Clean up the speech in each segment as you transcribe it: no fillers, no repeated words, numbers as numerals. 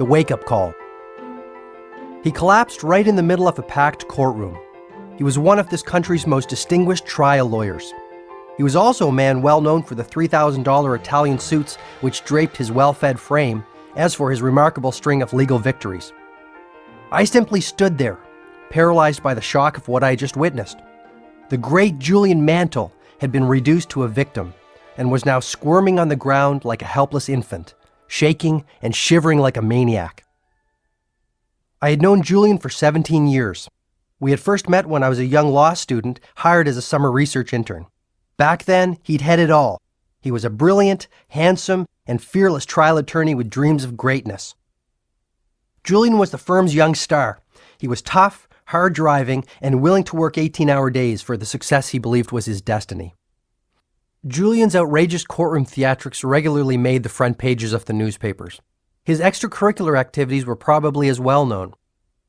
the wake-up call. He collapsed right in the middle of a packed courtroom. He was one of this country's most distinguished trial lawyers. He was also a man well known for the $3,000 Italian suits which draped his well-fed frame, as for his remarkable string of legal victories. I simply stood there, paralyzed by the shock of what I had just witnessed. The great Julian Mantle had been reduced to a victim and was now squirming on the ground like a helpless infant, shaking and shivering like a maniac. I had known Julian for 17 years. We had first met when I was a young law student hired as a summer research intern. Back then, he'd had it all. He was a brilliant, handsome, and fearless trial attorney with dreams of greatness. Julian was the firm's young star. He was tough, hard-driving, and willing to work 18-hour days for the success he believed was his destiny. Julian's outrageous courtroom theatrics regularly made the front pages of the newspapers. His extracurricular activities were probably as well known.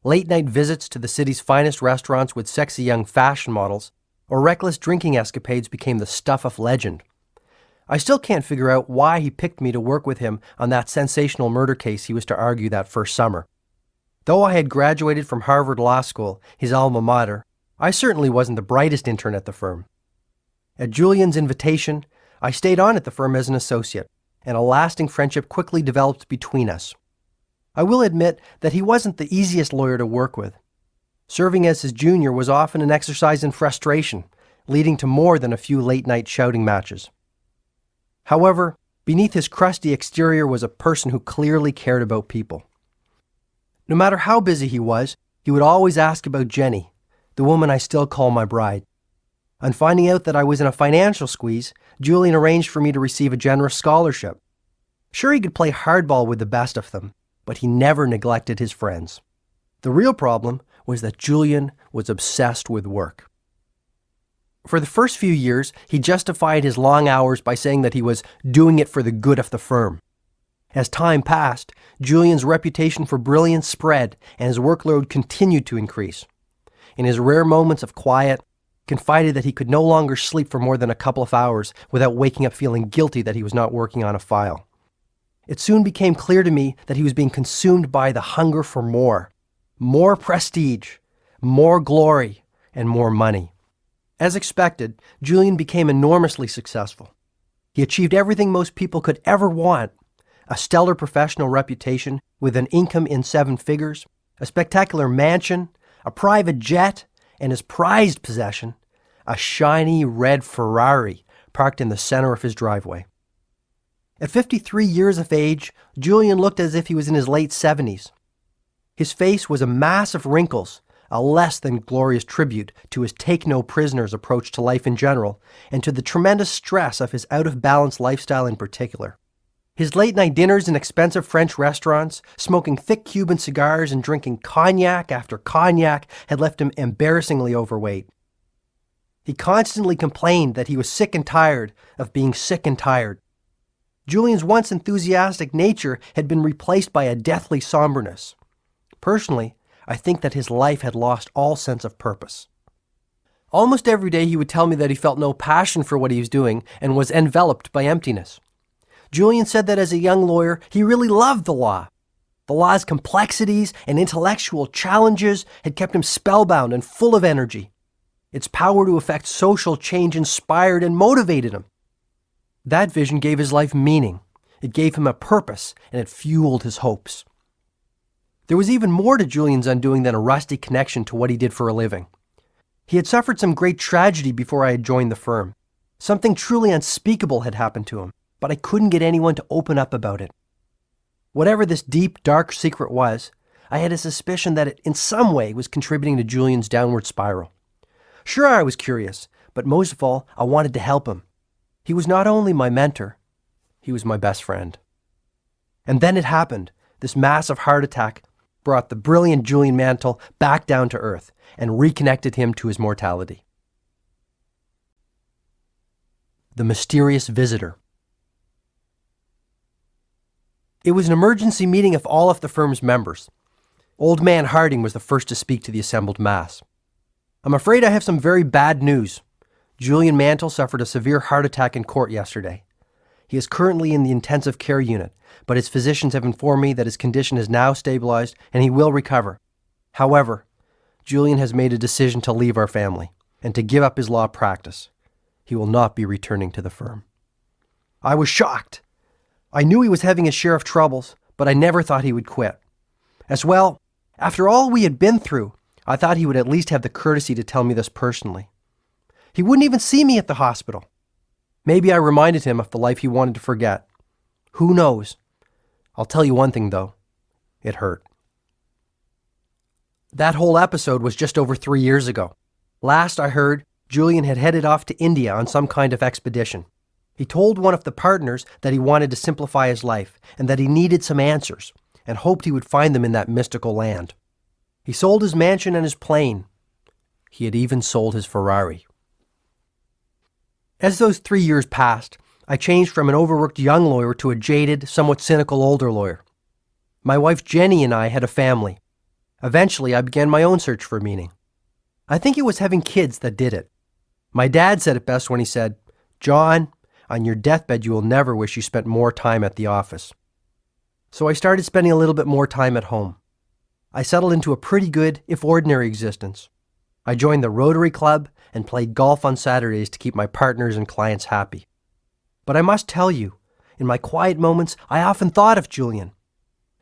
Late-night visits to the city's finest restaurants with sexy young fashion models, or reckless drinking escapades became the stuff of legend. I still can't figure out why he picked me to work with him on that sensational murder case he was to argue that first summer. Though I had graduated from Harvard Law School, his alma mater, I certainly wasn't the brightest intern at the firm. At Julian's invitation, I stayed on at the firm as an associate, and a lasting friendship quickly developed between us. I will admit that he wasn't the easiest lawyer to work with. Serving as his junior was often an exercise in frustration, leading to more than a few late-night shouting matches. However, beneath his crusty exterior was a person who clearly cared about people. No matter how busy he was, he would always ask about Jenny, the woman I still call my bride. On finding out that I was in a financial squeeze, Julian arranged for me to receive a generous scholarship. Sure, he could play hardball with the best of them, but he never neglected his friends. The real problem was that Julian was obsessed with work. For the first few years, he justified his long hours by saying that he was doing it for the good of the firm. As time passed, Julian's reputation for brilliance spread and his workload continued to increase. In his rare moments of quiet, confided that he could no longer sleep for more than a couple of hours without waking up feeling guilty that he was not working on a file. It soon became clear to me that he was being consumed by the hunger for more prestige, more glory, and more money. As expected, Julian became enormously successful. He achieved everything most people could ever want: a stellar professional reputation with an income in 7 figures, a spectacular mansion, a private jet, and his prized possession, a shiny red Ferrari parked in the center of his driveway. At 53 years of age, Julian looked as if he was in his late 70s. His face was a mass of wrinkles, a less than glorious tribute to his take-no-prisoners approach to life in general, and to the tremendous stress of his out-of-balance lifestyle in particular. His late-night dinners in expensive French restaurants, smoking thick Cuban cigars and drinking cognac after cognac had left him embarrassingly overweight. He constantly complained that he was sick and tired of being sick and tired. Julian's once enthusiastic nature had been replaced by a deathly somberness. Personally, I think that his life had lost all sense of purpose. Almost every day he would tell me that he felt no passion for what he was doing and was enveloped by emptiness. Julian said that as a young lawyer, he really loved the law. The law's complexities and intellectual challenges had kept him spellbound and full of energy. Its power to effect social change inspired and motivated him. That vision gave his life meaning. It gave him a purpose, and it fueled his hopes. There was even more to Julian's undoing than a rusty connection to what he did for a living. He had suffered some great tragedy before I had joined the firm. Something truly unspeakable had happened to him, but I couldn't get anyone to open up about it. Whatever this deep, dark secret was, I had a suspicion that it in some way was contributing to Julian's downward spiral. Sure, I was curious, but most of all, I wanted to help him. He was not only my mentor, he was my best friend. And then it happened. This massive heart attack brought the brilliant Julian Mantle back down to earth and reconnected him to his mortality. The mysterious visitor. It was an emergency meeting of all of the firm's members. Old Man Harding was the first to speak to the assembled mass. "I'm afraid I have some very bad news. Julian Mantle suffered a severe heart attack in court yesterday. He is currently in the intensive care unit, but his physicians have informed me that his condition is now stabilized and he will recover. However, Julian has made a decision to leave our family and to give up his law practice. He will not be returning to the firm. I was shocked. I knew he was having his share of troubles, but I never thought he would quit. As well, after all we had been through, I thought he would at least have the courtesy to tell me this personally. He wouldn't even see me at the hospital. Maybe I reminded him of the life he wanted to forget. Who knows? I'll tell you one thing, though. It hurt. That whole episode was just over 3 years ago. Last I heard, Julian had headed off to India on some kind of expedition. He told one of the partners that he wanted to simplify his life and that he needed some answers and hoped he would find them in that mystical land. He sold his mansion and his plane. He had even sold his Ferrari. As those 3 years passed, I changed from an overworked young lawyer to a jaded, somewhat cynical older lawyer. My wife Jenny and I had a family. Eventually, I began my own search for meaning. I think it was having kids that did it. My dad said it best when he said, "John, on your deathbed you will never wish you spent more time at the office." So I started spending a little bit more time at home. I settled into a pretty good, if ordinary, existence. I joined the Rotary Club and played golf on Saturdays to keep my partners and clients happy. But I must tell you, in my quiet moments, I often thought of Julian.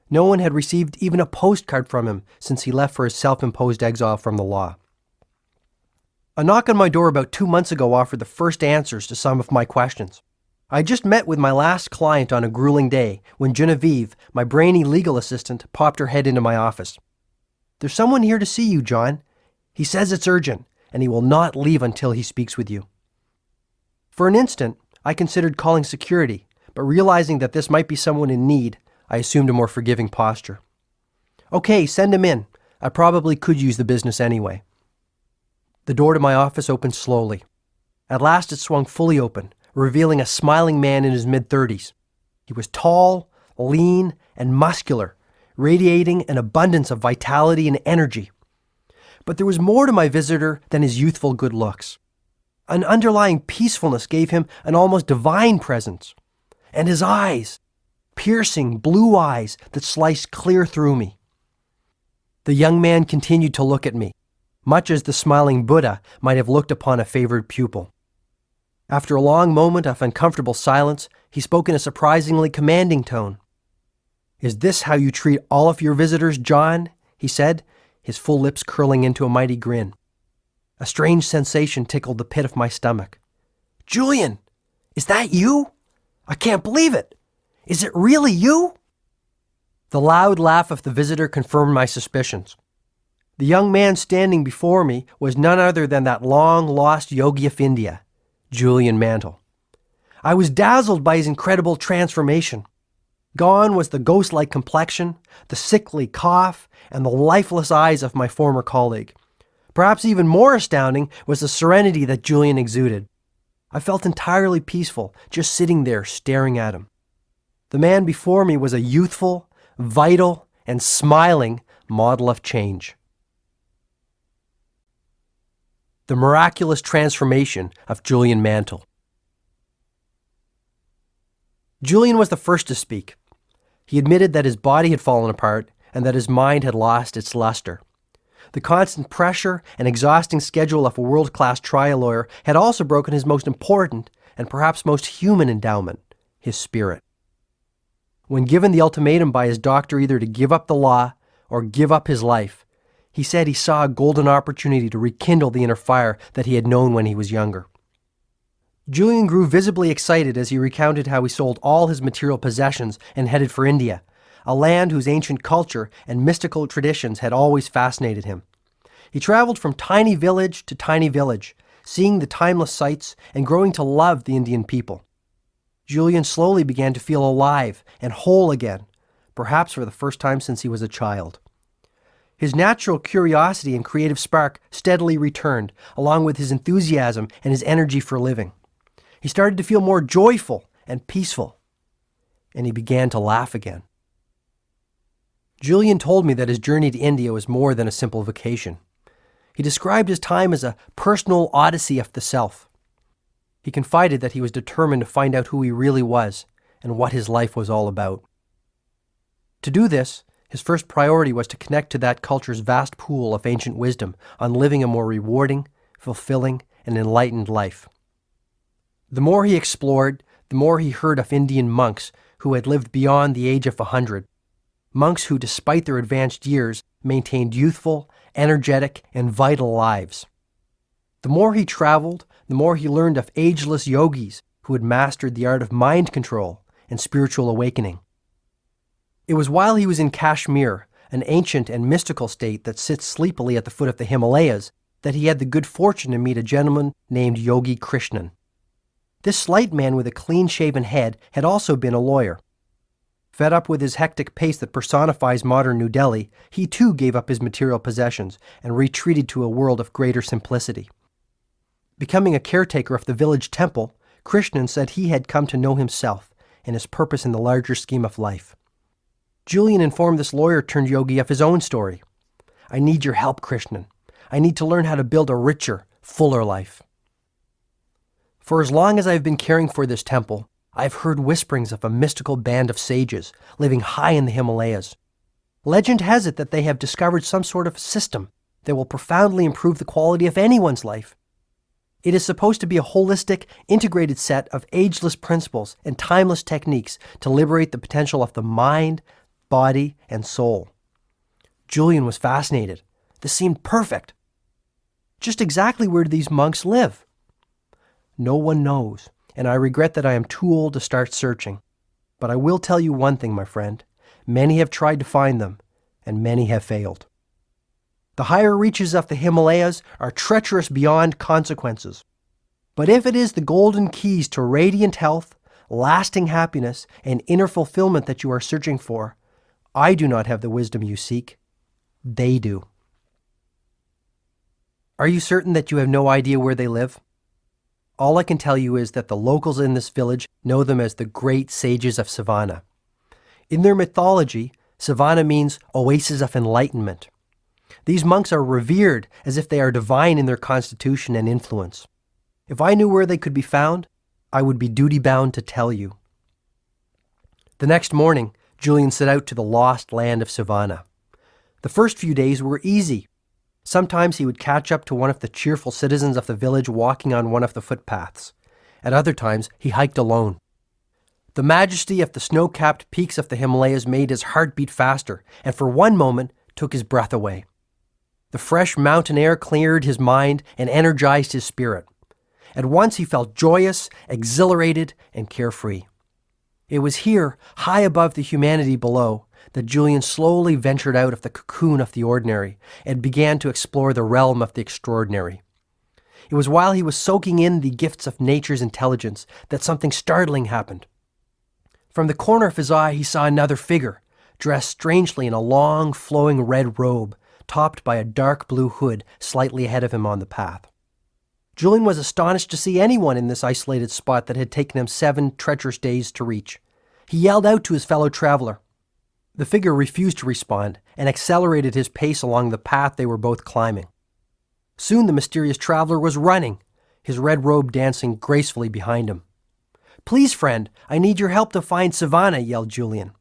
No one had received even a postcard from him since he left for his self-imposed exile from the law. A knock on my door about 2 months ago offered the first answers to some of my questions. I had just met with my last client on a grueling day when Genevieve, my brainy legal assistant, popped her head into my office. "There's someone here to see you, John. He says it's urgent, and he will not leave until he speaks with you." For an instant, I considered calling security, but realizing that this might be someone in need, I assumed a more forgiving posture. "Okay, send him in. I probably could use the business anyway." The door to my office opened slowly. At last it swung fully open, revealing a smiling man in his mid-30s. He was tall, lean, and muscular, radiating an abundance of vitality and energy. But there was more to my visitor than his youthful good looks. An underlying peacefulness gave him an almost divine presence. And his eyes, piercing blue eyes that sliced clear through me. The young man continued to look at me, much as the smiling Buddha might have looked upon a favored pupil. After a long moment of uncomfortable silence, he spoke in a surprisingly commanding tone. "Is this how you treat all of your visitors, John?" he said, his full lips curling into a mighty grin. A strange sensation tickled the pit of my stomach. "Julian, is that you? I can't believe it. Is it really you?" The loud laugh of the visitor confirmed my suspicions. The young man standing before me was none other than that long-lost yogi of India, Julian Mantle. I was dazzled by his incredible transformation. Gone was the ghost-like complexion, the sickly cough, and the lifeless eyes of my former colleague. Perhaps even more astounding was the serenity that Julian exuded. I felt entirely peaceful, just sitting there staring at him. The man before me was a youthful, vital, and smiling model of change. The miraculous transformation of Julian Mantle. Julian was the first to speak. He admitted that his body had fallen apart and that his mind had lost its luster. The constant pressure and exhausting schedule of a world-class trial lawyer had also broken his most important and perhaps most human endowment, his spirit. When given the ultimatum by his doctor either to give up the law or give up his life, he said he saw a golden opportunity to rekindle the inner fire that he had known when he was younger. Julian grew visibly excited as he recounted how he sold all his material possessions and headed for India, a land whose ancient culture and mystical traditions had always fascinated him. He traveled from tiny village to tiny village, seeing the timeless sights and growing to love the Indian people. Julian slowly began to feel alive and whole again, perhaps for the first time since he was a child. His natural curiosity and creative spark steadily returned, along with his enthusiasm and his energy for living. He started to feel more joyful and peaceful, and he began to laugh again. Julian told me that his journey to India was more than a simple vacation. He described his time as a personal odyssey of the self. He confided that he was determined to find out who he really was and what his life was all about. To do this, his first priority was to connect to that culture's vast pool of ancient wisdom on living a more rewarding, fulfilling, and enlightened life. The more he explored, the more he heard of Indian monks who had lived beyond the age of 100, monks who, despite their advanced years, maintained youthful, energetic, and vital lives. The more he traveled, the more he learned of ageless yogis who had mastered the art of mind control and spiritual awakening. It was while he was in Kashmir, an ancient and mystical state that sits sleepily at the foot of the Himalayas, that he had the good fortune to meet a gentleman named Yogi Krishnan. This slight man with a clean-shaven head had also been a lawyer. Fed up with his hectic pace that personifies modern New Delhi, he too gave up his material possessions and retreated to a world of greater simplicity. Becoming a caretaker of the village temple, Krishnan said he had come to know himself and his purpose in the larger scheme of life. Julian informed this lawyer-turned-yogi of his own story. "I need your help, Krishnan. I need to learn how to build a richer, fuller life. For as long as I have been caring for this temple, I have heard whisperings of a mystical band of sages living high in the Himalayas. Legend has it that they have discovered some sort of system that will profoundly improve the quality of anyone's life. It is supposed to be a holistic, integrated set of ageless principles and timeless techniques to liberate the potential of the mind, body, and soul." Julian was fascinated. This seemed perfect. Just exactly where do these monks live? No one knows, and I regret that I am too old to start searching. But I will tell you one thing, my friend. Many have tried to find them, and many have failed. The higher reaches of the Himalayas are treacherous beyond consequences. But if it is the golden keys to radiant health, lasting happiness, and inner fulfillment that you are searching for, I do not have the wisdom you seek. They do. Are you certain that you have no idea where they live? All I can tell you is that the locals in this village know them as the great sages of Savannah. In their mythology, Savannah means oasis of enlightenment. These monks are revered as if they are divine in their constitution and influence. If I knew where they could be found, I would be duty-bound to tell you. The next morning, Julian set out to the lost land of Savannah. The first few days were easy. Sometimes he would catch up to one of the cheerful citizens of the village walking on one of the footpaths. At other times, he hiked alone. The majesty of the snow-capped peaks of the Himalayas made his heart beat faster, and for one moment took his breath away. The fresh mountain air cleared his mind and energized his spirit. At once he felt joyous, exhilarated, and carefree. It was here, high above the humanity below, that Julian slowly ventured out of the cocoon of the ordinary and began to explore the realm of the extraordinary. It was while he was soaking in the gifts of nature's intelligence that something startling happened. From the corner of his eye, he saw another figure, dressed strangely in a long, flowing red robe, topped by a dark blue hood slightly ahead of him on the path. Julian was astonished to see anyone in this isolated spot that had taken him 7 treacherous days to reach. He yelled out to his fellow traveler. The figure refused to respond and accelerated his pace along the path they were both climbing. Soon the mysterious traveler was running, his red robe dancing gracefully behind him. "Please, friend, I need your help to find Savannah," yelled Julian.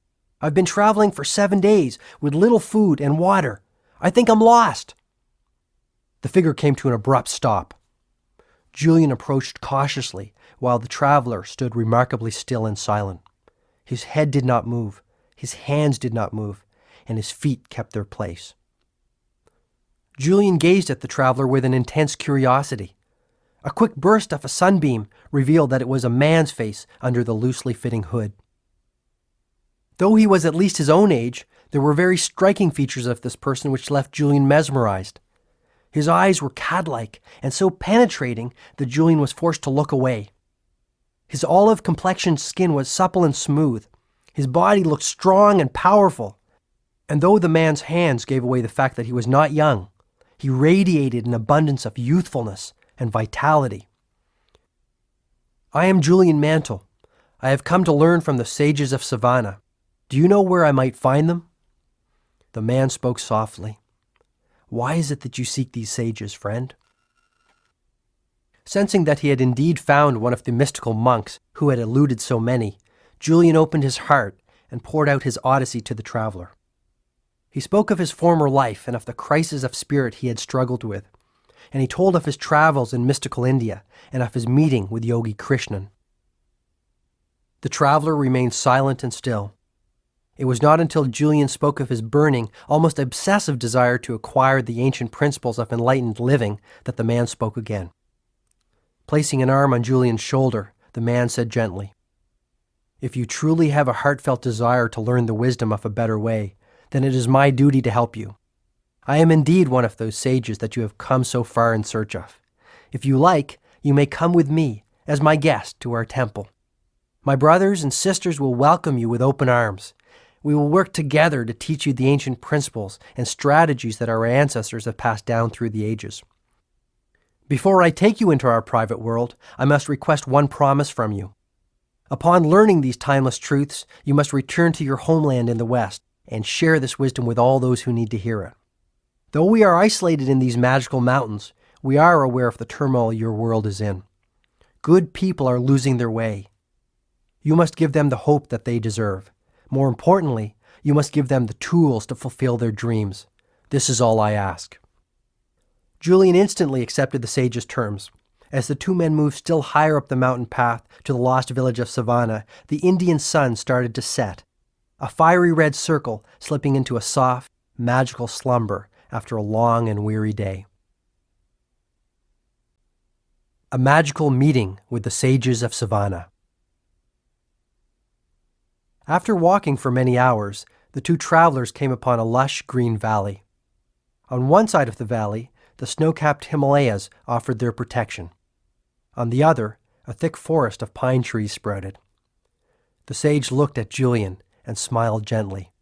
"I've been traveling for 7 days with little food and water. I think I'm lost." The figure came to an abrupt stop. Julian approached cautiously while the traveler stood remarkably still and silent. His head did not move, his hands did not move, and his feet kept their place. Julian gazed at the traveler with an intense curiosity. A quick burst of a sunbeam revealed that it was a man's face under the loosely fitting hood. Though he was at least his own age, there were very striking features of this person which left Julian mesmerized. His eyes were cat-like and so penetrating that Julian was forced to look away. His olive-complexioned skin was supple and smooth. His body looked strong and powerful. And though the man's hands gave away the fact that he was not young, he radiated an abundance of youthfulness and vitality. "I am Julian Mantle. I have come to learn from the sages of Savannah. Do you know where I might find them?" The man spoke softly. "Why is it that you seek these sages, friend?" Sensing that he had indeed found one of the mystical monks who had eluded so many, Julian opened his heart and poured out his odyssey to the traveler. He spoke of his former life and of the crisis of spirit he had struggled with, and he told of his travels in mystical India and of his meeting with Yogi Krishnan. The traveler remained silent and still. It was not until Julian spoke of his burning, almost obsessive desire to acquire the ancient principles of enlightened living that the man spoke again. Placing an arm on Julian's shoulder, the man said gently, "If you truly have a heartfelt desire to learn the wisdom of a better way, then it is my duty to help you. I am indeed one of those sages that you have come so far in search of. If you like, you may come with me as my guest to our temple. My brothers and sisters will welcome you with open arms. We will work together to teach you the ancient principles and strategies that our ancestors have passed down through the ages. Before I take you into our private world, I must request one promise from you. Upon learning these timeless truths, you must return to your homeland in the West and share this wisdom with all those who need to hear it. Though we are isolated in these magical mountains, we are aware of the turmoil your world is in. Good people are losing their way. You must give them the hope that they deserve. More importantly, you must give them the tools to fulfill their dreams. This is all I ask." Julian instantly accepted the sage's terms. As the two men moved still higher up the mountain path to the lost village of Savannah, the Indian sun started to set, a fiery red circle slipping into a soft, magical slumber after a long and weary day. A magical meeting with the sages of Savannah. After walking for many hours, the two travelers came upon a lush green valley. On one side of the valley, the snow-capped Himalayas offered their protection. On the other, a thick forest of pine trees sprouted. The sage looked at Julian and smiled gently.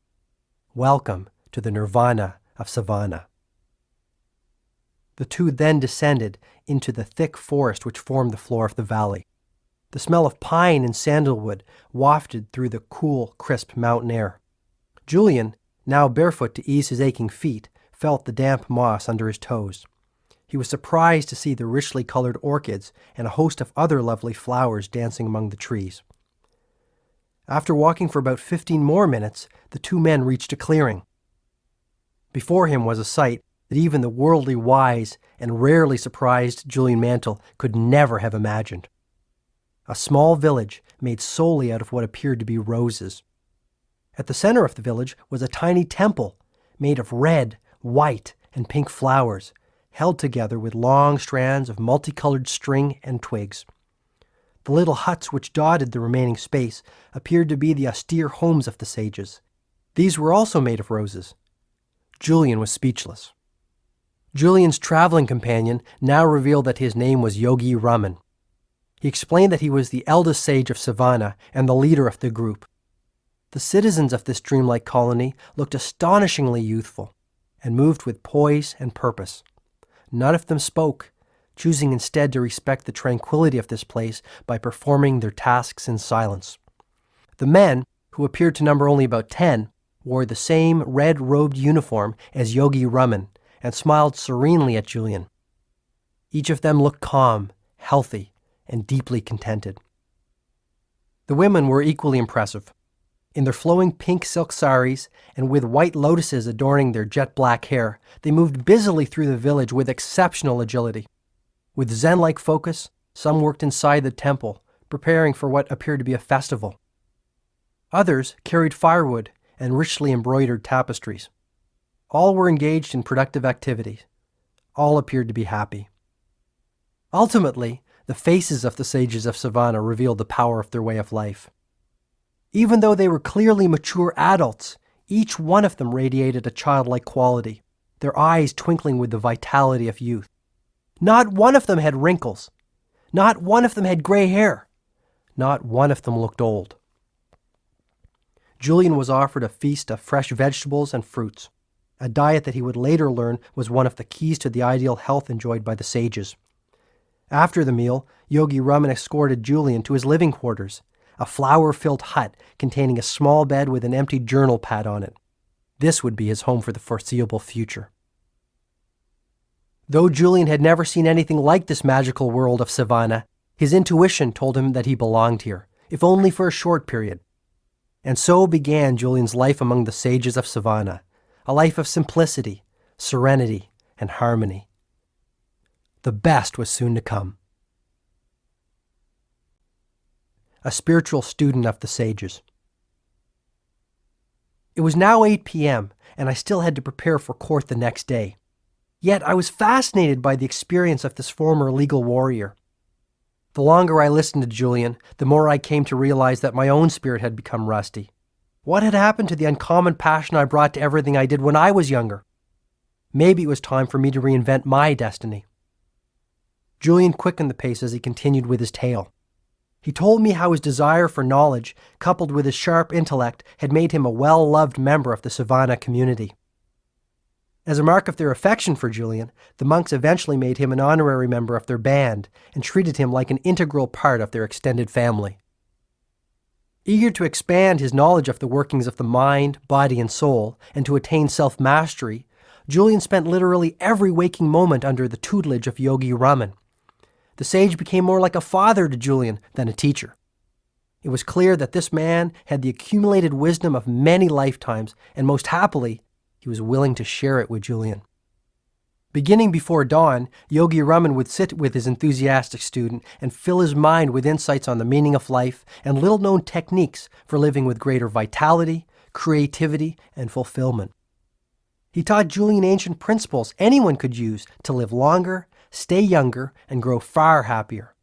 "Welcome to the nirvana of Savannah." The two then descended into the thick forest which formed the floor of the valley. The smell of pine and sandalwood wafted through the cool, crisp mountain air. Julian, now barefoot to ease his aching feet, felt the damp moss under his toes. He was surprised to see the richly colored orchids and a host of other lovely flowers dancing among the trees. After walking for about 15 more minutes, the two men reached a clearing. Before him was a sight that even the worldly wise and rarely surprised Julian Mantle could never have imagined. A small village made solely out of what appeared to be roses. At the center of the village was a tiny temple made of red, white, and pink flowers, held together with long strands of multicolored string and twigs. The little huts which dotted the remaining space appeared to be the austere homes of the sages. These were also made of roses. Julian was speechless. Julian's traveling companion now revealed that his name was Yogi Raman. He explained that he was the eldest sage of Savannah and the leader of the group. The citizens of this dreamlike colony looked astonishingly youthful and moved with poise and purpose. None of them spoke, choosing instead to respect the tranquility of this place by performing their tasks in silence. The men, who appeared to number only about 10, wore the same red-robed uniform as Yogi Raman and smiled serenely at Julian. Each of them looked calm, healthy, and deeply contented. The women were equally impressive. In their flowing pink silk saris and with white lotuses adorning their jet-black hair, they moved busily through the village with exceptional agility. With zen-like focus, some worked inside the temple, preparing for what appeared to be a festival. Others carried firewood and richly embroidered tapestries. All were engaged in productive activities. All appeared to be happy. Ultimately, the faces of the sages of Savannah revealed the power of their way of life. Even though they were clearly mature adults, each one of them radiated a childlike quality, their eyes twinkling with the vitality of youth. Not one of them had wrinkles. Not one of them had gray hair. Not one of them looked old. Julian was offered a feast of fresh vegetables and fruits, a diet that he would later learn was one of the keys to the ideal health enjoyed by the sages. After the meal, Yogi Raman escorted Julian to his living quarters, a flower-filled hut containing a small bed with an empty journal pad on it. This would be his home for the foreseeable future. Though Julian had never seen anything like this magical world of Savannah, his intuition told him that he belonged here, if only for a short period. And so began Julian's life among the sages of Savannah, a life of simplicity, serenity, and harmony. The best was soon to come. A spiritual student of the sages. It was now 8 p.m., and I still had to prepare for court the next day. Yet I was fascinated by the experience of this former legal warrior. The longer I listened to Julian, the more I came to realize that my own spirit had become rusty. What had happened to the uncommon passion I brought to everything I did when I was younger? Maybe it was time for me to reinvent my destiny. Julian quickened the pace as he continued with his tale. He told me how his desire for knowledge, coupled with his sharp intellect, had made him a well-loved member of the Savannah community. As a mark of their affection for Julian, the monks eventually made him an honorary member of their band and treated him like an integral part of their extended family. Eager to expand his knowledge of the workings of the mind, body, and soul, and to attain self-mastery, Julian spent literally every waking moment under the tutelage of Yogi Raman. The sage became more like a father to Julian than a teacher. It was clear that this man had the accumulated wisdom of many lifetimes, and most happily, he was willing to share it with Julian. Beginning before dawn, Yogi Raman would sit with his enthusiastic student and fill his mind with insights on the meaning of life and little-known techniques for living with greater vitality, creativity, and fulfillment. He taught Julian ancient principles anyone could use to live longer, stay younger, and grow far happier.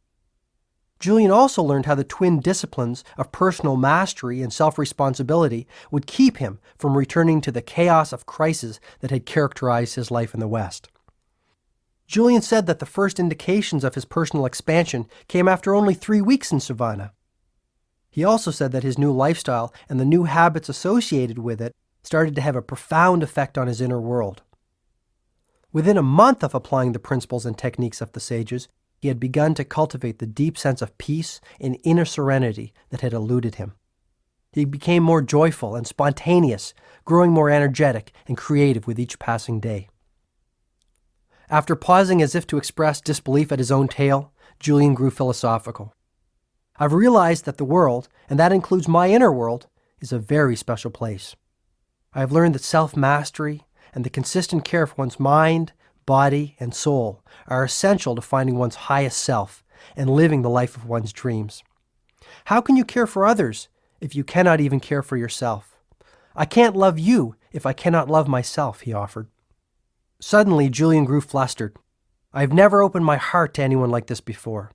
Julian also learned how the twin disciplines of personal mastery and self-responsibility would keep him from returning to the chaos of crisis that had characterized his life in the West. Julian said that the first indications of his personal expansion came after only 3 weeks in Savannah. He also said that his new lifestyle and the new habits associated with it started to have a profound effect on his inner world. Within a month of applying the principles and techniques of the sages, he had begun to cultivate the deep sense of peace and inner serenity that had eluded him. He became more joyful and spontaneous, growing more energetic and creative with each passing day. After pausing as if to express disbelief at his own tale, Julian grew philosophical. I've realized that the world, and that includes my inner world, is a very special place. I have learned that self-mastery and the consistent care for one's mind, body, and soul are essential to finding one's highest self and living the life of one's dreams. How can you care for others if you cannot even care for yourself? I can't love you if I cannot love myself, he offered. Suddenly, Julian grew flustered. I have never opened my heart to anyone like this before.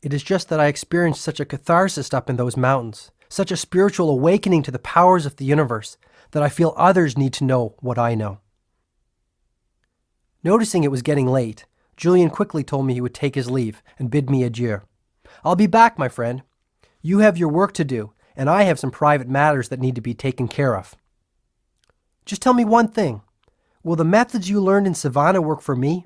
It is just that I experienced such a catharsis up in those mountains, such a spiritual awakening to the powers of the universe, that I feel others need to know what I know. Noticing it was getting late, Julian quickly told me he would take his leave and bid me adieu. I'll be back, my friend. You have your work to do, and I have some private matters that need to be taken care of. Just tell me one thing. Will the methods you learned in Savannah work for me?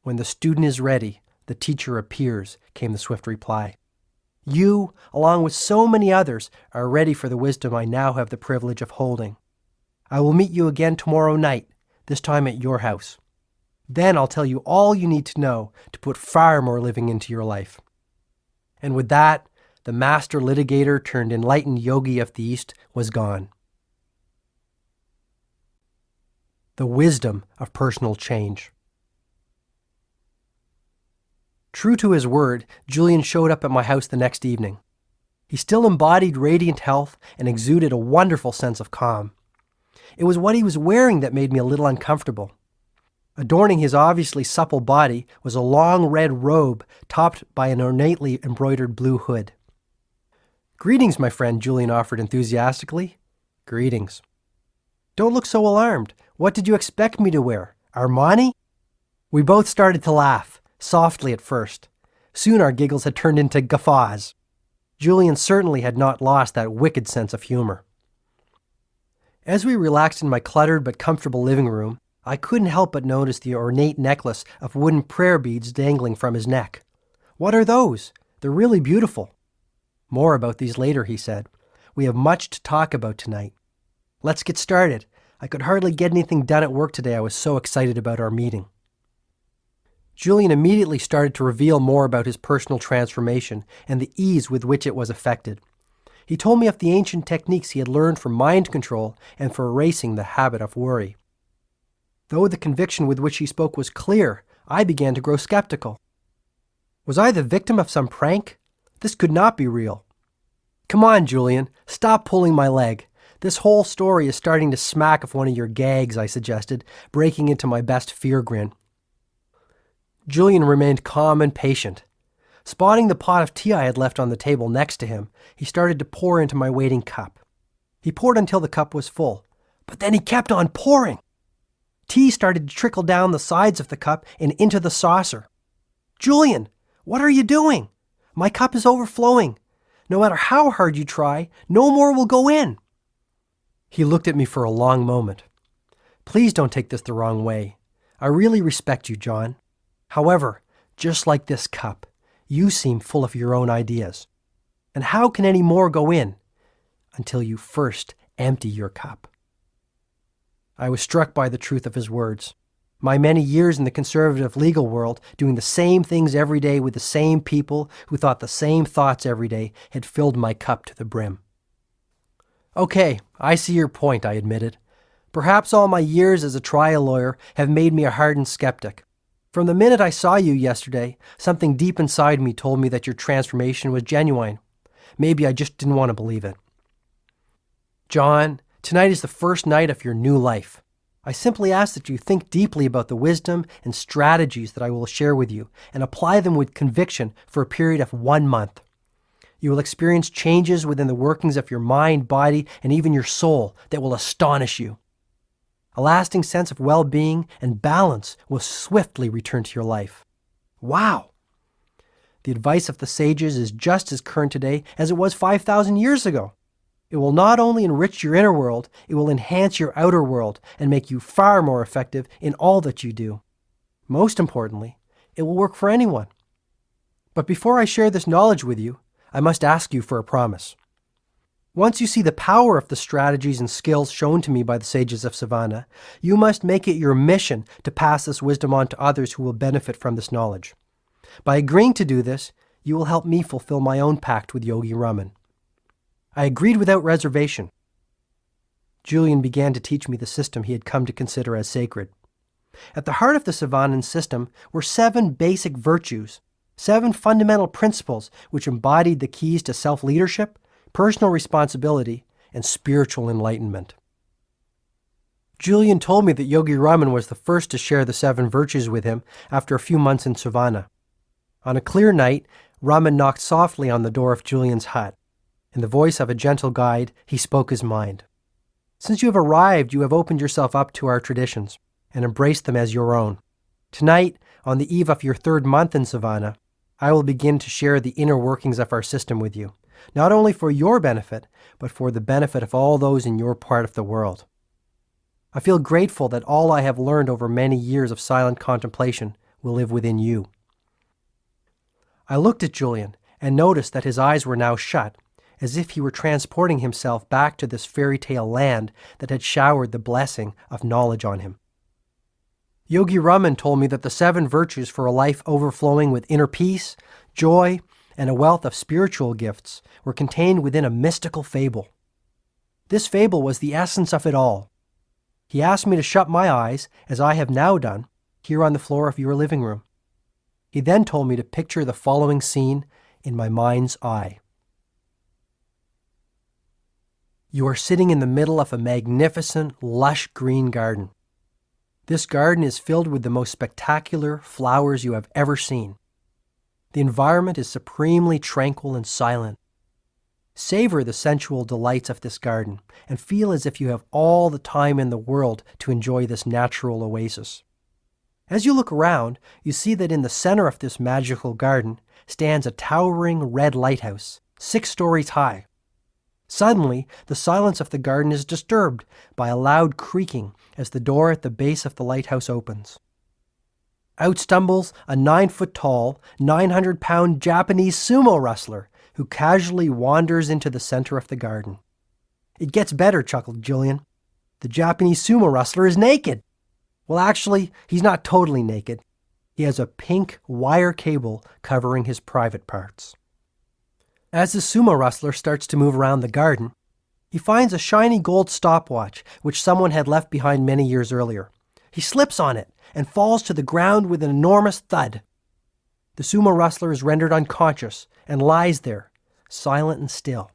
When the student is ready, the teacher appears, came the swift reply. You, along with so many others, are ready for the wisdom I now have the privilege of holding. I will meet you again tomorrow night, this time at your house. Then I'll tell you all you need to know to put far more living into your life. And with that, the master litigator turned enlightened yogi of the East was gone. The wisdom of personal change. True to his word, Julian showed up at my house the next evening. He still embodied radiant health and exuded a wonderful sense of calm. It was what he was wearing that made me a little uncomfortable. Adorning his obviously supple body was a long red robe topped by an ornately embroidered blue hood. Greetings, my friend, Julian offered enthusiastically. Greetings. Don't look so alarmed. What did you expect me to wear? Armani? We both started to laugh, softly at first. Soon our giggles had turned into guffaws. Julian certainly had not lost that wicked sense of humor. As we relaxed in my cluttered but comfortable living room, I couldn't help but notice the ornate necklace of wooden prayer beads dangling from his neck. What are those? They're really beautiful. More about these later, he said. We have much to talk about tonight. Let's get started. I could hardly get anything done at work today. I was so excited about our meeting. Julian immediately started to reveal more about his personal transformation and the ease with which it was effected. He told me of the ancient techniques he had learned for mind control and for erasing the habit of worry. Though the conviction with which he spoke was clear, I began to grow skeptical. Was I the victim of some prank? This could not be real. Come on, Julian, stop pulling my leg. This whole story is starting to smack of one of your gags, I suggested, breaking into my best fear grin. Julian remained calm and patient. Spotting the pot of tea I had left on the table next to him, he started to pour into my waiting cup. He poured until the cup was full, but then he kept on pouring. Tea started to trickle down the sides of the cup and into the saucer. Julian, what are you doing? My cup is overflowing. No matter how hard you try, no more will go in. He looked at me for a long moment. Please don't take this the wrong way. I really respect you, John. However, just like this cup, you seem full of your own ideas. And how can any more go in until you first empty your cup? I was struck by the truth of his words. My many years in the conservative legal world, doing the same things every day with the same people who thought the same thoughts every day, had filled my cup to the brim. Okay, I see your point, I admitted. Perhaps all my years as a trial lawyer have made me a hardened skeptic. From the minute I saw you yesterday, something deep inside me told me that your transformation was genuine. Maybe I just didn't want to believe it. John, tonight is the first night of your new life. I simply ask that you think deeply about the wisdom and strategies that I will share with you and apply them with conviction for a period of 1 month. You will experience changes within the workings of your mind, body, and even your soul that will astonish you. A lasting sense of well-being and balance will swiftly return to your life. Wow! The advice of the sages is just as current today as it was 5,000 years ago. It will not only enrich your inner world, it will enhance your outer world and make you far more effective in all that you do. Most importantly, it will work for anyone. But before I share this knowledge with you, I must ask you for a promise. Once you see the power of the strategies and skills shown to me by the sages of Savannah, you must make it your mission to pass this wisdom on to others who will benefit from this knowledge. By agreeing to do this, you will help me fulfill my own pact with Yogi Raman. I agreed without reservation. Julian began to teach me the system he had come to consider as sacred. At the heart of the Savannan system were 7 basic virtues, 7 fundamental principles which embodied the keys to self-leadership, personal responsibility, and spiritual enlightenment. Julian told me that Yogi Raman was the first to share the 7 virtues with him after a few months in Savannah. On a clear night, Raman knocked softly on the door of Julian's hut. In the voice of a gentle guide, he spoke his mind. Since you have arrived, you have opened yourself up to our traditions and embraced them as your own. Tonight, on the eve of your 3rd month in Savannah, I will begin to share the inner workings of our system with you, not only for your benefit, but for the benefit of all those in your part of the world. I feel grateful that all I have learned over many years of silent contemplation will live within you. I looked at Julian and noticed that his eyes were now shut, as if he were transporting himself back to this fairy tale land that had showered the blessing of knowledge on him. Yogi Raman told me that the 7 virtues for a life overflowing with inner peace, joy, and a wealth of spiritual gifts were contained within a mystical fable. This fable was the essence of it all. He asked me to shut my eyes, as I have now done, here on the floor of your living room. He then told me to picture the following scene in my mind's eye. You are sitting in the middle of a magnificent, lush green garden. This garden is filled with the most spectacular flowers you have ever seen. The environment is supremely tranquil and silent. Savor the sensual delights of this garden and feel as if you have all the time in the world to enjoy this natural oasis. As you look around, you see that in the center of this magical garden stands a towering red lighthouse, 6 stories high. Suddenly, the silence of the garden is disturbed by a loud creaking as the door at the base of the lighthouse opens. Out stumbles a 9-foot-tall, 900-pound Japanese sumo wrestler who casually wanders into the center of the garden. It gets better, chuckled Julian. The Japanese sumo wrestler is naked. Well, actually, he's not totally naked. He has a pink wire cable covering his private parts. As the sumo wrestler starts to move around the garden, he finds a shiny gold stopwatch which someone had left behind many years earlier. He slips on it and falls to the ground with an enormous thud. The sumo wrestler is rendered unconscious and lies there, silent and still.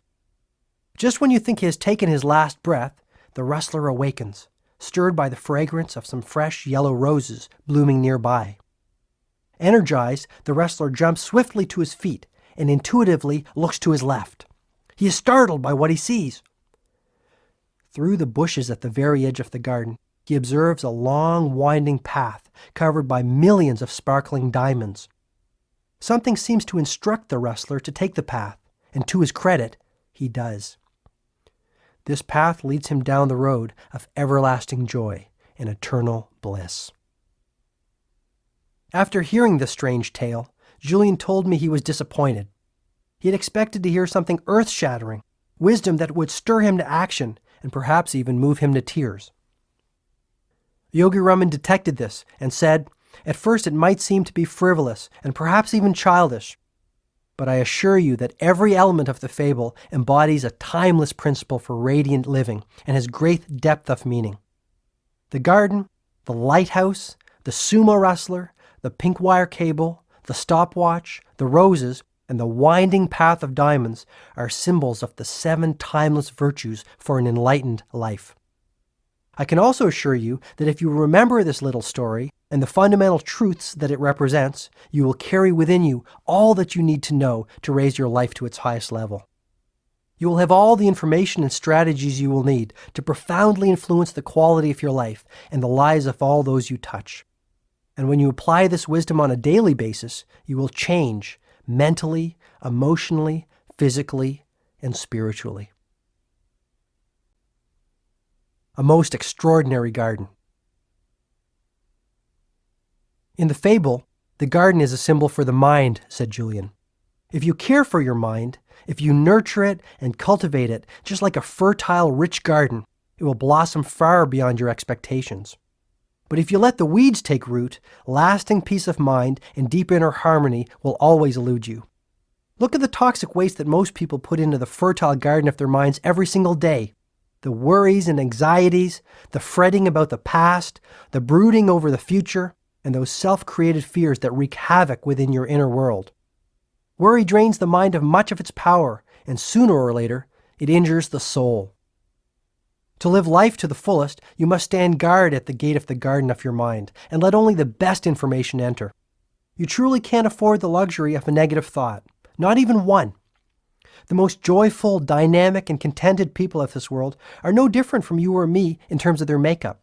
Just when you think he has taken his last breath, the wrestler awakens, stirred by the fragrance of some fresh yellow roses blooming nearby. Energized, the wrestler jumps swiftly to his feet and intuitively looks to his left. He is startled by what he sees. Through the bushes at the very edge of the garden, he observes a long, winding path covered by millions of sparkling diamonds. Something seems to instruct the wrestler to take the path, and to his credit, he does. This path leads him down the road of everlasting joy and eternal bliss. After hearing this strange tale, Julian told me he was disappointed. He had expected to hear something earth-shattering, wisdom that would stir him to action and perhaps even move him to tears. Yogi Raman detected this and said, "At first it might seem to be frivolous and perhaps even childish, but I assure you that every element of the fable embodies a timeless principle for radiant living and has great depth of meaning. The garden, the lighthouse, the sumo wrestler, the pink wire cable, the stopwatch, the roses, and the winding path of diamonds are symbols of the 7 timeless virtues for an enlightened life. I can also assure you that if you remember this little story and the fundamental truths that it represents, you will carry within you all that you need to know to raise your life to its highest level. You will have all the information and strategies you will need to profoundly influence the quality of your life and the lives of all those you touch. And when you apply this wisdom on a daily basis, you will change mentally, emotionally, physically, and spiritually." A most extraordinary garden. In the fable, the garden is a symbol for the mind, said Julian. If you care for your mind, if you nurture it and cultivate it, just like a fertile, rich garden, it will blossom far beyond your expectations. But if you let the weeds take root, lasting peace of mind and deep inner harmony will always elude you. Look at the toxic waste that most people put into the fertile garden of their minds every single day. The worries and anxieties, the fretting about the past, the brooding over the future, and those self-created fears that wreak havoc within your inner world. Worry drains the mind of much of its power, and sooner or later, it injures the soul. To live life to the fullest, you must stand guard at the gate of the garden of your mind, and let only the best information enter. You truly can't afford the luxury of a negative thought, not even one. The most joyful, dynamic, and contented people of this world are no different from you or me in terms of their makeup.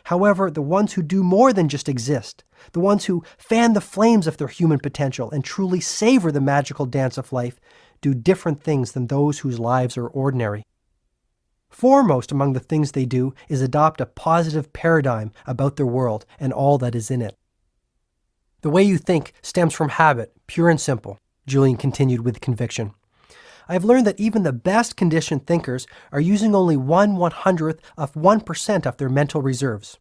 However, the ones who do more than just exist, the ones who fan the flames of their human potential and truly savor the magical dance of life, do different things than those whose lives are ordinary. Foremost among the things they do is adopt a positive paradigm about their world and all that is in it. The way you think stems from habit, pure and simple, Julian continued with conviction. I have learned that even the best conditioned thinkers are using only 1/100th of 1% of their mental reserves.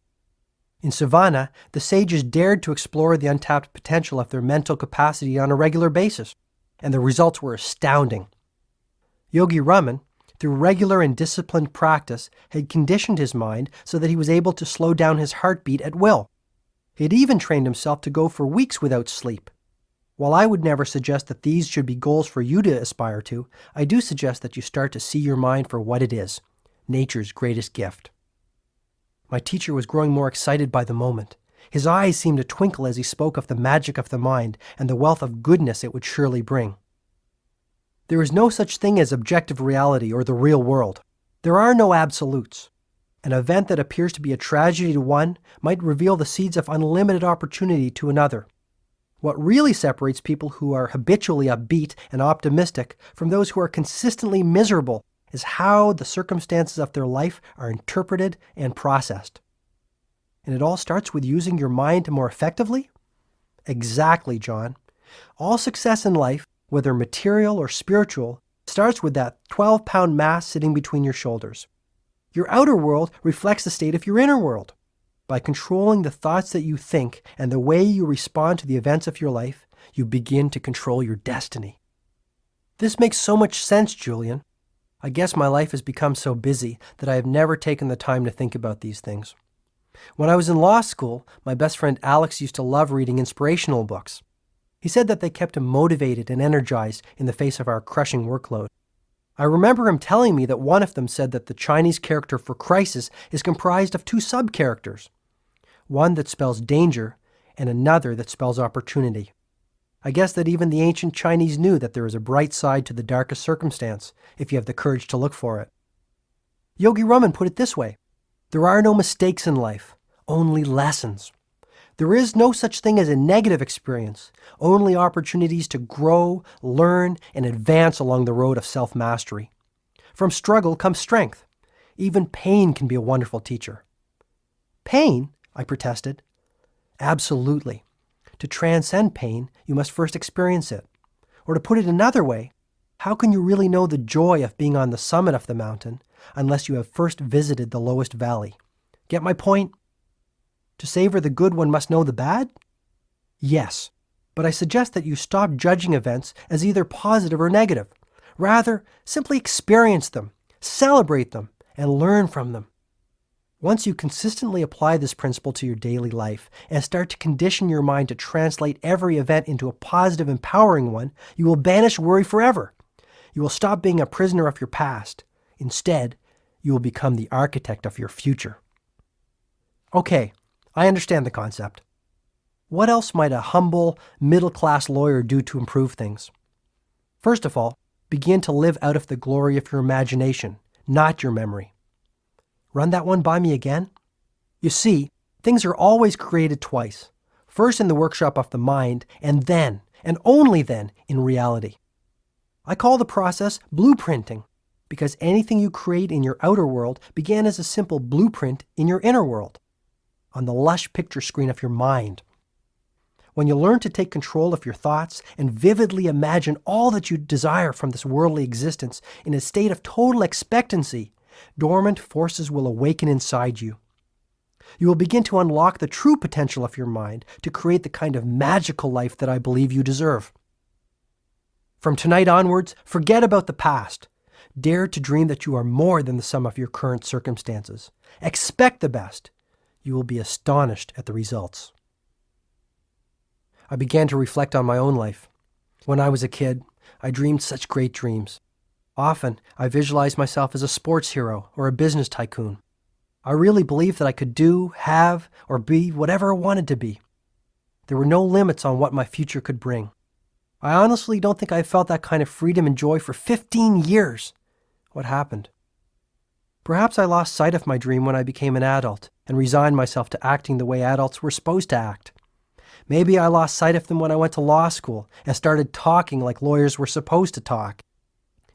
In Savannah, the sages dared to explore the untapped potential of their mental capacity on a regular basis, and the results were astounding. Yogi Raman, through regular and disciplined practice, had conditioned his mind so that he was able to slow down his heartbeat at will. He had even trained himself to go for weeks without sleep. While I would never suggest that these should be goals for you to aspire to, I do suggest that you start to see your mind for what it is, nature's greatest gift. My teacher was growing more excited by the moment. His eyes seemed to twinkle as he spoke of the magic of the mind and the wealth of goodness it would surely bring. There is no such thing as objective reality or the real world. There are no absolutes. An event that appears to be a tragedy to one might reveal the seeds of unlimited opportunity to another. What really separates people who are habitually upbeat and optimistic from those who are consistently miserable is how the circumstances of their life are interpreted and processed. And it all starts with using your mind more effectively? Exactly, John. All success in life, whether material or spiritual, starts with that 12-pound mass sitting between your shoulders. Your outer world reflects the state of your inner world. By controlling the thoughts that you think and the way you respond to the events of your life, you begin to control your destiny. This makes so much sense, Julian. I guess my life has become so busy that I have never taken the time to think about these things. When I was in law school, my best friend Alex used to love reading inspirational books. He said that they kept him motivated and energized in the face of our crushing workload. I remember him telling me that one of them said that the Chinese character for crisis is comprised of two sub-characters, one that spells danger and another that spells opportunity. I guess that even the ancient Chinese knew that there is a bright side to the darkest circumstance if you have the courage to look for it. Yogi Raman put it this way: there are no mistakes in life, only lessons. There is no such thing as a negative experience, only opportunities to grow, learn, and advance along the road of self-mastery. From struggle comes strength. Even pain can be a wonderful teacher. Pain? I protested. Absolutely. To transcend pain, you must first experience it. Or to put it another way, how can you really know the joy of being on the summit of the mountain unless you have first visited the lowest valley? Get my point? To savor the good, one must know the bad? Yes, but I suggest that you stop judging events as either positive or negative. Rather, simply experience them, celebrate them, and learn from them. Once you consistently apply this principle to your daily life and start to condition your mind to translate every event into a positive, empowering one, you will banish worry forever. You will stop being a prisoner of your past. Instead, you will become the architect of your future. Okay, I understand the concept. What else might a humble, middle-class lawyer do to improve things? First of all, begin to live out of the glory of your imagination, not your memory. Run that one by me again? You see, things are always created twice. First in the workshop of the mind, and then, and only then, in reality. I call the process blueprinting, because anything you create in your outer world began as a simple blueprint in your inner world, on the lush picture screen of your mind. When you learn to take control of your thoughts and vividly imagine all that you desire from this worldly existence in a state of total expectancy, dormant forces will awaken inside you. You will begin to unlock the true potential of your mind to create the kind of magical life that I believe you deserve. From tonight onwards, forget about the past. Dare to dream that you are more than the sum of your current circumstances. Expect the best. You will be astonished at the results. I began to reflect on my own life. When I was a kid, I dreamed such great dreams. Often, I visualized myself as a sports hero or a business tycoon. I really believed that I could do, have, or be whatever I wanted to be. There were no limits on what my future could bring. I honestly don't think I felt that kind of freedom and joy for 15 years. What happened? Perhaps I lost sight of my dream when I became an adult and resigned myself to acting the way adults were supposed to act. Maybe I lost sight of them when I went to law school and started talking like lawyers were supposed to talk.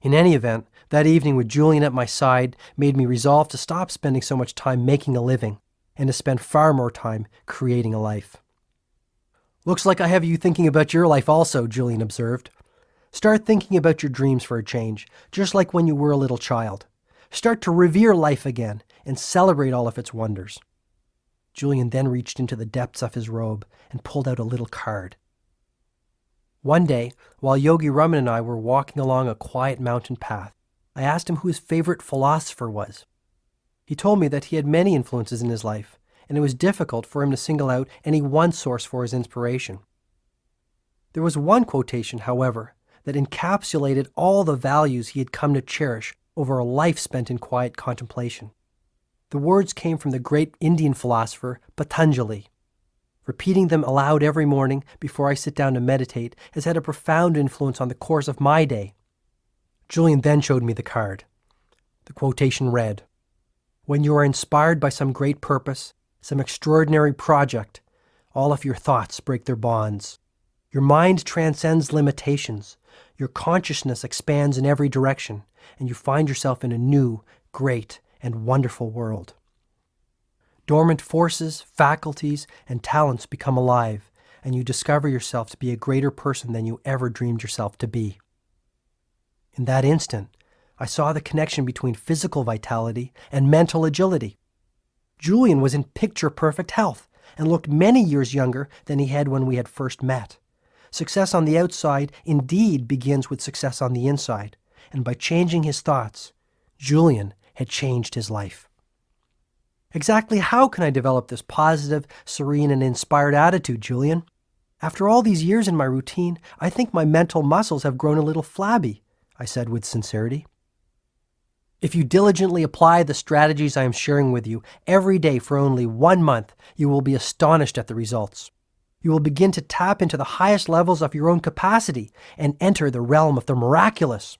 In any event, that evening with Julian at my side made me resolve to stop spending so much time making a living and to spend far more time creating a life. Looks like I have you thinking about your life also, Julian observed. Start thinking about your dreams for a change, just like when you were a little child. Start to revere life again and celebrate all of its wonders. Julian then reached into the depths of his robe and pulled out a little card. One day, while Yogi Raman and I were walking along a quiet mountain path, I asked him who his favorite philosopher was. He told me that he had many influences in his life, and it was difficult for him to single out any one source for his inspiration. There was one quotation, however, that encapsulated all the values he had come to cherish over a life spent in quiet contemplation. The words came from the great Indian philosopher Patanjali. Repeating them aloud every morning before I sit down to meditate has had a profound influence on the course of my day. Julian then showed me the card. The quotation read, "When you are inspired by some great purpose, some extraordinary project, all of your thoughts break their bonds. Your mind transcends limitations. Your consciousness expands in every direction, and you find yourself in a new, great, and wonderful world. Dormant forces, faculties, and talents become alive, and you discover yourself to be a greater person than you ever dreamed yourself to be." In that instant, I saw the connection between physical vitality and mental agility. Julian was in picture-perfect health and looked many years younger than he had when we had first met. Success on the outside indeed begins with success on the inside, and by changing his thoughts, Julian had changed his life. Exactly how can I develop this positive, serene, and inspired attitude, Julian? After all these years in my routine, I think my mental muscles have grown a little flabby, I said with sincerity. If you diligently apply the strategies I am sharing with you every day for only 1 month, you will be astonished at the results. You will begin to tap into the highest levels of your own capacity and enter the realm of the miraculous.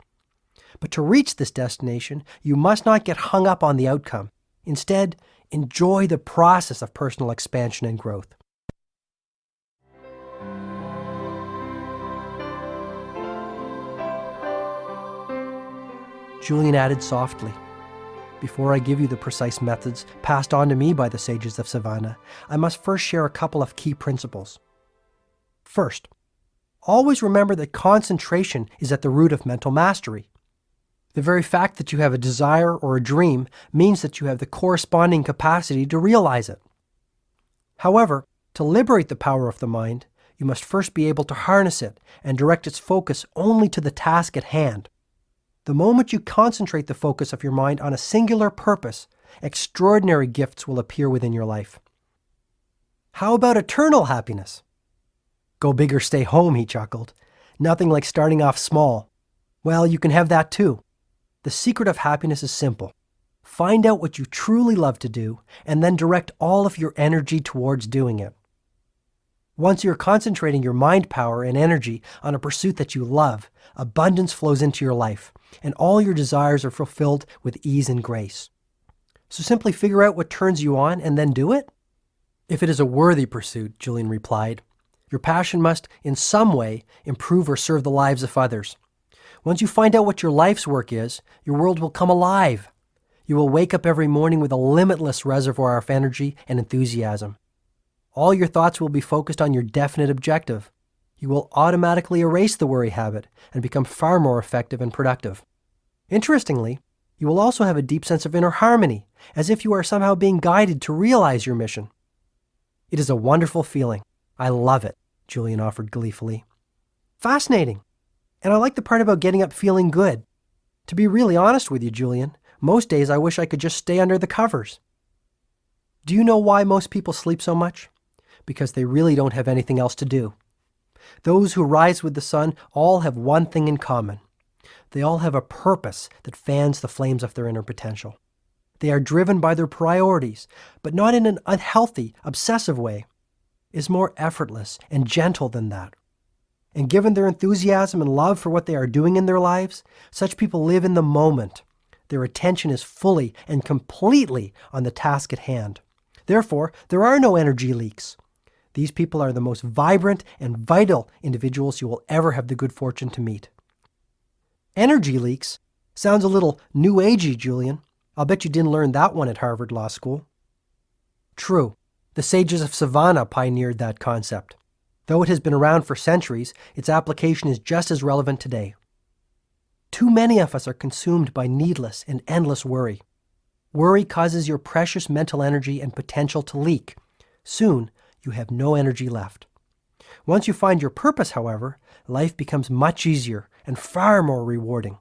But to reach this destination, you must not get hung up on the outcome. Instead, enjoy the process of personal expansion and growth. Julian added softly, "Before I give you the precise methods passed on to me by the sages of Savannah, I must first share a couple of key principles. First, always remember that concentration is at the root of mental mastery. The very fact that you have a desire or a dream means that you have the corresponding capacity to realize it. However, to liberate the power of the mind, you must first be able to harness it and direct its focus only to the task at hand. The moment you concentrate the focus of your mind on a singular purpose, extraordinary gifts will appear within your life." "How about eternal happiness?" "Go big or stay home," he chuckled. "Nothing like starting off small. Well, you can have that too. The secret of happiness is simple. Find out what you truly love to do, and then direct all of your energy towards doing it. Once you're concentrating your mind power and energy on a pursuit that you love, abundance flows into your life, and all your desires are fulfilled with ease and grace. So simply figure out what turns you on and then do it." "If it is a worthy pursuit," Julian replied, "your passion must, in some way, improve or serve the lives of others. Once you find out what your life's work is, your world will come alive. You will wake up every morning with a limitless reservoir of energy and enthusiasm. All your thoughts will be focused on your definite objective. You will automatically erase the worry habit and become far more effective and productive. Interestingly, you will also have a deep sense of inner harmony, as if you are somehow being guided to realize your mission." "It is a wonderful feeling. I love it," Julian offered gleefully. "Fascinating. And I like the part about getting up feeling good. To be really honest with you, Julian, most days I wish I could just stay under the covers." "Do you know why most people sleep so much? Because they really don't have anything else to do. Those who rise with the sun all have one thing in common. They all have a purpose that fans the flames of their inner potential. They are driven by their priorities, but not in an unhealthy, obsessive way. It's more effortless and gentle than that. And given their enthusiasm and love for what they are doing in their lives, such people live in the moment. Their attention is fully and completely on the task at hand. Therefore, there are no energy leaks. These people are the most vibrant and vital individuals you will ever have the good fortune to meet." "Energy leaks? Sounds a little new agey, Julian. I'll bet you didn't learn that one at Harvard Law School." "True. The sages of Savannah pioneered that concept. Though it has been around for centuries, its application is just as relevant today. Too many of us are consumed by needless and endless worry. Worry causes your precious mental energy and potential to leak. Soon, you have no energy left. Once you find your purpose, however, life becomes much easier and far more rewarding.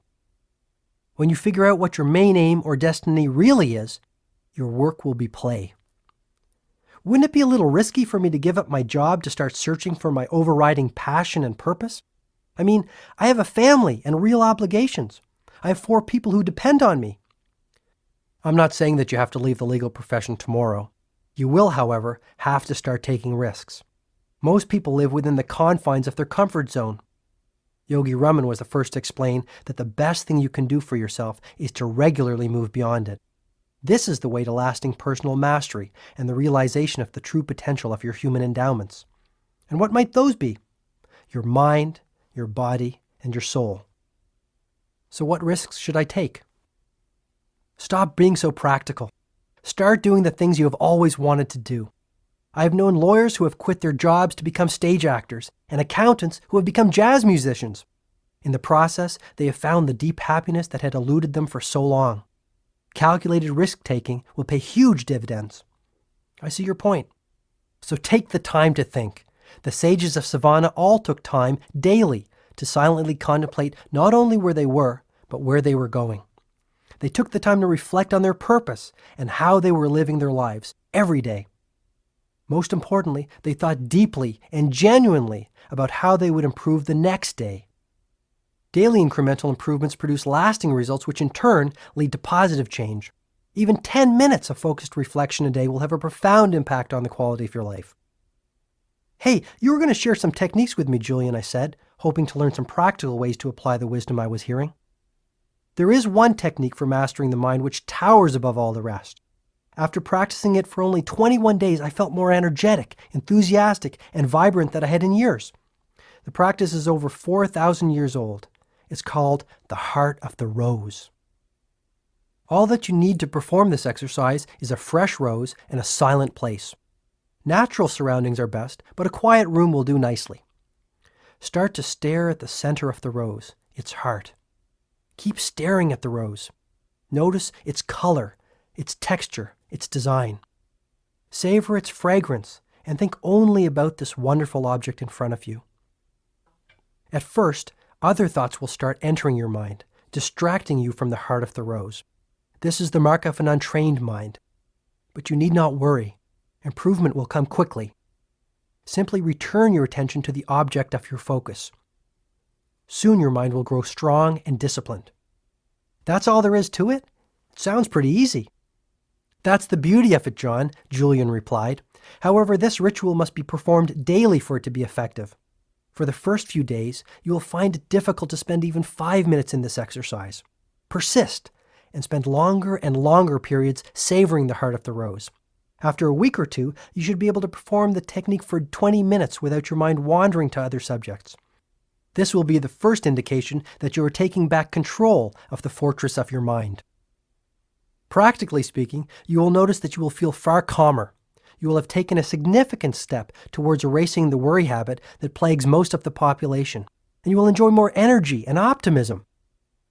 When you figure out what your main aim or destiny really is, your work will be play. Wouldn't it be a little risky for me to give up my job to start searching for my overriding passion and purpose? I mean, I have a family and real obligations. I have 4 people who depend on me." "I'm not saying that you have to leave the legal profession tomorrow. You will, however, have to start taking risks. Most people live within the confines of their comfort zone. Yogi Raman was the first to explain that the best thing you can do for yourself is to regularly move beyond it. This is the way to lasting personal mastery and the realization of the true potential of your human endowments. And what might those be? Your mind, your body, and your soul. So what risks should I take? Stop being so practical. Start doing the things you have always wanted to do. I have known lawyers who have quit their jobs to become stage actors and accountants who have become jazz musicians. In the process, they have found the deep happiness that had eluded them for so long. Calculated risk-taking will pay huge dividends. I see your point. So take the time to think. The sages of Savannah all took time daily to silently contemplate not only where they were, but where they were going. They took the time to reflect on their purpose and how they were living their lives every day. Most importantly, they thought deeply and genuinely about how they would improve the next day. Daily incremental improvements produce lasting results, which in turn lead to positive change. Even 10 minutes of focused reflection a day will have a profound impact on the quality of your life. Hey, you were going to share some techniques with me, Julian, I said, hoping to learn some practical ways to apply the wisdom I was hearing. There is one technique for mastering the mind which towers above all the rest. After practicing it for only 21 days, I felt more energetic, enthusiastic, and vibrant than I had in years. The practice is over 4,000 years old. It's called the heart of the rose. All that you need to perform this exercise is a fresh rose and a silent place. Natural surroundings are best, but a quiet room will do nicely. Start to stare at the center of the rose, its heart. Keep staring at the rose. Notice its color, its texture, its design. Savor its fragrance and think only about this wonderful object in front of you. At first, other thoughts will start entering your mind, distracting you from the heart of the rose. This is the mark of an untrained mind. But you need not worry. Improvement will come quickly. Simply return your attention to the object of your focus. Soon your mind will grow strong and disciplined. That's all there is to it? It sounds pretty easy. That's the beauty of it, John, Julian replied. However, this ritual must be performed daily for it to be effective. For the first few days, you will find it difficult to spend even 5 minutes in this exercise. Persist and spend longer and longer periods savoring the heart of the rose. After a week or two, you should be able to perform the technique for 20 minutes without your mind wandering to other subjects. This will be the first indication that you are taking back control of the fortress of your mind. Practically speaking, you will notice that you will feel far calmer. You will have taken a significant step towards erasing the worry habit that plagues most of the population, and you will enjoy more energy and optimism.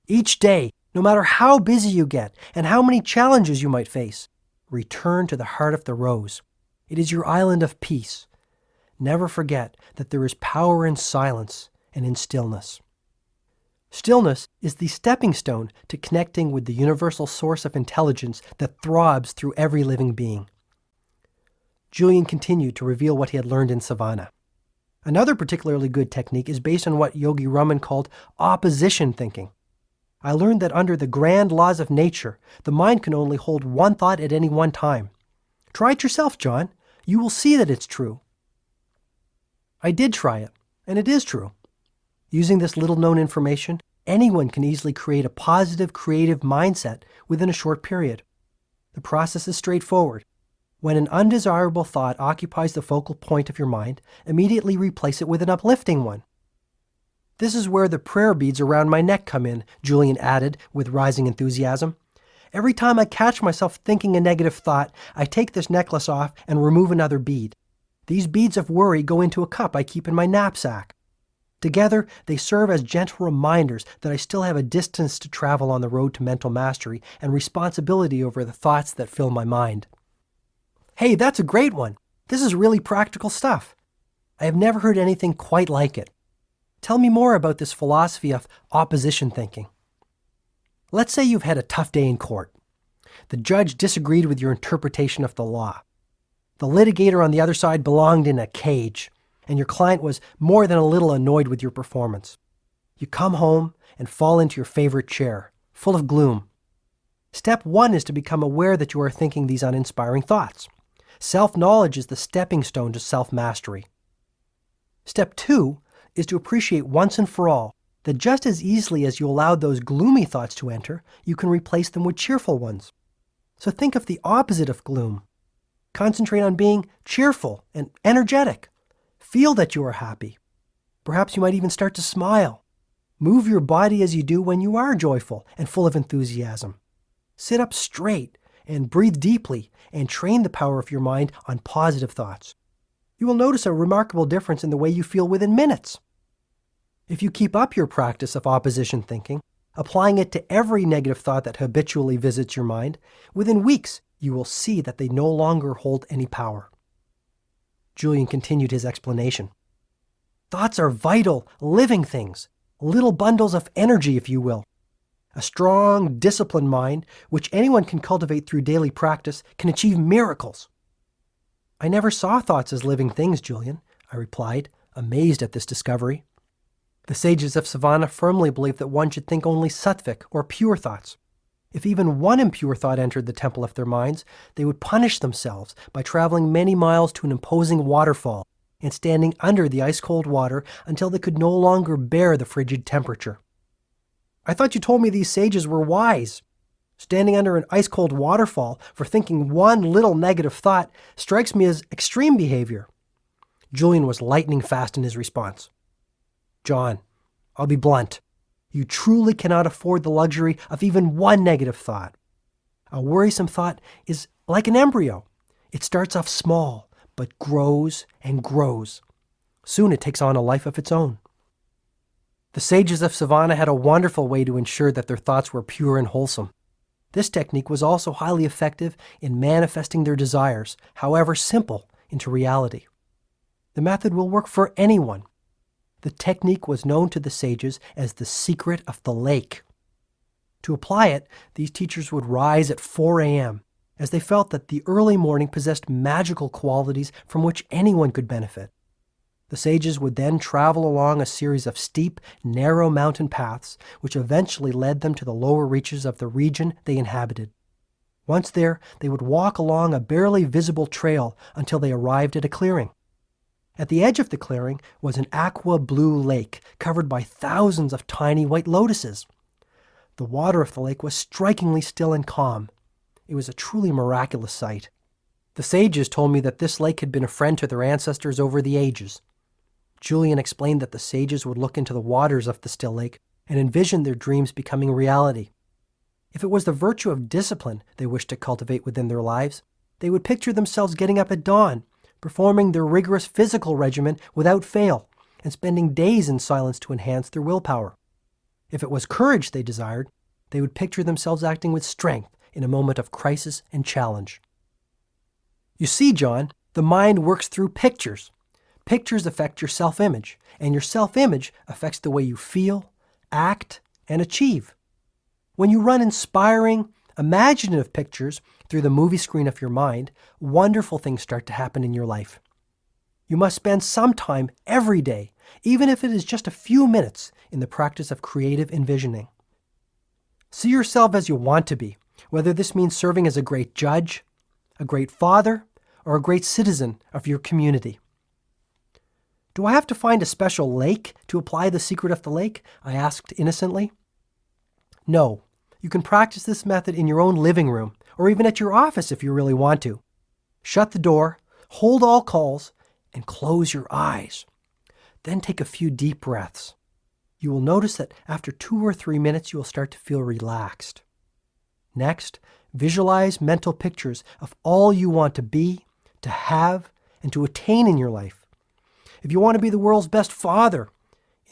Each day, no matter how busy you get and how many challenges you might face, return to the heart of the rose. It is your island of peace. Never forget that there is power in silence and in stillness. Stillness is the stepping stone to connecting with the universal source of intelligence that throbs through every living being. Julian continued to reveal what he had learned in Savannah. Another particularly good technique is based on what Yogi Raman called opposition thinking. I learned that under the grand laws of nature, the mind can only hold one thought at any one time. Try it yourself, John. You will see that it's true. I did try it, and it is true. Using this little-known information, anyone can easily create a positive, creative mindset within a short period. The process is straightforward. When an undesirable thought occupies the focal point of your mind, immediately replace it with an uplifting one. This is where the prayer beads around my neck come in, Julian added with rising enthusiasm. Every time I catch myself thinking a negative thought, I take this necklace off and remove another bead. These beads of worry go into a cup I keep in my knapsack. Together, they serve as gentle reminders that I still have a distance to travel on the road to mental mastery and responsibility over the thoughts that fill my mind. Hey, that's a great one. This is really practical stuff. I have never heard anything quite like it. Tell me more about this philosophy of opposition thinking. Let's say you've had a tough day in court. The judge disagreed with your interpretation of the law. The litigator on the other side belonged in a cage, and your client was more than a little annoyed with your performance. You come home and fall into your favorite chair, full of gloom. Step 1 is to become aware that you are thinking these uninspiring thoughts. Self-knowledge is the stepping stone to self-mastery. Step 2 is to appreciate once and for all that just as easily as you allowed those gloomy thoughts to enter, you can replace them with cheerful ones. So think of the opposite of gloom. Concentrate on being cheerful and energetic. Feel that you are happy. Perhaps you might even start to smile. Move your body as you do when you are joyful and full of enthusiasm. Sit up straight and breathe deeply and train the power of your mind on positive thoughts. You will notice a remarkable difference in the way you feel within minutes. If you keep up your practice of opposition thinking, applying it to every negative thought that habitually visits your mind, within weeks you will see that they no longer hold any power. Julian continued his explanation. Thoughts are vital, living things, little bundles of energy, if you will. A strong, disciplined mind, which anyone can cultivate through daily practice, can achieve miracles. I never saw thoughts as living things, Julian, I replied, amazed at this discovery. The sages of Savannah firmly believed that one should think only sattvic, or pure thoughts. If even one impure thought entered the temple of their minds, they would punish themselves by traveling many miles to an imposing waterfall and standing under the ice-cold water until they could no longer bear the frigid temperature. I thought you told me these sages were wise. Standing under an ice-cold waterfall for thinking one little negative thought strikes me as extreme behavior. Julian was lightning fast in his response. John, I'll be blunt. You truly cannot afford the luxury of even one negative thought. A worrisome thought is like an embryo. It starts off small, but grows and grows. Soon it takes on a life of its own. The sages of Savannah had a wonderful way to ensure that their thoughts were pure and wholesome. This technique was also highly effective in manifesting their desires, however simple, into reality. The method will work for anyone. The technique was known to the sages as the secret of the lake. To apply it, these teachers would rise at 4 a.m., as they felt that the early morning possessed magical qualities from which anyone could benefit. The sages would then travel along a series of steep, narrow mountain paths, which eventually led them to the lower reaches of the region they inhabited. Once there, they would walk along a barely visible trail until they arrived at a clearing. At the edge of the clearing was an aqua-blue lake covered by thousands of tiny white lotuses. The water of the lake was strikingly still and calm. It was a truly miraculous sight. The sages told me that this lake had been a friend to their ancestors over the ages. Julian explained that the sages would look into the waters of the still lake and envision their dreams becoming reality. If it was the virtue of discipline they wished to cultivate within their lives, they would picture themselves getting up at dawn, performing their rigorous physical regimen without fail, and spending days in silence to enhance their willpower. If it was courage they desired, they would picture themselves acting with strength in a moment of crisis and challenge. You see, John, the mind works through pictures. Pictures affect your self-image, and your self-image affects the way you feel, act, and achieve. When you run inspiring, imaginative pictures through the movie screen of your mind, wonderful things start to happen in your life. You must spend some time every day, even if it is just a few minutes, in the practice of creative envisioning. See yourself as you want to be, whether this means serving as a great judge, a great father, or a great citizen of your community. Do I have to find a special lake to apply the secret of the lake? I asked innocently. No, you can practice this method in your own living room, or even at your office if you really want to. Shut the door, hold all calls, and close your eyes. Then take a few deep breaths. You will notice that after 2 or 3 minutes you will start to feel relaxed. Next, visualize mental pictures of all you want to be, to have, and to attain in your life. If you want to be the world's best father,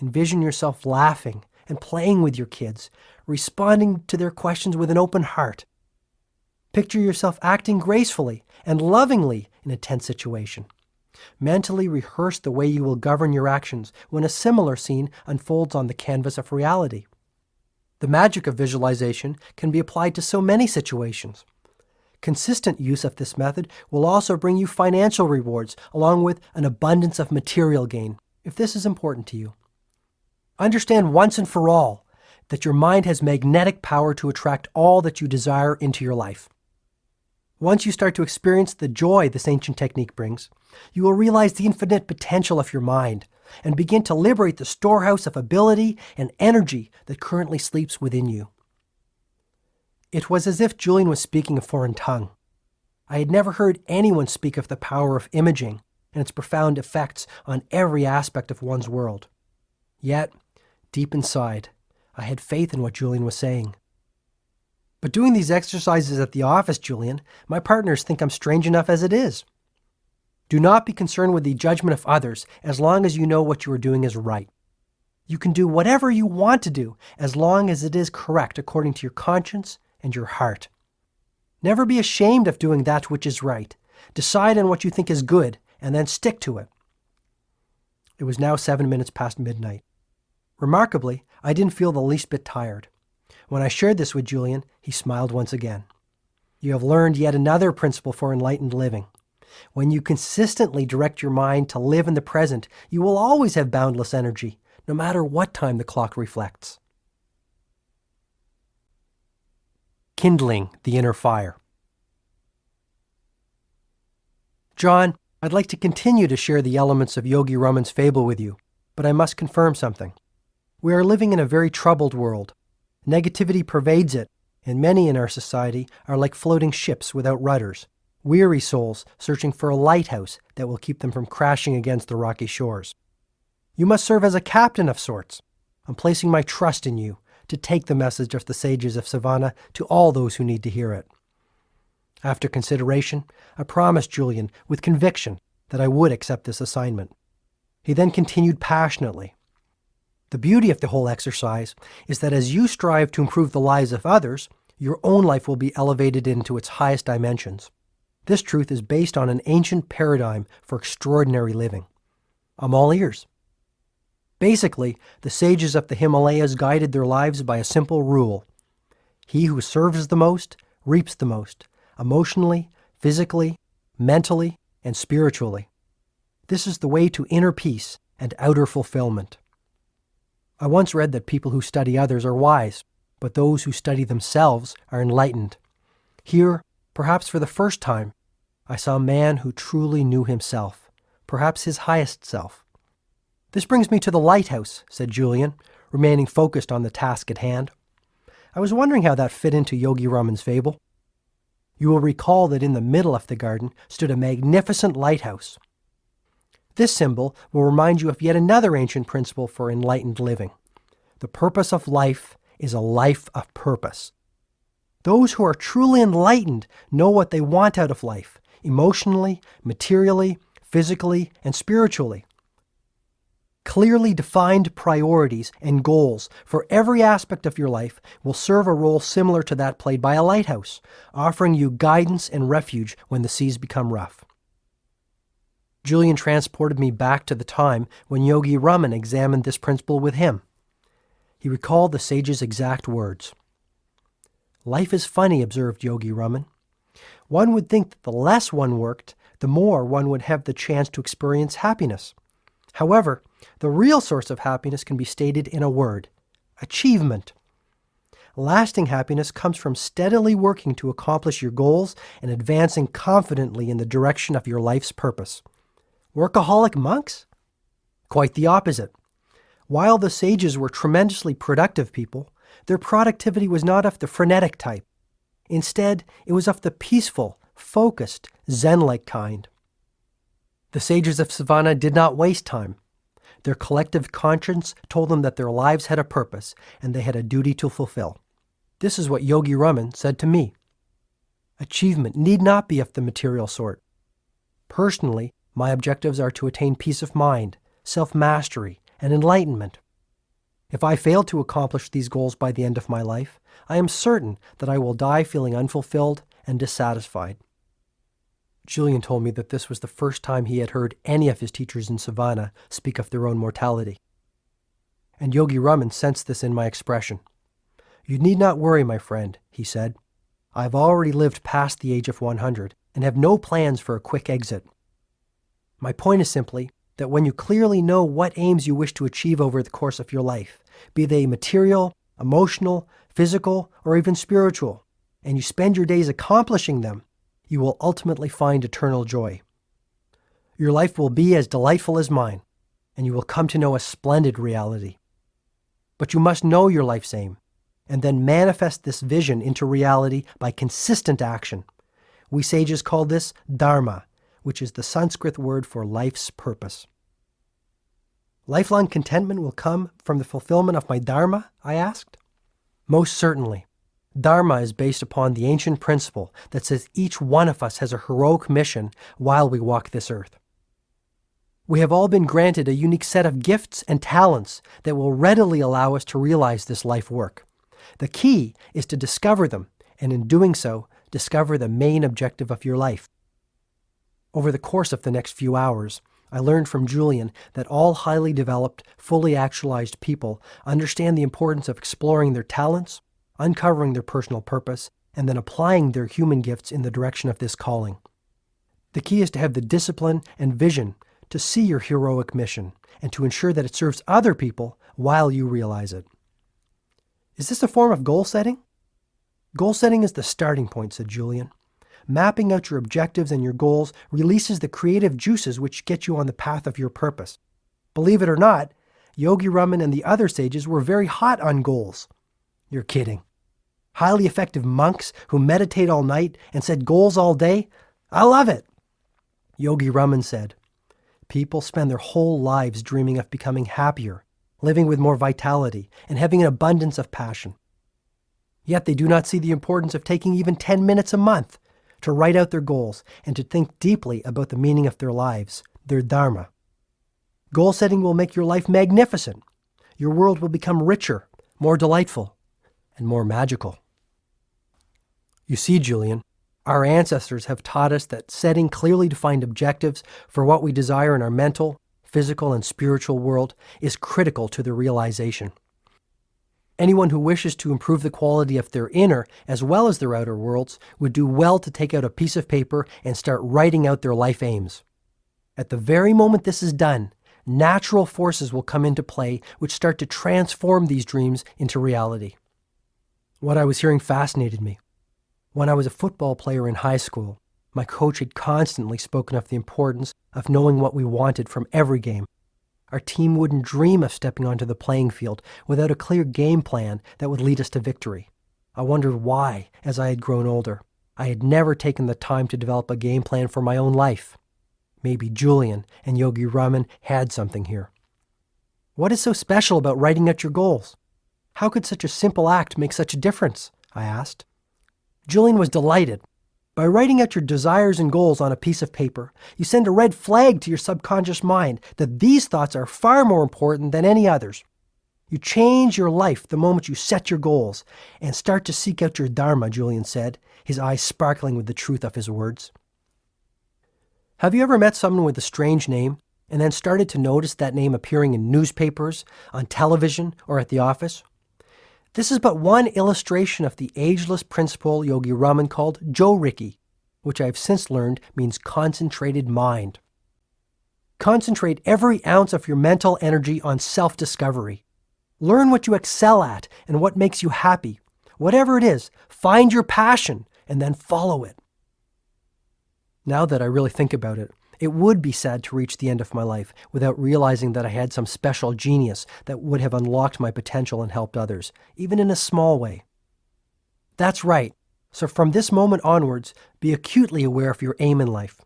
envision yourself laughing and playing with your kids, responding to their questions with an open heart. Picture yourself acting gracefully and lovingly in a tense situation. Mentally rehearse the way you will govern your actions when a similar scene unfolds on the canvas of reality. The magic of visualization can be applied to so many situations. Consistent use of this method will also bring you financial rewards along with an abundance of material gain, if this is important to you. Understand once and for all that your mind has magnetic power to attract all that you desire into your life. Once you start to experience the joy this ancient technique brings, you will realize the infinite potential of your mind and begin to liberate the storehouse of ability and energy that currently sleeps within you. It was as if Julian was speaking a foreign tongue. I had never heard anyone speak of the power of imaging and its profound effects on every aspect of one's world. Yet, deep inside, I had faith in what Julian was saying. But doing these exercises at the office, Julian, my partners think I'm strange enough as it is. Do not be concerned with the judgment of others as long as you know what you are doing is right. You can do whatever you want to do as long as it is correct according to your conscience and your heart. Never be ashamed of doing that which is right. Decide on what you think is good, and then stick to it. It was now 7 minutes past midnight. Remarkably, I didn't feel the least bit tired. When I shared this with Julian, he smiled once again. You have learned yet another principle for enlightened living. When you consistently direct your mind to live in the present, you will always have boundless energy, no matter what time the clock reflects. Kindling the inner fire. John, I'd like to continue to share the elements of Yogi Raman's fable with you, but I must confirm something. We are living in a very troubled world. Negativity pervades it, and many in our society are like floating ships without rudders, weary souls searching for a lighthouse that will keep them from crashing against the rocky shores. You must serve as a captain of sorts. I'm placing my trust in you to take the message of the sages of Savannah to all those who need to hear it. After consideration, I promised Julian with conviction that I would accept this assignment. He then continued passionately. The beauty of the whole exercise is that as you strive to improve the lives of others, your own life will be elevated into its highest dimensions. This truth is based on an ancient paradigm for extraordinary living. I'm all ears. Basically, the sages of the Himalayas guided their lives by a simple rule. He who serves the most reaps the most, emotionally, physically, mentally, and spiritually. This is the way to inner peace and outer fulfillment. I once read that people who study others are wise, but those who study themselves are enlightened. Here, perhaps for the first time, I saw a man who truly knew himself, perhaps his highest self. This brings me to the lighthouse, said Julian, remaining focused on the task at hand. I was wondering how that fit into Yogi Raman's fable. You will recall that in the middle of the garden stood a magnificent lighthouse. This symbol will remind you of yet another ancient principle for enlightened living. The purpose of life is a life of purpose. Those who are truly enlightened know what they want out of life, emotionally, materially, physically, and spiritually. Clearly defined priorities and goals for every aspect of your life will serve a role similar to that played by a lighthouse, offering you guidance and refuge when the seas become rough. Julian transported me back to the time when Yogi Raman examined this principle with him. He recalled the sage's exact words. Life is funny, observed Yogi Raman. One would think that the less one worked, the more one would have the chance to experience happiness. However, the real source of happiness can be stated in a word: achievement. Lasting happiness comes from steadily working to accomplish your goals and advancing confidently in the direction of your life's purpose. Workaholic monks? Quite the opposite. While the sages were tremendously productive people, their productivity was not of the frenetic type. Instead, it was of the peaceful, focused, Zen-like kind. The sages of Savannah did not waste time. Their collective conscience told them that their lives had a purpose and they had a duty to fulfill. This is what Yogi Raman said to me. Achievement need not be of the material sort. Personally, my objectives are to attain peace of mind, self-mastery, and enlightenment. If I fail to accomplish these goals by the end of my life, I am certain that I will die feeling unfulfilled and dissatisfied. Julian told me that this was the first time he had heard any of his teachers in Savannah speak of their own mortality. And Yogi Raman sensed this in my expression. You need not worry, my friend, he said. I have already lived past the age of 100 and have no plans for a quick exit. My point is simply that when you clearly know what aims you wish to achieve over the course of your life, be they material, emotional, physical, or even spiritual, and you spend your days accomplishing them, you will ultimately find eternal joy. Your life will be as delightful as mine, and you will come to know a splendid reality. But you must know your life's aim, and then manifest this vision into reality by consistent action. We sages call this dharma, which is the Sanskrit word for life's purpose. Lifelong contentment will come from the fulfillment of my dharma, I asked. Most certainly. Dharma is based upon the ancient principle that says each one of us has a heroic mission while we walk this earth. We have all been granted a unique set of gifts and talents that will readily allow us to realize this life work. The key is to discover them, and in doing so, discover the main objective of your life. Over the course of the next few hours, I learned from Julian that all highly developed, fully actualized people understand the importance of exploring their talents, uncovering their personal purpose, and then applying their human gifts in the direction of this calling. The key is to have the discipline and vision to see your heroic mission and to ensure that it serves other people while you realize it. Is this a form of goal setting? Goal setting is the starting point, said Julian. Mapping out your objectives and your goals releases the creative juices which get you on the path of your purpose. Believe it or not, Yogi Raman and the other sages were very hot on goals. You're kidding. Highly effective monks who meditate all night and set goals all day? I love it. Yogi Raman said, people spend their whole lives dreaming of becoming happier, living with more vitality, and having an abundance of passion. Yet they do not see the importance of taking even 10 minutes a month to write out their goals and to think deeply about the meaning of their lives, their dharma. Goal setting will make your life magnificent. Your world will become richer, more delightful, and more magical. You see, Julian, our ancestors have taught us that setting clearly defined objectives for what we desire in our mental, physical, and spiritual world is critical to their realization. Anyone who wishes to improve the quality of their inner as well as their outer worlds would do well to take out a piece of paper and start writing out their life aims. At the very moment this is done, natural forces will come into play which start to transform these dreams into reality. What I was hearing fascinated me. When I was a football player in high school, my coach had constantly spoken of the importance of knowing what we wanted from every game. Our team wouldn't dream of stepping onto the playing field without a clear game plan that would lead us to victory. I wondered why, as I had grown older, I had never taken the time to develop a game plan for my own life. Maybe Julian and Yogi Raman had something here. What is so special about writing out your goals? How could such a simple act make such a difference? I asked. Julian was delighted. By writing out your desires and goals on a piece of paper, you send a red flag to your subconscious mind that these thoughts are far more important than any others. You change your life the moment you set your goals and start to seek out your dharma, Julian said, his eyes sparkling with the truth of his words. Have you ever met someone with a strange name and then started to notice that name appearing in newspapers, on television, or at the office? This is but one illustration of the ageless principle Yogi Raman called Jo-Riki, which I have since learned means concentrated mind. Concentrate every ounce of your mental energy on self-discovery. Learn what you excel at and what makes you happy. Whatever it is, find your passion and then follow it. Now that I really think about it, it would be sad to reach the end of my life without realizing that I had some special genius that would have unlocked my potential and helped others, even in a small way. That's right. So from this moment onwards, be acutely aware of your aim in life.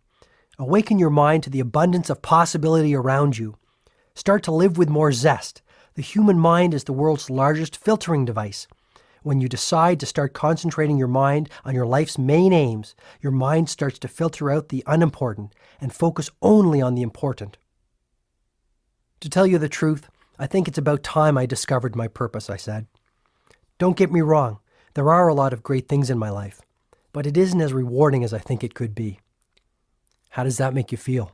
Awaken your mind to the abundance of possibility around you. Start to live with more zest. The human mind is the world's largest filtering device. When you decide to start concentrating your mind on your life's main aims, your mind starts to filter out the unimportant and focus only on the important. To tell you the truth, I think it's about time I discovered my purpose, I said. Don't get me wrong, there are a lot of great things in my life, but it isn't as rewarding as I think it could be. How does that make you feel?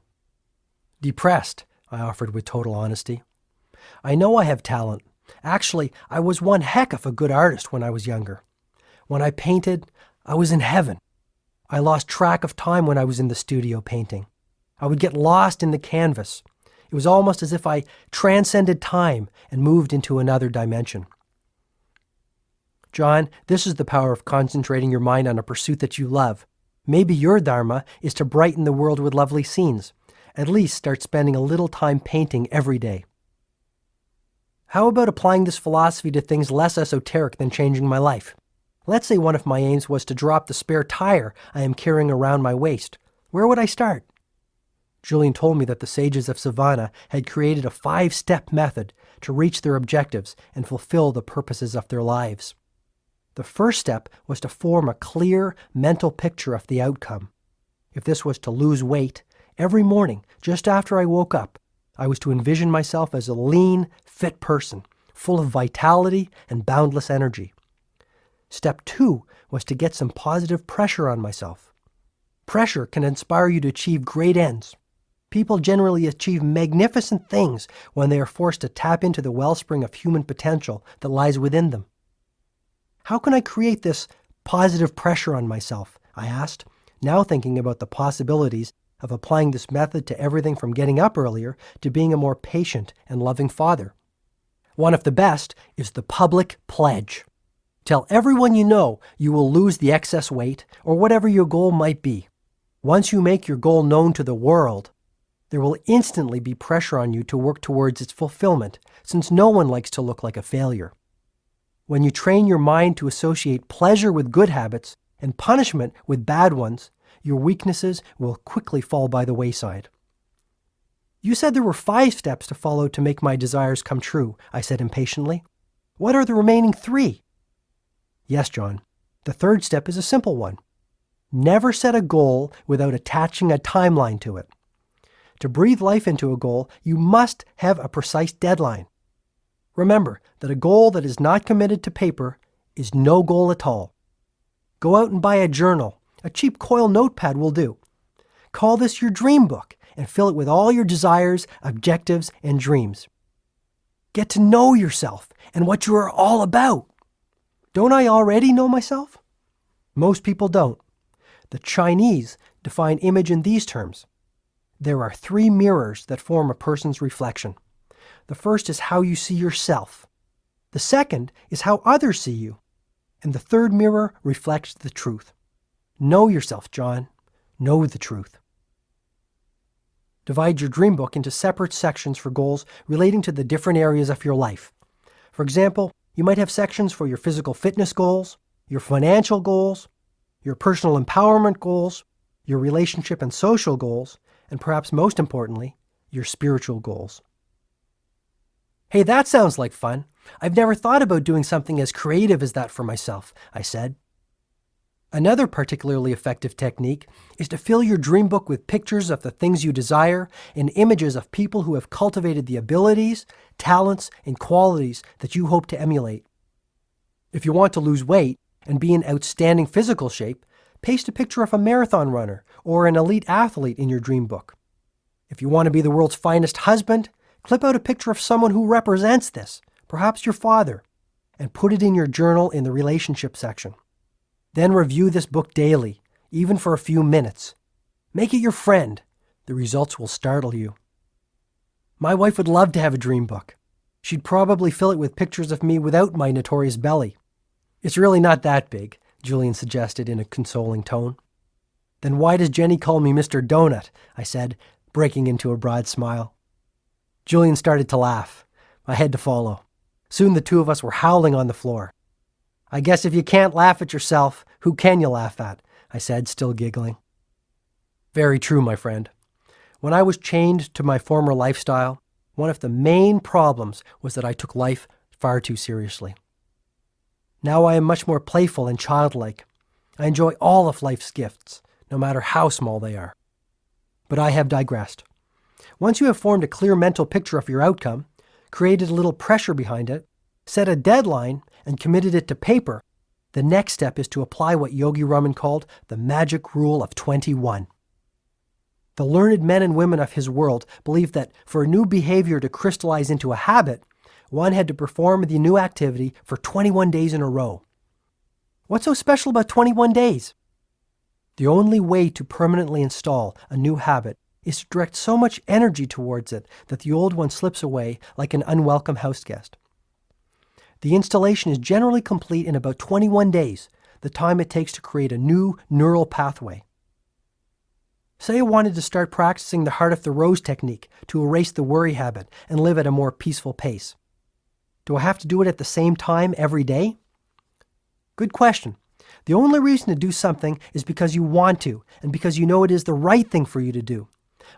Depressed, I offered with total honesty. I know I have talent. Actually, I was one heck of a good artist when I was younger. When I painted, I was in heaven. I lost track of time when I was in the studio painting. I would get lost in the canvas. It was almost as if I transcended time and moved into another dimension. John, this is the power of concentrating your mind on a pursuit that you love. Maybe your dharma is to brighten the world with lovely scenes. At least start spending a little time painting every day. How about applying this philosophy to things less esoteric than changing my life? Let's say one of my aims was to drop the spare tire I am carrying around my waist. Where would I start? Julian told me that the sages of Savannah had created a 5-step method to reach their objectives and fulfill the purposes of their lives. The first step was to form a clear mental picture of the outcome. If this was to lose weight, every morning, just after I woke up, I was to envision myself as a lean, fit person, full of vitality and boundless energy. Step 2 was to get some positive pressure on myself. Pressure can inspire you to achieve great ends. People generally achieve magnificent things when they are forced to tap into the wellspring of human potential that lies within them. How can I create this positive pressure on myself? I asked, now thinking about the possibilities of applying this method to everything from getting up earlier to being a more patient and loving father. One of the best is the public pledge. Tell everyone you know you will lose the excess weight or whatever your goal might be. Once you make your goal known to the world, there will instantly be pressure on you to work towards its fulfillment, since no one likes to look like a failure. When you train your mind to associate pleasure with good habits and punishment with bad ones, your weaknesses will quickly fall by the wayside. You said there were 5 steps to follow to make my desires come true, I said impatiently. What are the remaining 3? Yes, John. The 3rd step is a simple one. Never set a goal without attaching a timeline to it. To breathe life into a goal, you must have a precise deadline. Remember that a goal that is not committed to paper is no goal at all. Go out and buy a journal. A cheap coil notepad will do. Call this your dream book and fill it with all your desires, objectives, and dreams. Get to know yourself and what you are all about. Don't I already know myself? Most people don't. The Chinese define image in these terms. There are 3 mirrors that form a person's reflection. The first is how you see yourself. The second is how others see you. And the 3rd mirror reflects the truth. Know yourself, John. Know the truth. Divide your dream book into separate sections for goals relating to the different areas of your life. For example, you might have sections for your physical fitness goals, your financial goals, your personal empowerment goals, your relationship and social goals, and perhaps most importantly, your spiritual goals. Hey, that sounds like fun. I've never thought about doing something as creative as that for myself, I said. Another particularly effective technique is to fill your dream book with pictures of the things you desire and images of people who have cultivated the abilities, talents, and qualities that you hope to emulate. If you want to lose weight and be in outstanding physical shape, paste a picture of a marathon runner or an elite athlete in your dream book. If you want to be the world's finest husband, clip out a picture of someone who represents this, perhaps your father, and put it in your journal in the relationship section. Then review this book daily, even for a few minutes. Make it your friend. The results will startle you. My wife would love to have a dream book. She'd probably fill it with pictures of me without my notorious belly. It's really not that big, Julian suggested in a consoling tone. Then why does Jenny call me Mr. Donut? I said, breaking into a broad smile. Julian started to laugh. I had to follow. Soon the 2 of us were howling on the floor. I guess if you can't laugh at yourself, who can you laugh at? I said, still giggling. Very true, my friend. When I was chained to my former lifestyle, one of the main problems was that I took life far too seriously. Now I am much more playful and childlike. I enjoy all of life's gifts, no matter how small they are. But I have digressed. Once you have formed a clear mental picture of your outcome, created a little pressure behind it, set a deadline, and committed it to paper, the next step is to apply what Yogi Raman called the magic rule of 21. The learned men and women of his world believed that for a new behavior to crystallize into a habit, one had to perform the new activity for 21 days in a row. What's so special about 21 days? The only way to permanently install a new habit is to direct so much energy towards it that the old one slips away like an unwelcome house guest. The installation is generally complete in about 21 days, the time it takes to create a new neural pathway. Say I wanted to start practicing the heart of the rose technique to erase the worry habit and live at a more peaceful pace. Do I have to do it at the same time every day? Good question. The only reason to do something is because you want to and because you know it is the right thing for you to do.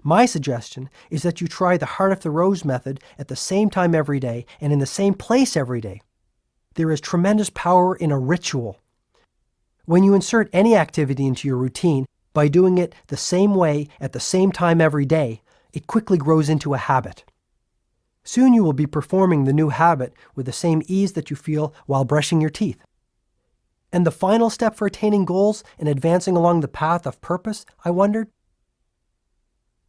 My suggestion is that you try the heart of the rose method at the same time every day and in the same place every day. There is tremendous power in a ritual. When you insert any activity into your routine by doing it the same way at the same time every day, it quickly grows into a habit. Soon you will be performing the new habit with the same ease that you feel while brushing your teeth. And the final step for attaining goals and advancing along the path of purpose, I wondered?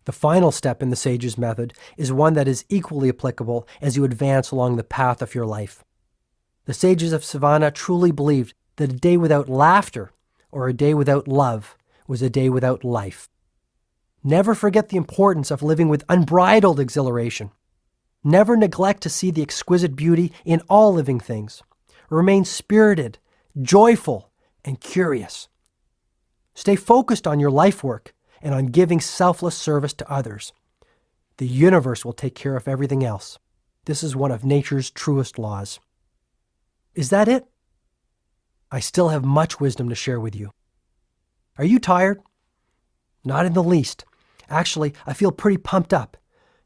The final step in the Sage's method is one that is equally applicable as you advance along the path of your life. The Sages of Savannah truly believed that a day without laughter or a day without love was a day without life. Never forget the importance of living with unbridled exhilaration. Never neglect to see the exquisite beauty in all living things. Remain spirited, joyful, and curious. Stay focused on your life work and on giving selfless service to others. The universe will take care of everything else. This is one of nature's truest laws. Is that it? I still have much wisdom to share with you. Are you tired? Not in the least. Actually, I feel pretty pumped up.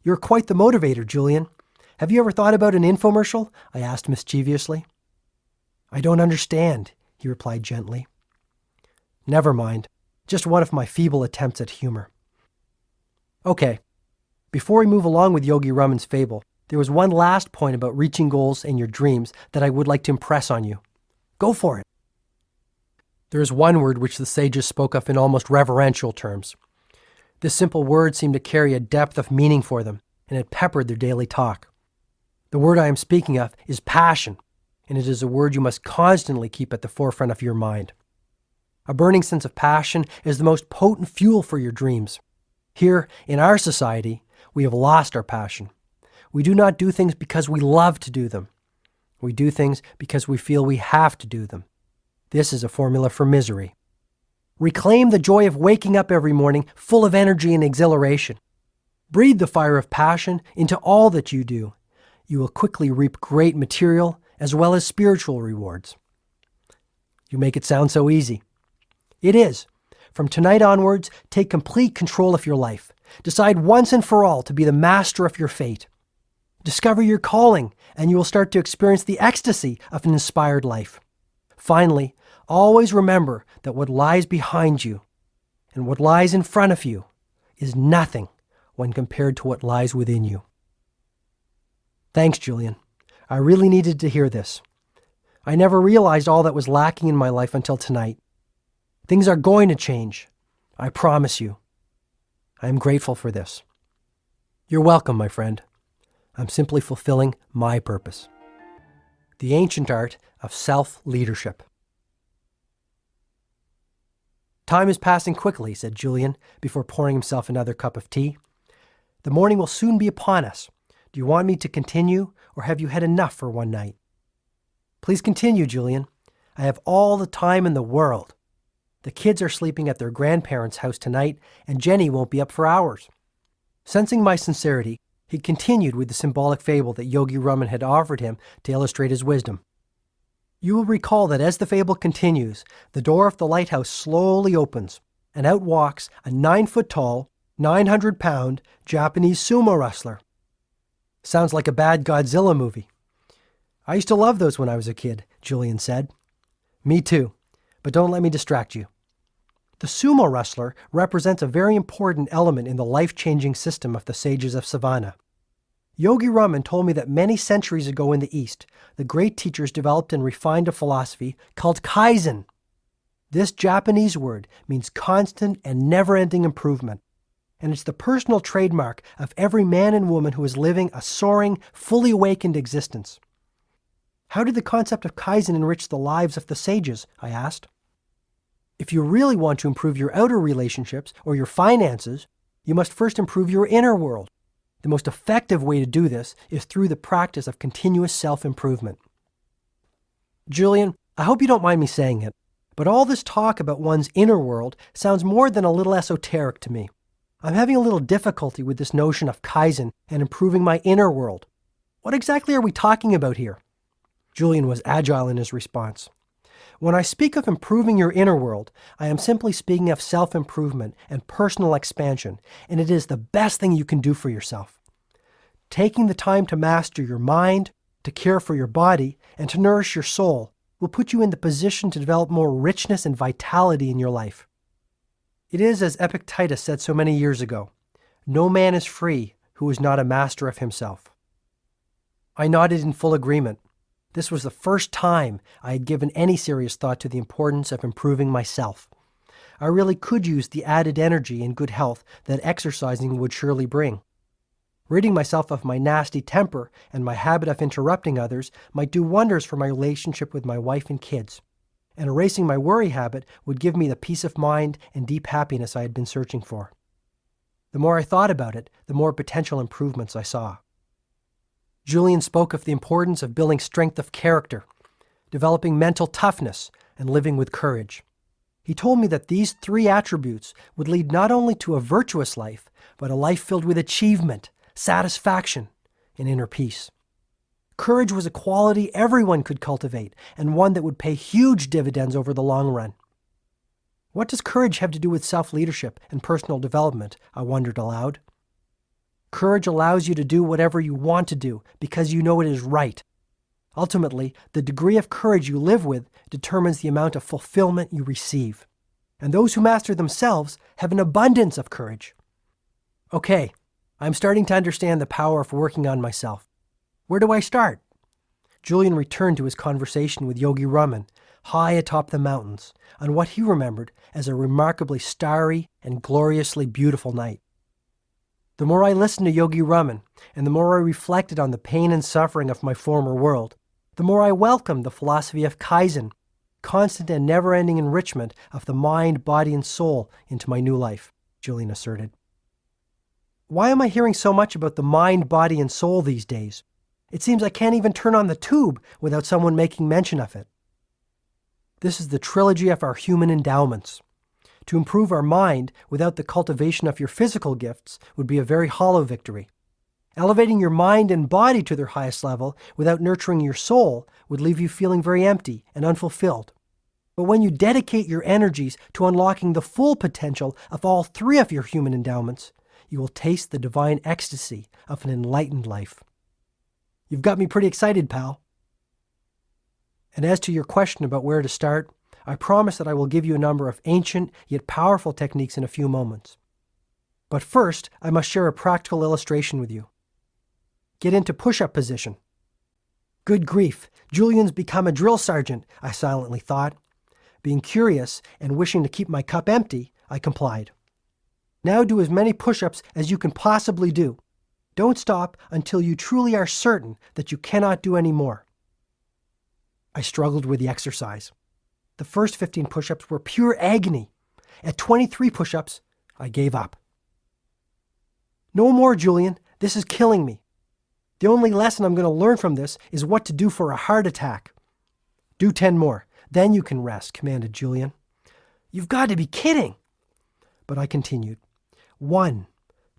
You're quite the motivator, Julian. Have you ever thought about an infomercial? I asked mischievously. I don't understand, he replied gently. Never mind. Just one of my feeble attempts at humor. Okay. Before we move along with Yogi Raman's fable, there was one last point about reaching goals and your dreams that I would like to impress on you. Go for it. There is one word which the sages spoke of in almost reverential terms. This simple word seemed to carry a depth of meaning for them, and it peppered their daily talk. The word I am speaking of is passion, and it is a word you must constantly keep at the forefront of your mind. A burning sense of passion is the most potent fuel for your dreams. Here, in our society, we have lost our passion. We do not do things because we love to do them. We do things because we feel we have to do them. This is a formula for misery. Reclaim the joy of waking up every morning full of energy and exhilaration. Breathe the fire of passion into all that you do. You will quickly reap great material as well as spiritual rewards. You make it sound so easy. It is. From tonight onwards, take complete control of your life. Decide once and for all to be the master of your fate. Discover your calling, and you will start to experience the ecstasy of an inspired life. Finally, always remember that what lies behind you and what lies in front of you is nothing when compared to what lies within you. Thanks, Julian. I really needed to hear this. I never realized all that was lacking in my life until tonight. Things are going to change. I promise you. I am grateful for this. You're welcome, my friend. I'm simply fulfilling my purpose. The ancient art of self-leadership. Time is passing quickly, said Julian, before pouring himself another cup of tea. The morning will soon be upon us. Do you want me to continue, or have you had enough for one night? Please continue, Julian. I have all the time in the world. The kids are sleeping at their grandparents' house tonight, and Jenny won't be up for hours. Sensing my sincerity, he continued with the symbolic fable that Yogi Raman had offered him to illustrate his wisdom. You will recall that as the fable continues, the door of the lighthouse slowly opens, and out walks a 9-foot-tall, 900-pound Japanese sumo wrestler. Sounds like a bad Godzilla movie. I used to love those when I was a kid, Julian said. Me too, but don't let me distract you. The sumo wrestler represents a very important element in the life-changing system of the sages of Savannah. Yogi Raman told me that many centuries ago in the East, the great teachers developed and refined a philosophy called Kaizen. This Japanese word means constant and never-ending improvement, and it's the personal trademark of every man and woman who is living a soaring, fully awakened existence. How did the concept of Kaizen enrich the lives of the sages? I asked. If you really want to improve your outer relationships or your finances, you must first improve your inner world. The most effective way to do this is through the practice of continuous self-improvement. Julian, I hope you don't mind me saying it, but all this talk about one's inner world sounds more than a little esoteric to me. I'm having a little difficulty with this notion of Kaizen and improving my inner world. What exactly are we talking about here? Julian was agile in his response. When I speak of improving your inner world, I am simply speaking of self-improvement and personal expansion, and it is the best thing you can do for yourself. Taking the time to master your mind, to care for your body, and to nourish your soul will put you in the position to develop more richness and vitality in your life. It is as Epictetus said so many years ago, no man is free who is not a master of himself. I nodded in full agreement. This was the first time I had given any serious thought to the importance of improving myself. I really could use the added energy and good health that exercising would surely bring. Ridding myself of my nasty temper and my habit of interrupting others might do wonders for my relationship with my wife and kids. And erasing my worry habit would give me the peace of mind and deep happiness I had been searching for. The more I thought about it, the more potential improvements I saw. Julian spoke of the importance of building strength of character, developing mental toughness, and living with courage. He told me that these 3 attributes would lead not only to a virtuous life, but a life filled with achievement, satisfaction, and inner peace. Courage was a quality everyone could cultivate, and one that would pay huge dividends over the long run. What does courage have to do with self-leadership and personal development? I wondered aloud. Courage allows you to do whatever you want to do because you know it is right. Ultimately, the degree of courage you live with determines the amount of fulfillment you receive. And those who master themselves have an abundance of courage. Okay, I'm starting to understand the power of working on myself. Where do I start? Julian returned to his conversation with Yogi Raman, high atop the mountains, on what he remembered as a remarkably starry and gloriously beautiful night. The more I listened to Yogi Raman, and the more I reflected on the pain and suffering of my former world, the more I welcomed the philosophy of Kaizen, constant and never-ending enrichment of the mind, body, and soul into my new life, Julian asserted. Why am I hearing so much about the mind, body, and soul these days? It seems I can't even turn on the tube without someone making mention of it. This is the trilogy of our human endowments. To improve our mind without the cultivation of your physical gifts would be a very hollow victory. Elevating your mind and body to their highest level without nurturing your soul would leave you feeling very empty and unfulfilled. But when you dedicate your energies to unlocking the full potential of all 3 of your human endowments, you will taste the divine ecstasy of an enlightened life. You've got me pretty excited, pal. And as to your question about where to start, I promise that I will give you a number of ancient yet powerful techniques in a few moments. But first, I must share a practical illustration with you. Get into push-up position. Good grief, Julian's become a drill sergeant, I silently thought. Being curious and wishing to keep my cup empty, I complied. Now do as many push-ups as you can possibly do. Don't stop until you truly are certain that you cannot do any more. I struggled with the exercise. The first 15 push-ups were pure agony. At 23 push-ups, I gave up. No more, Julian. This is killing me. The only lesson I'm going to learn from this is what to do for a heart attack. Do 10 more. Then you can rest, commanded Julian. You've got to be kidding. But I continued. 1,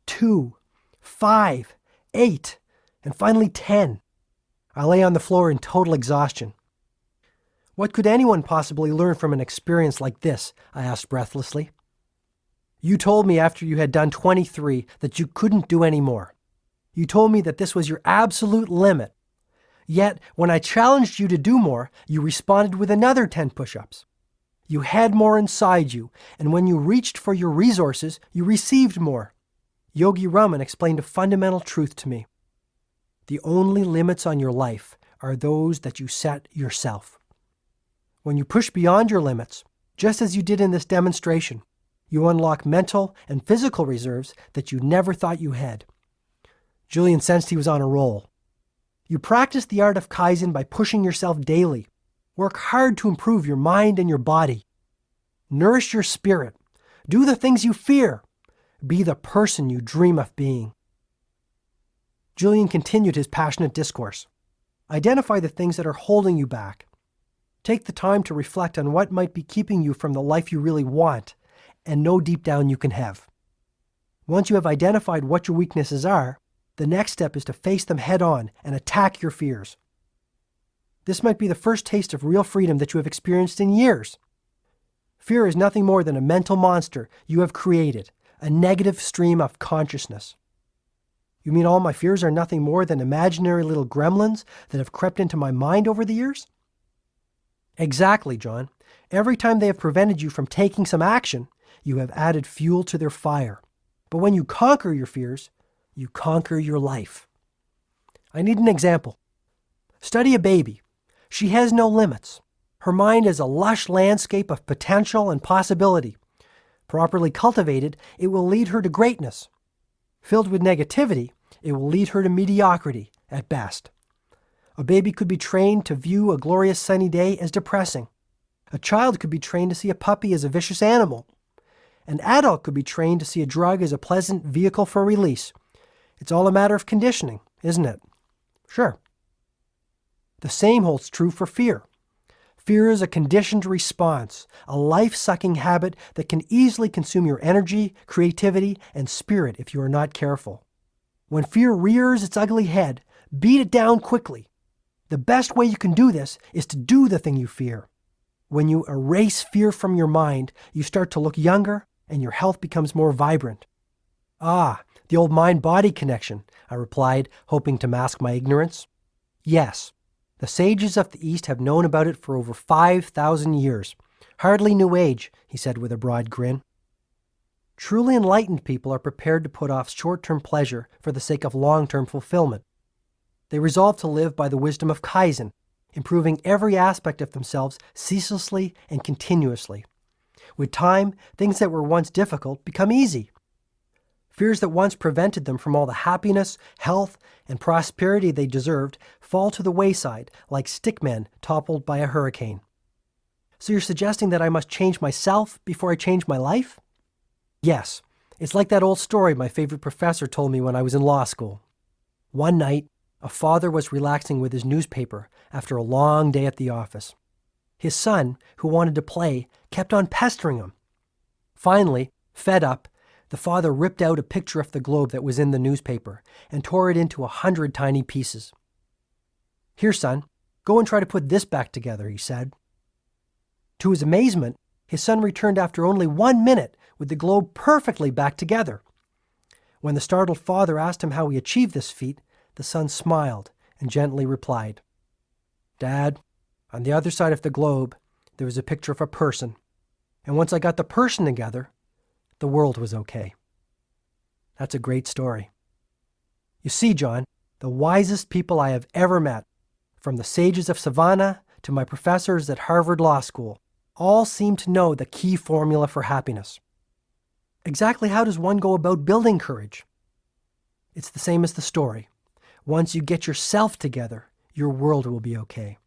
2, 5, 8, and finally 10. I lay on the floor in total exhaustion. What could anyone possibly learn from an experience like this? I asked breathlessly. You told me after you had done 23 that you couldn't do any more. You told me that this was your absolute limit. Yet, when I challenged you to do more, you responded with another 10 push-ups. You had more inside you, and when you reached for your resources, you received more. Yogi Raman explained a fundamental truth to me. The only limits on your life are those that you set yourself. When you push beyond your limits, just as you did in this demonstration, you unlock mental and physical reserves that you never thought you had. Julian sensed he was on a roll. You practice the art of Kaizen by pushing yourself daily. Work hard to improve your mind and your body. Nourish your spirit. Do the things you fear. Be the person you dream of being. Julian continued his passionate discourse. Identify the things that are holding you back. Take the time to reflect on what might be keeping you from the life you really want and know deep down you can have. Once you have identified what your weaknesses are, the next step is to face them head on and attack your fears. This might be the first taste of real freedom that you have experienced in years. Fear is nothing more than a mental monster you have created, a negative stream of consciousness. You mean all my fears are nothing more than imaginary little gremlins that have crept into my mind over the years? Exactly, John. Every time they have prevented you from taking some action, you have added fuel to their fire. But when you conquer your fears, you conquer your life. I need an example. Study a baby. She has no limits. Her mind is a lush landscape of potential and possibility. Properly cultivated, it will lead her to greatness. Filled with negativity, it will lead her to mediocrity at best. A baby could be trained to view a glorious sunny day as depressing. A child could be trained to see a puppy as a vicious animal. An adult could be trained to see a drug as a pleasant vehicle for release. It's all a matter of conditioning, isn't it? Sure. The same holds true for fear. Fear is a conditioned response, a life-sucking habit that can easily consume your energy, creativity, and spirit if you are not careful. When fear rears its ugly head, beat it down quickly. The best way you can do this is to do the thing you fear. When you erase fear from your mind, you start to look younger and your health becomes more vibrant. Ah, the old mind-body connection, I replied, hoping to mask my ignorance. Yes. The sages of the East have known about it for over 5,000 years. Hardly new age, he said with a broad grin. Truly enlightened people are prepared to put off short-term pleasure for the sake of long-term fulfillment. They resolve to live by the wisdom of Kaizen, improving every aspect of themselves ceaselessly and continuously. With time, things that were once difficult become easy. Fears that once prevented them from all the happiness, health, and prosperity they deserved fall to the wayside like stickmen toppled by a hurricane. So you're suggesting that I must change myself before I change my life? Yes, it's like that old story my favorite professor told me when I was in law school. One night, a father was relaxing with his newspaper after a long day at the office. His son, who wanted to play, kept on pestering him. Finally, fed up, the father ripped out a picture of the globe that was in the newspaper and tore it into 100 tiny pieces. Here, son, go and try to put this back together, he said. To his amazement, his son returned after only 1 minute with the globe perfectly back together. When the startled father asked him how he achieved this feat, the son smiled and gently replied, "Dad, on the other side of the globe, there was a picture of a person. And once I got the person together, the world was okay." That's a great story. You see, John, the wisest people I have ever met, from the sages of Savannah to my professors at Harvard Law School, all seem to know the key formula for happiness. Exactly how does one go about building courage? It's the same as the story. Once you get yourself together, your world will be okay.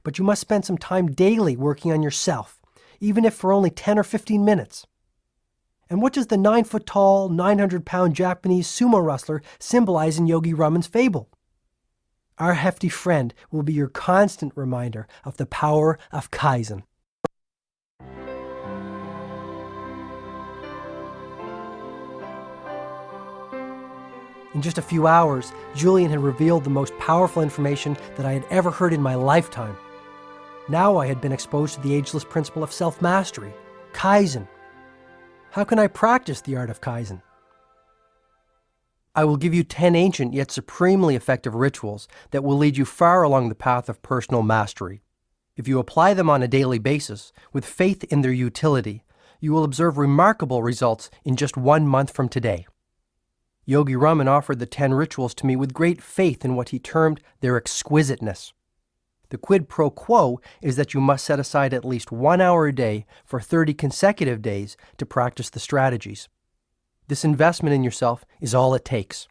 But you must spend some time daily working on yourself, even if for only 10 or 15 minutes. And what does the 9-foot-tall, 900-pound Japanese sumo wrestler symbolize in Yogi Raman's fable? Our hefty friend will be your constant reminder of the power of Kaizen. In just a few hours, Julian had revealed the most powerful information that I had ever heard in my lifetime. Now I had been exposed to the ageless principle of self-mastery, Kaizen. How can I practice the art of Kaizen? I will give you 10 ancient yet supremely effective rituals that will lead you far along the path of personal mastery. If you apply them on a daily basis, with faith in their utility, you will observe remarkable results in just 1 month from today. Yogi Raman offered the 10 rituals to me with great faith in what he termed their exquisiteness. The quid pro quo is that you must set aside at least 1 hour a day for 30 consecutive days to practice the strategies. This investment in yourself is all it takes.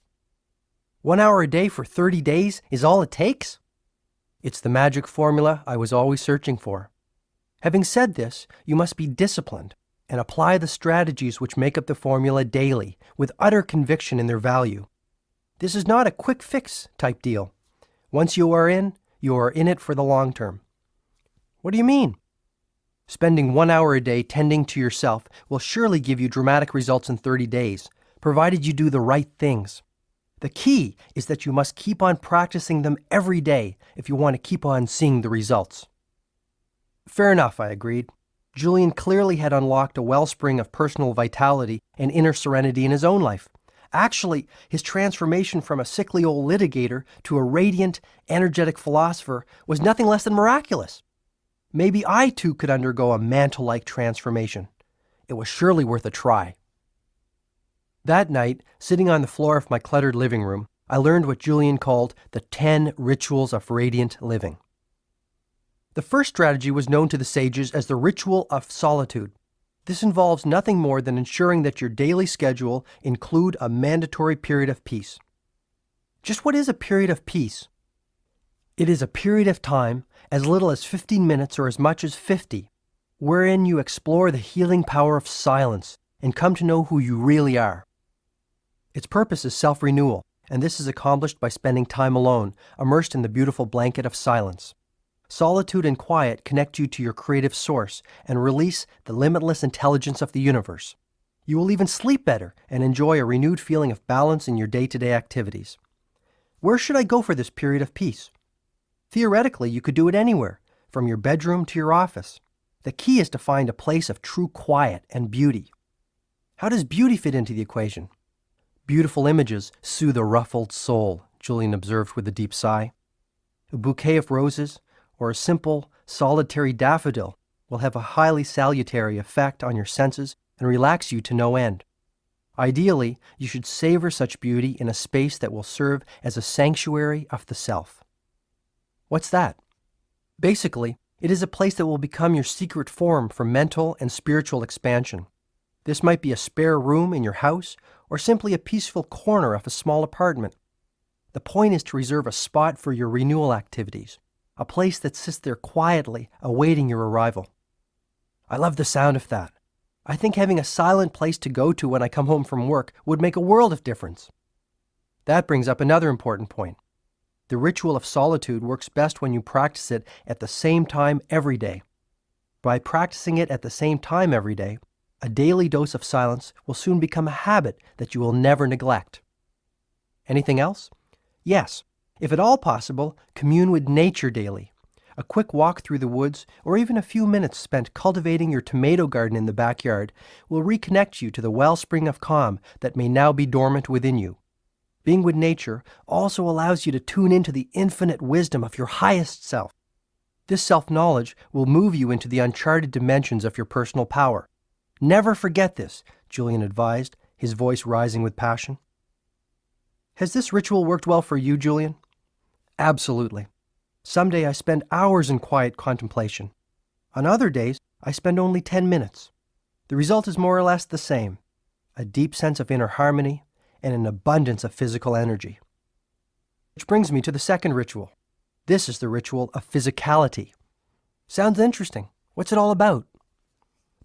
1 hour a day for 30 days is all it takes? It's the magic formula I was always searching for. Having said this, you must be disciplined and apply the strategies which make up the formula daily with utter conviction in their value. This is not a quick fix type deal. Once you are in it for the long term. What do you mean? Spending 1 hour a day tending to yourself will surely give you dramatic results in 30 days, provided you do the right things. The key is that you must keep on practicing them every day if you want to keep on seeing the results. Fair enough, I agreed. Julian clearly had unlocked a wellspring of personal vitality and inner serenity in his own life. Actually, his transformation from a sickly old litigator to a radiant, energetic philosopher was nothing less than miraculous. Maybe I too could undergo a Mantle-like transformation. It was surely worth a try. That night, sitting on the floor of my cluttered living room, I learned what Julian called the 10 rituals of radiant living. The first strategy was known to the sages as the ritual of solitude. This involves nothing more than ensuring that your daily schedule include a mandatory period of peace. Just what is a period of peace? It is a period of time, as little as 15 minutes or as much as 50, wherein you explore the healing power of silence and come to know who you really are. Its purpose is self-renewal, and this is accomplished by spending time alone, immersed in the beautiful blanket of silence. Solitude and quiet connect you to your creative source and release the limitless intelligence of the universe. You will even sleep better and enjoy a renewed feeling of balance in your day-to-day activities. Where should I go for this period of peace? Theoretically, you could do it anywhere, from your bedroom to your office. The key is to find a place of true quiet and beauty. How does beauty fit into the equation? Beautiful images soothe a ruffled soul, Julian observed with a deep sigh. A bouquet of roses, or a simple, solitary daffodil will have a highly salutary effect on your senses and relax you to no end. Ideally, you should savor such beauty in a space that will serve as a sanctuary of the self. What's that? Basically, it is a place that will become your secret forum for mental and spiritual expansion. This might be a spare room in your house or simply a peaceful corner of a small apartment. The point is to reserve a spot for your renewal activities, a place that sits there quietly, awaiting your arrival. I love the sound of that. I think having a silent place to go to when I come home from work would make a world of difference. That brings up another important point. The ritual of solitude works best when you practice it at the same time every day. By practicing it at the same time every day, a daily dose of silence will soon become a habit that you will never neglect. Anything else? Yes. If at all possible, commune with nature daily. A quick walk through the woods, or even a few minutes spent cultivating your tomato garden in the backyard, will reconnect you to the wellspring of calm that may now be dormant within you. Being with nature also allows you to tune into the infinite wisdom of your highest self. This self-knowledge will move you into the uncharted dimensions of your personal power. Never forget this, Julian advised, his voice rising with passion. Has this ritual worked well for you, Julian? Absolutely. Some days I spend hours in quiet contemplation. On other days, I spend only 10 minutes. The result is more or less the same: a deep sense of inner harmony and an abundance of physical energy. Which brings me to the second ritual. This is the ritual of physicality. Sounds interesting. What's it all about?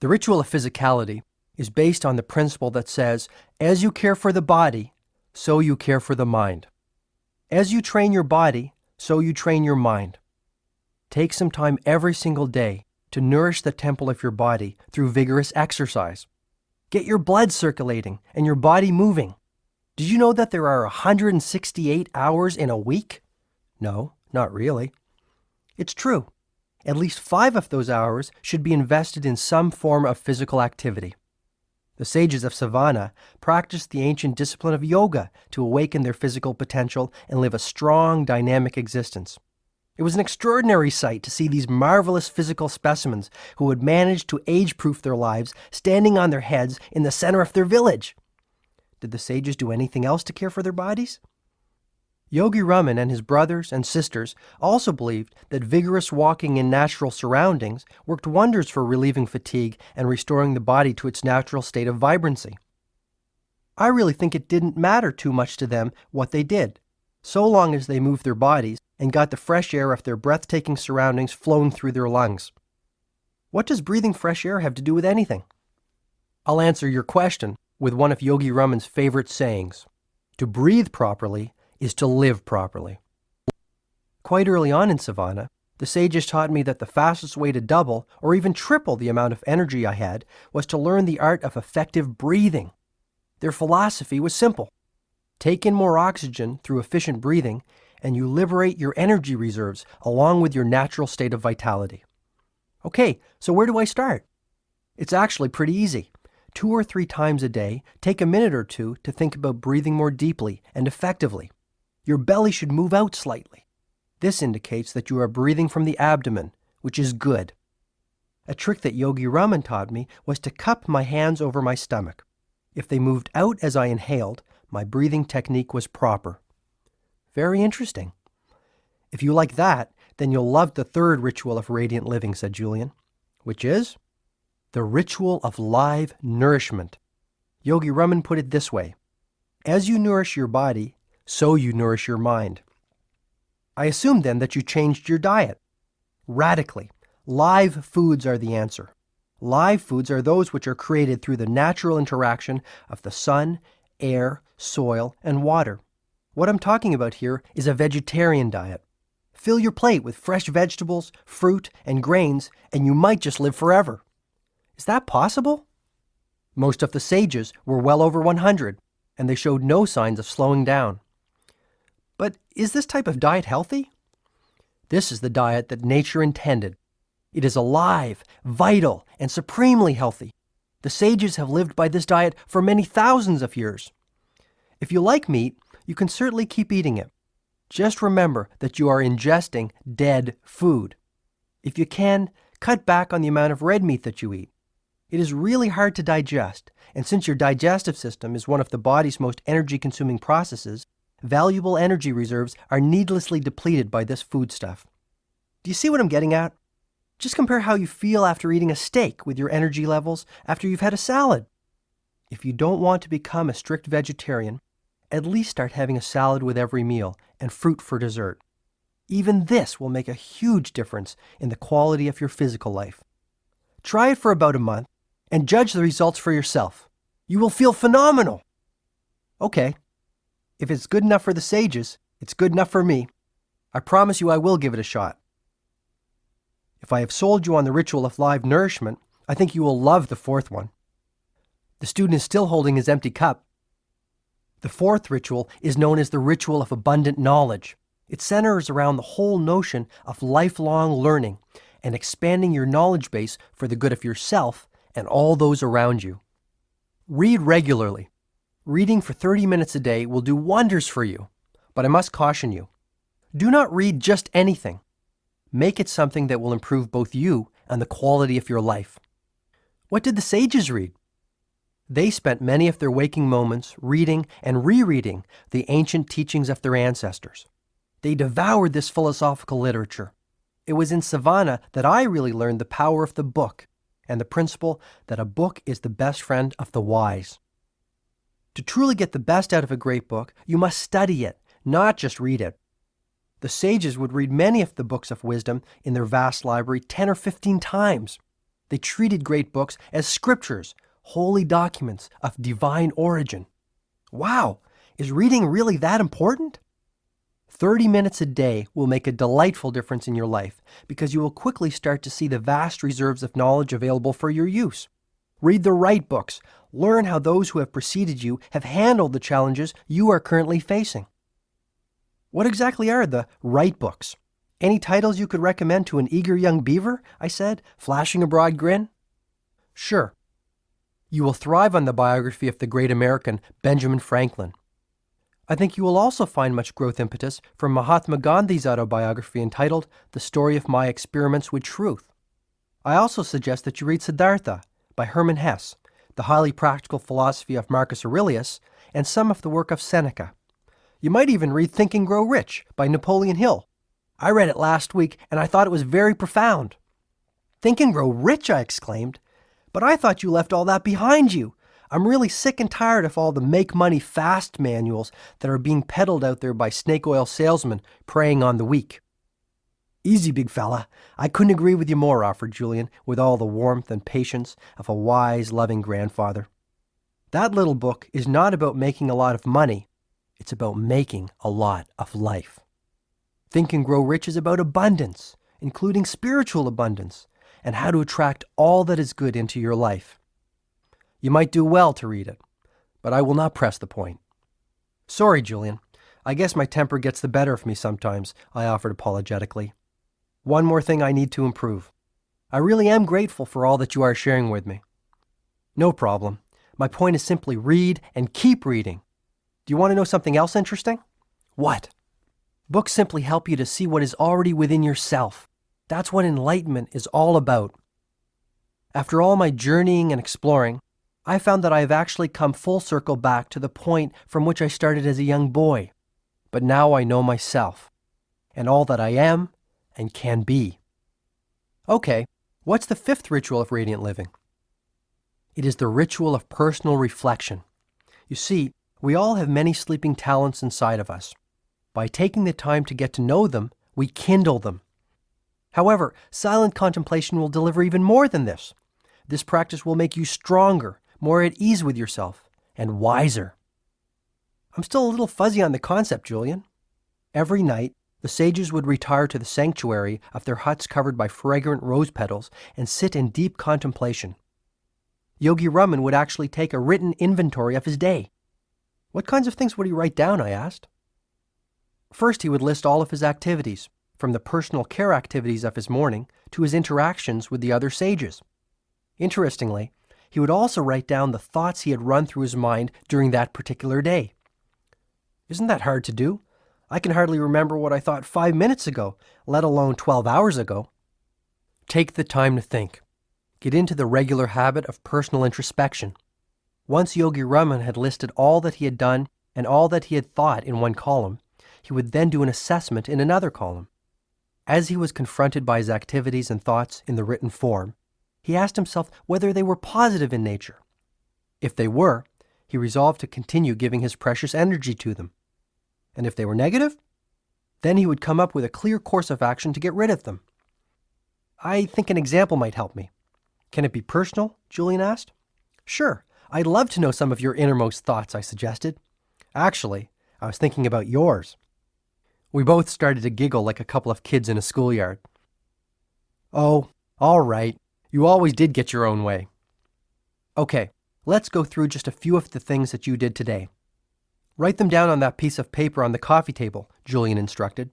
The ritual of physicality is based on the principle that says, as you care for the body, so you care for the mind. As you train your body, so you train your mind. Take some time every single day to nourish the temple of your body through vigorous exercise. Get your blood circulating and your body moving. Did you know that there are 168 hours in a week? No, not really. It's true. At least 5 of those hours should be invested in some form of physical activity. The sages of Savannah practiced the ancient discipline of yoga to awaken their physical potential and live a strong, dynamic existence. It was an extraordinary sight to see these marvelous physical specimens who had managed to age-proof their lives standing on their heads in the center of their village. Did the sages do anything else to care for their bodies? Yogi Raman and his brothers and sisters also believed that vigorous walking in natural surroundings worked wonders for relieving fatigue and restoring the body to its natural state of vibrancy. I really think it didn't matter too much to them what they did, so long as they moved their bodies and got the fresh air of their breathtaking surroundings flowing through their lungs. What does breathing fresh air have to do with anything? I'll answer your question with one of Yogi Raman's favorite sayings: to breathe properly is to live properly. Quite early on in Savannah, the sages taught me that the fastest way to double or even triple the amount of energy I had was to learn the art of effective breathing. Their philosophy was simple. Take in more oxygen through efficient breathing, and you liberate your energy reserves along with your natural state of vitality. Okay, so where do I start? It's actually pretty easy. 2 or 3 times a day, take a minute or two to think about breathing more deeply and effectively. Your belly should move out slightly. This indicates that you are breathing from the abdomen, which is good. A trick that Yogi Raman taught me was to cup my hands over my stomach. If they moved out as I inhaled, my breathing technique was proper. Very interesting. If you like that, Then you'll love the third ritual of radiant living, said Julian, which is the ritual of live nourishment. Yogi Raman put it this way: as you nourish your body, so you nourish your mind. I assume then that you changed your diet. Radically. Live foods are the answer. Live foods are those which are created through the natural interaction of the sun, air, soil, and water. What I'm talking about here is a vegetarian diet. Fill your plate with fresh vegetables, fruit, and grains, and you might just live forever. Is that possible? Most of the sages were well over 100, and they showed no signs of slowing down. But is this type of diet healthy? This is the diet that nature intended. It is alive, vital, and supremely healthy. The sages have lived by this diet for many thousands of years. If you like meat, you can certainly keep eating it. Just remember that you are ingesting dead food. If you can, cut back on the amount of red meat that you eat. It is really hard to digest, and since your digestive system is one of the body's most energy-consuming processes, valuable energy reserves are needlessly depleted by this foodstuff. Do you see what I'm getting at? Just compare how you feel after eating a steak with your energy levels after you've had a salad. If you don't want to become a strict vegetarian, at least start having a salad with every meal and fruit for dessert. Even this will make a huge difference in the quality of your physical life. Try it for about a month and judge the results for yourself. You will feel phenomenal. Okay, if it's good enough for the sages, it's good enough for me. I promise you I will give it a shot. If I have sold you on the ritual of live nourishment, I think you will love the fourth one. The student is still holding his empty cup. The fourth ritual is known as the ritual of abundant knowledge. It centers around the whole notion of lifelong learning and expanding your knowledge base for the good of yourself and all those around you. Read regularly. Reading for 30 minutes a day will do wonders for you, but I must caution you. Do not read just anything. Make it something that will improve both you and the quality of your life. What did the sages read? They spent many of their waking moments reading and rereading the ancient teachings of their ancestors. They devoured this philosophical literature. It was in Savannah that I really learned the power of the book and the principle that a book is the best friend of the wise. To truly get the best out of a great book, you must study it, not just read it. The sages would read many of the books of wisdom in their vast library 10 or 15 times. They treated great books as scriptures, holy documents of divine origin. Wow, is reading really that important? 30 minutes a day will make a delightful difference in your life because you will quickly start to see the vast reserves of knowledge available for your use. Read the right books. Learn how those who have preceded you have handled the challenges you are currently facing. What exactly are the right books? Any titles you could recommend to an eager young beaver? I said, flashing a broad grin. Sure. You will thrive on the biography of the great American Benjamin Franklin. I think you will also find much growth impetus from Mahatma Gandhi's autobiography entitled The Story of My Experiments with Truth. I also suggest that you read Siddhartha by Hermann Hesse, the highly practical philosophy of Marcus Aurelius, and some of the work of Seneca. You might even read Think and Grow Rich by Napoleon Hill. I read it last week and I thought it was very profound. Think and Grow Rich, I exclaimed. But I thought you left all that behind you. I'm really sick and tired of all the make money fast manuals that are being peddled out there by snake oil salesmen preying on the weak. Easy, big fella. I couldn't agree with you more, offered Julian, with all the warmth and patience of a wise, loving grandfather. That little book is not about making a lot of money. It's about making a lot of life. Think and Grow Rich is about abundance, including spiritual abundance, and how to attract all that is good into your life. You might do well to read it, but I will not press the point. Sorry, Julian. I guess my temper gets the better of me sometimes, I offered apologetically. One more thing I need to improve. I really am grateful for all that you are sharing with me. No problem. My point is simply read and keep reading. Do you want to know something else interesting? What? Books simply help you to see what is already within yourself. That's what enlightenment is all about. After all my journeying and exploring, I found that I have actually come full circle back to the point from which I started as a young boy. But now I know myself, and all that I am and can be. Okay, what's the fifth ritual of radiant living? It is the ritual of personal reflection. You see, we all have many sleeping talents inside of us. By taking the time to get to know them, we kindle them. However, silent contemplation will deliver even more than this. This practice will make you stronger, more at ease with yourself, and wiser. I'm still a little fuzzy on the concept, Julian. Every night, the sages would retire to the sanctuary of their huts covered by fragrant rose petals and sit in deep contemplation. Yogi Raman would actually take a written inventory of his day. What kinds of things would he write down, I asked. First, he would list all of his activities, from the personal care activities of his morning to his interactions with the other sages. Interestingly, he would also write down the thoughts he had run through his mind during that particular day. Isn't that hard to do? I can hardly remember what I thought 5 minutes ago, let alone 12 hours ago. Take the time to think. Get into the regular habit of personal introspection. Once Yogi Raman had listed all that he had done and all that he had thought in one column, he would then do an assessment in another column. As he was confronted by his activities and thoughts in the written form, he asked himself whether they were positive in nature. If they were, he resolved to continue giving his precious energy to them. And if they were negative, then he would come up with a clear course of action to get rid of them. I think an example might help me. Can it be personal? Julian asked. Sure, I'd love to know some of your innermost thoughts, I suggested. Actually, I was thinking about yours. We both started to giggle like a couple of kids in a schoolyard. Oh, all right. You always did get your own way. Okay, let's go through just a few of the things that you did today. Write them down on that piece of paper on the coffee table, Julian instructed.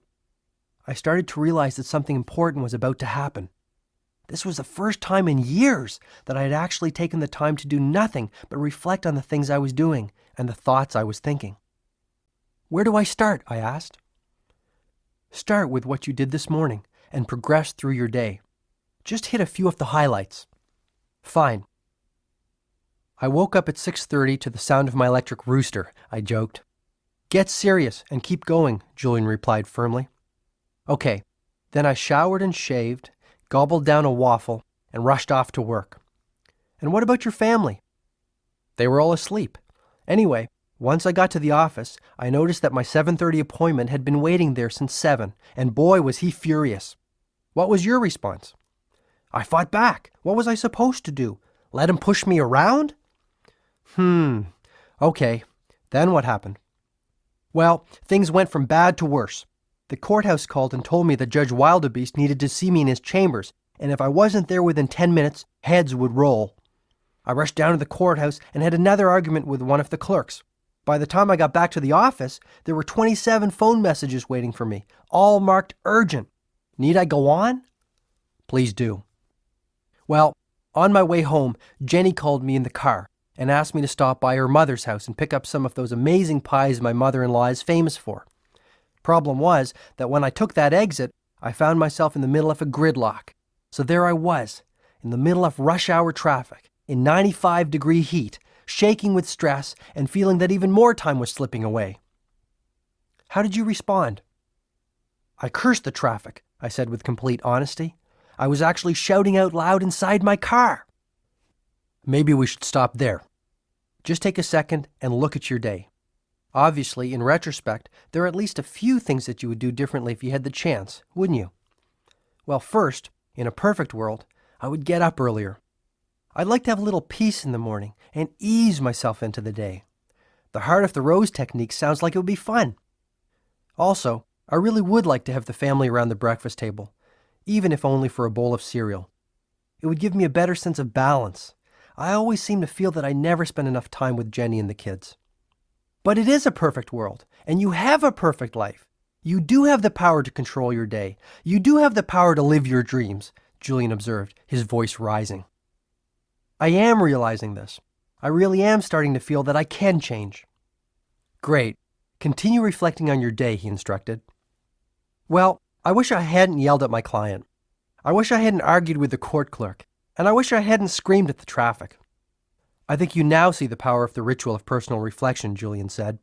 I started to realize that something important was about to happen. This was the first time in years that I had actually taken the time to do nothing but reflect on the things I was doing and the thoughts I was thinking. Where do I start? I asked. Start with what you did this morning and progress through your day. Just hit a few of the highlights. Fine. I woke up at 6:30 to the sound of my electric rooster, I joked. Get serious and keep going, Julian replied firmly. Okay, then I showered and shaved, gobbled down a waffle, and rushed off to work. And what about your family? They were all asleep. Anyway, once I got to the office, I noticed that my 7:30 appointment had been waiting there since 7, and boy was he furious. What was your response? I fought back. What was I supposed to do? Let him push me around? Okay. Then what happened? Well, things went from bad to worse. The courthouse called and told me that Judge Wildebeest needed to see me in his chambers, and if I wasn't there within 10 minutes, heads would roll. I rushed down to the courthouse and had another argument with one of the clerks. By the time I got back to the office, there were 27 phone messages waiting for me, all marked urgent. Need I go on? Please do. Well, on my way home, Jenny called me in the car and asked me to stop by her mother's house and pick up some of those amazing pies my mother-in-law is famous for. Problem was that when I took that exit, I found myself in the middle of a gridlock. So there I was, in the middle of rush hour traffic, in 95-degree heat, shaking with stress and feeling that even more time was slipping away. How did you respond? I cursed the traffic, I said with complete honesty. I was actually shouting out loud inside my car. Maybe we should stop there. Just take a second and look at your day. Obviously, in retrospect, there are at least a few things that you would do differently if you had the chance, wouldn't you? Well, first, in a perfect world, I would get up earlier. I'd like to have a little peace in the morning and ease myself into the day. The Heart of the Rose technique sounds like it would be fun. Also, I really would like to have the family around the breakfast table, even if only for a bowl of cereal. It would give me a better sense of balance. I always seem to feel that I never spend enough time with Jenny and the kids. But it is a perfect world, and you have a perfect life. You do have the power to control your day. You do have the power to live your dreams, Julian observed, his voice rising. I am realizing this. I really am starting to feel that I can change. Great. Continue reflecting on your day, he instructed. Well, I wish I hadn't yelled at my client. I wish I hadn't argued with the court clerk. And I wish I hadn't screamed at the traffic. I think you now see the power of the ritual of personal reflection, Julian said.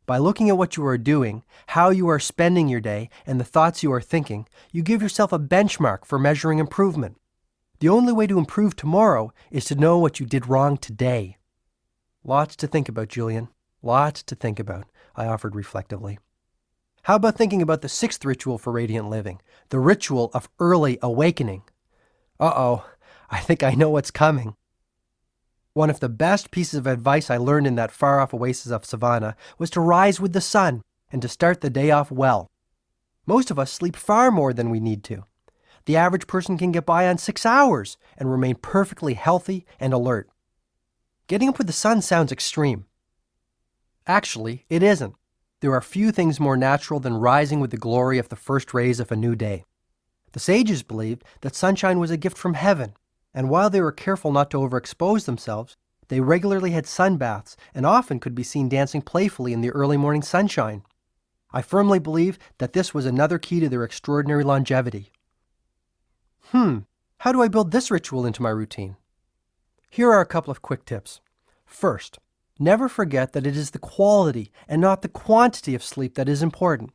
By looking at what you are doing, how you are spending your day, and the thoughts you are thinking, you give yourself a benchmark for measuring improvement. The only way to improve tomorrow is to know what you did wrong today. Lots to think about, Julian. Lots to think about, I offered reflectively. How about thinking about the sixth ritual for radiant living, the ritual of early awakening? Uh-oh, I think I know what's coming. One of the best pieces of advice I learned in that far-off oasis of savannah was to rise with the sun and to start the day off well. Most of us sleep far more than we need to. The average person can get by on 6 hours and remain perfectly healthy and alert. Getting up with the sun sounds extreme. Actually, it isn't. There are few things more natural than rising with the glory of the first rays of a new day. The sages believed that sunshine was a gift from heaven, and while they were careful not to overexpose themselves, they regularly had sun baths and often could be seen dancing playfully in the early morning sunshine. I firmly believe that this was another key to their extraordinary longevity. How do I build this ritual into my routine? Here are a couple of quick tips. First, never forget that it is the quality and not the quantity of sleep that is important.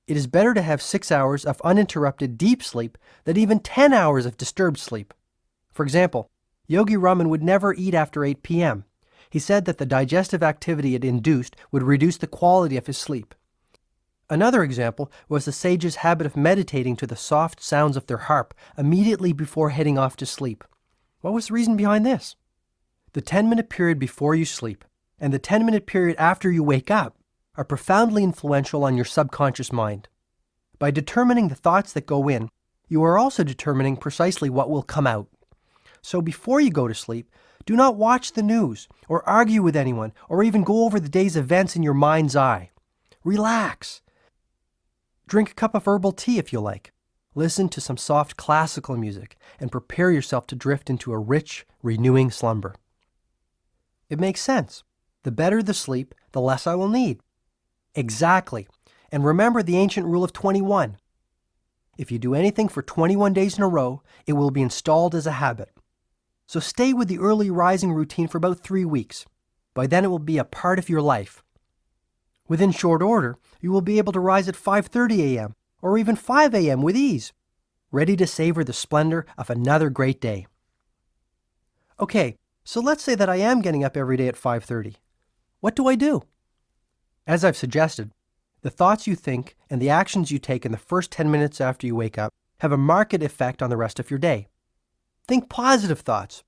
It is better to have 6 hours of uninterrupted deep sleep than even 10 hours of disturbed sleep. For example, Yogi Raman would never eat after 8 p.m. He said that the digestive activity it induced would reduce the quality of his sleep. Another example was the sages' habit of meditating to the soft sounds of their harp immediately before heading off to sleep. What was the reason behind this? The 10-minute period before you sleep and the 10-minute period after you wake up are profoundly influential on your subconscious mind. By determining the thoughts that go in, you are also determining precisely what will come out. So before you go to sleep, do not watch the news or argue with anyone or even go over the day's events in your mind's eye. Relax. Drink a cup of herbal tea if you like. Listen to some soft classical music and prepare yourself to drift into a rich, renewing slumber. It makes sense. The better the sleep, the less I will need. Exactly. And remember the ancient rule of 21. If you do anything for 21 days in a row, it will be installed as a habit. So stay with the early rising routine for about 3 weeks. By then it will be a part of your life. Within short order, you will be able to rise at 5:30 a.m. or even 5 a.m. with ease, ready to savor the splendor of another great day. Okay, so let's say that I am getting up every day at 5:30. What do I do? As I've suggested, the thoughts you think and the actions you take in the first 10 minutes after you wake up have a marked effect on the rest of your day. Think positive thoughts.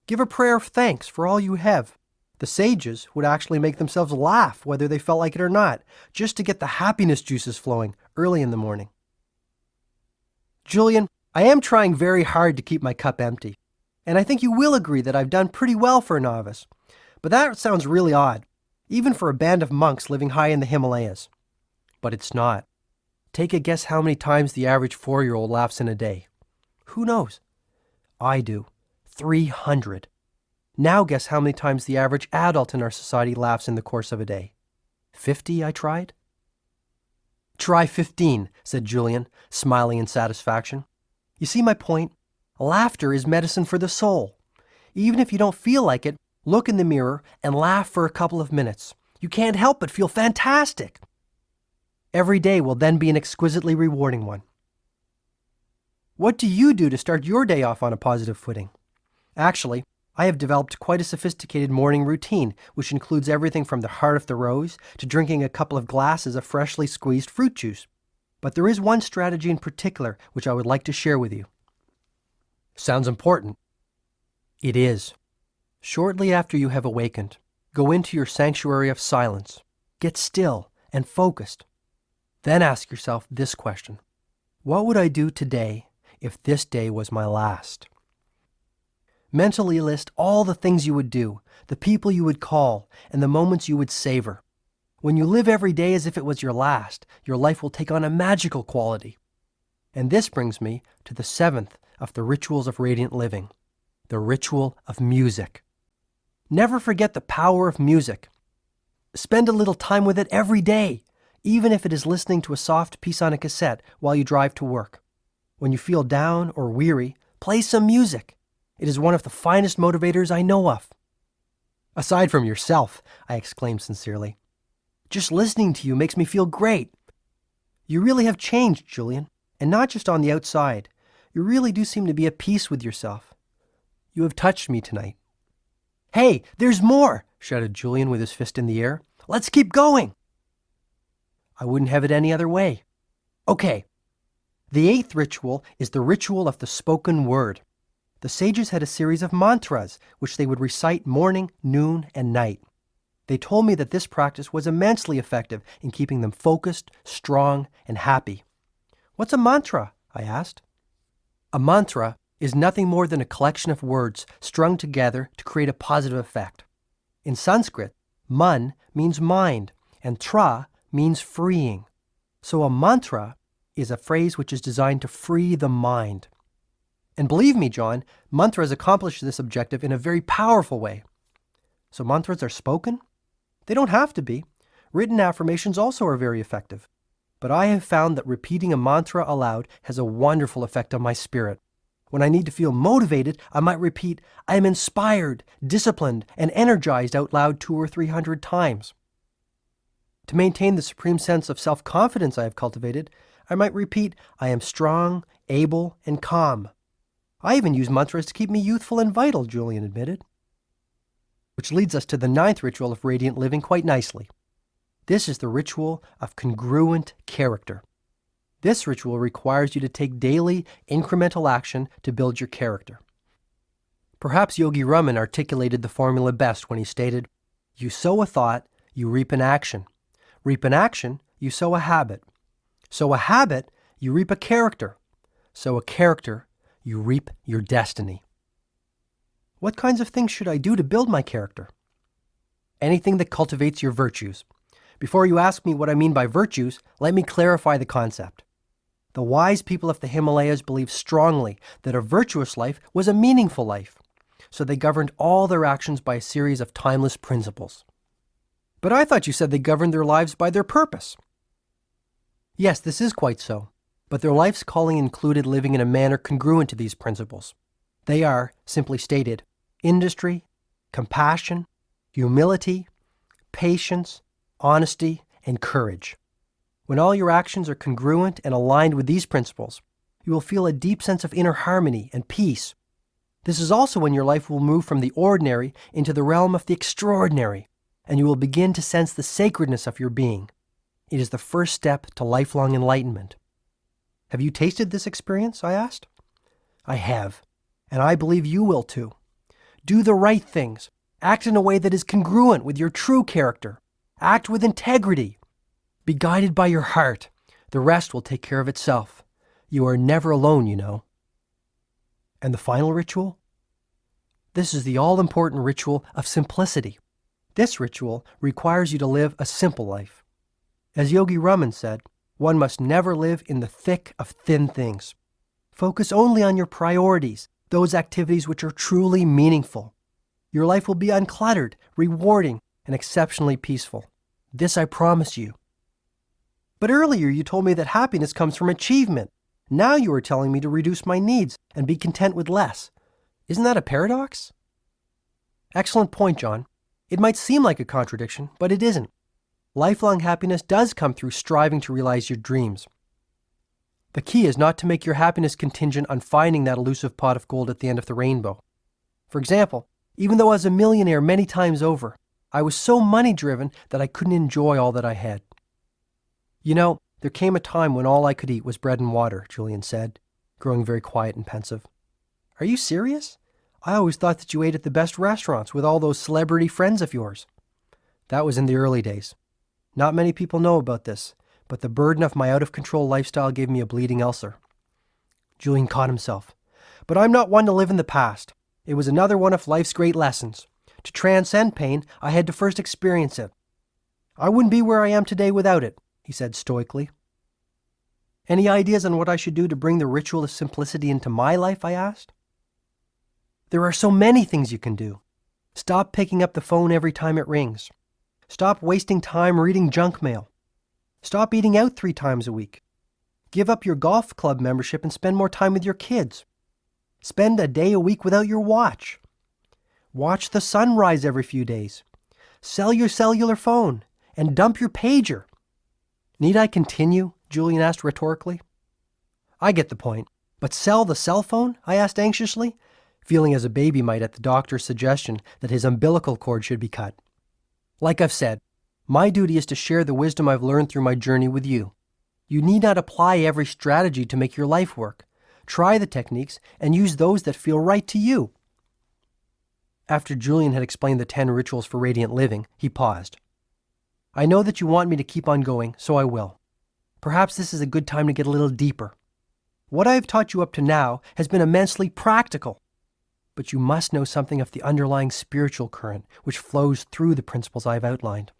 Give a prayer of thanks for all you have. The sages would actually make themselves laugh whether they felt like it or not, just to get the happiness juices flowing early in the morning. Julian, I am trying very hard to keep my cup empty, and I think you will agree that I've done pretty well for a novice. But that sounds really odd, even for a band of monks living high in the Himalayas. But it's not. Take a guess how many times the average 4-year-old laughs in a day. Who knows? I do. 300. Now guess how many times the average adult in our society laughs in the course of a day. 50, I tried. Try 15, said Julian, smiling in satisfaction. You see my point? Laughter is medicine for the soul. Even if you don't feel like it, look in the mirror and laugh for a couple of minutes. You can't help but feel fantastic. Every day will then be an exquisitely rewarding one. What do you do to start your day off on a positive footing? Actually, I have developed quite a sophisticated morning routine, which includes everything from the heart of the rose to drinking a couple of glasses of freshly squeezed fruit juice. But there is one strategy in particular which I would like to share with you. Sounds important. It is. Shortly after you have awakened, go into your sanctuary of silence. Get still and focused. Then ask yourself this question. What would I do today if this day was my last? Mentally list all the things you would do, the people you would call, and the moments you would savor. When you live every day as if it was your last, your life will take on a magical quality. And this brings me to the 7th of the rituals of radiant living, the ritual of music. Never forget the power of music. Spend a little time with it every day, even if it is listening to a soft piece on a cassette while you drive to work. When you feel down or weary, play some music. It is one of the finest motivators I know of. Aside from yourself, I exclaimed sincerely. Just listening to you makes me feel great. You really have changed, Julian, and not just on the outside. You really do seem to be at peace with yourself. You have touched me tonight." "Hey, there's more!" shouted Julian with his fist in the air. "Let's keep going!" "I wouldn't have it any other way." "Okay. The 8th ritual is the ritual of the spoken word. The sages had a series of mantras which they would recite morning, noon, and night. They told me that this practice was immensely effective in keeping them focused, strong, and happy." "What's a mantra?" I asked. "A mantra is nothing more than a collection of words strung together to create a positive effect. In Sanskrit, man means mind, and tra means freeing. So a mantra is a phrase which is designed to free the mind. And believe me, John, mantras accomplish this objective in a very powerful way." "So mantras are spoken?" "They don't have to be. Written affirmations also are very effective. But I have found that repeating a mantra aloud has a wonderful effect on my spirit. When I need to feel motivated, I might repeat, 'I am inspired, disciplined, and energized' out loud 200 or 300 times. To maintain the supreme sense of self-confidence I have cultivated, I might repeat, 'I am strong, able, and calm.' I even use mantras to keep me youthful and vital," Julian admitted. Which leads us to the 9th ritual of radiant living quite nicely. This is the ritual of congruent character. This ritual requires you to take daily, incremental action to build your character. Perhaps Yogi Raman articulated the formula best when he stated, "You sow a thought, you reap an action. Reap an action, you sow a habit. Sow a habit, you reap a character. Sow a character, you reap your destiny." What kinds of things should I do to build my character? Anything that cultivates your virtues. Before you ask me what I mean by virtues, let me clarify the concept. The wise people of the Himalayas believed strongly that a virtuous life was a meaningful life, so they governed all their actions by a series of timeless principles. But I thought you said they governed their lives by their purpose. Yes, this is quite so, but their life's calling included living in a manner congruent to these principles. They are, simply stated, industry, compassion, humility, patience, honesty, and courage. When all your actions are congruent and aligned with these principles, you will feel a deep sense of inner harmony and peace. This is also when your life will move from the ordinary into the realm of the extraordinary, and you will begin to sense the sacredness of your being. It is the first step to lifelong enlightenment. "Have you tasted this experience?" I asked. "I have, and I believe you will too. Do the right things. Act in a way that is congruent with your true character. Act with integrity. Be guided by your heart. The rest will take care of itself. You are never alone, you know." And the final ritual? This is the all-important ritual of simplicity. This ritual requires you to live a simple life. As Yogi Raman said, one must never live in the thick of thin things. Focus only on your priorities, those activities which are truly meaningful. Your life will be uncluttered, rewarding, and exceptionally peaceful. This I promise you. But earlier you told me that happiness comes from achievement. Now you are telling me to reduce my needs and be content with less. Isn't that a paradox? Excellent point, John. It might seem like a contradiction, but it isn't. Lifelong happiness does come through striving to realize your dreams. The key is not to make your happiness contingent on finding that elusive pot of gold at the end of the rainbow. For example, even though I was a millionaire many times over, I was so money-driven that I couldn't enjoy all that I had. "You know, there came a time when all I could eat was bread and water," Julian said, growing very quiet and pensive. "Are you serious? I always thought that you ate at the best restaurants with all those celebrity friends of yours." "That was in the early days. Not many people know about this, but the burden of my out-of-control lifestyle gave me a bleeding ulcer." Julian caught himself. "But I'm not one to live in the past. It was another one of life's great lessons. To transcend pain, I had to first experience it. I wouldn't be where I am today without it," he said stoically. "Any ideas on what I should do to bring the ritual of simplicity into my life?" I asked. "There are so many things you can do. Stop picking up the phone every time it rings. Stop wasting time reading junk mail. Stop eating out 3 times a week. Give up your golf club membership and spend more time with your kids. Spend a day a week without your watch. Watch the sun rise every few days. Sell your cellular phone. and dump your pager. Need I continue? Julian asked rhetorically. I get the point. But sell the cell phone? I asked anxiously, feeling as a baby might at the doctor's suggestion that his umbilical cord should be cut. Like I've said, my duty is to share the wisdom I've learned through my journey with you. You need not apply every strategy to make your life work. Try the techniques and use those that feel right to you. After Julian had explained the 10 rituals for radiant living, he paused. I know that you want me to keep on going, so I will. Perhaps this is a good time to get a little deeper. What I have taught you up to now has been immensely practical, but you must know something of the underlying spiritual current which flows through the principles I have outlined.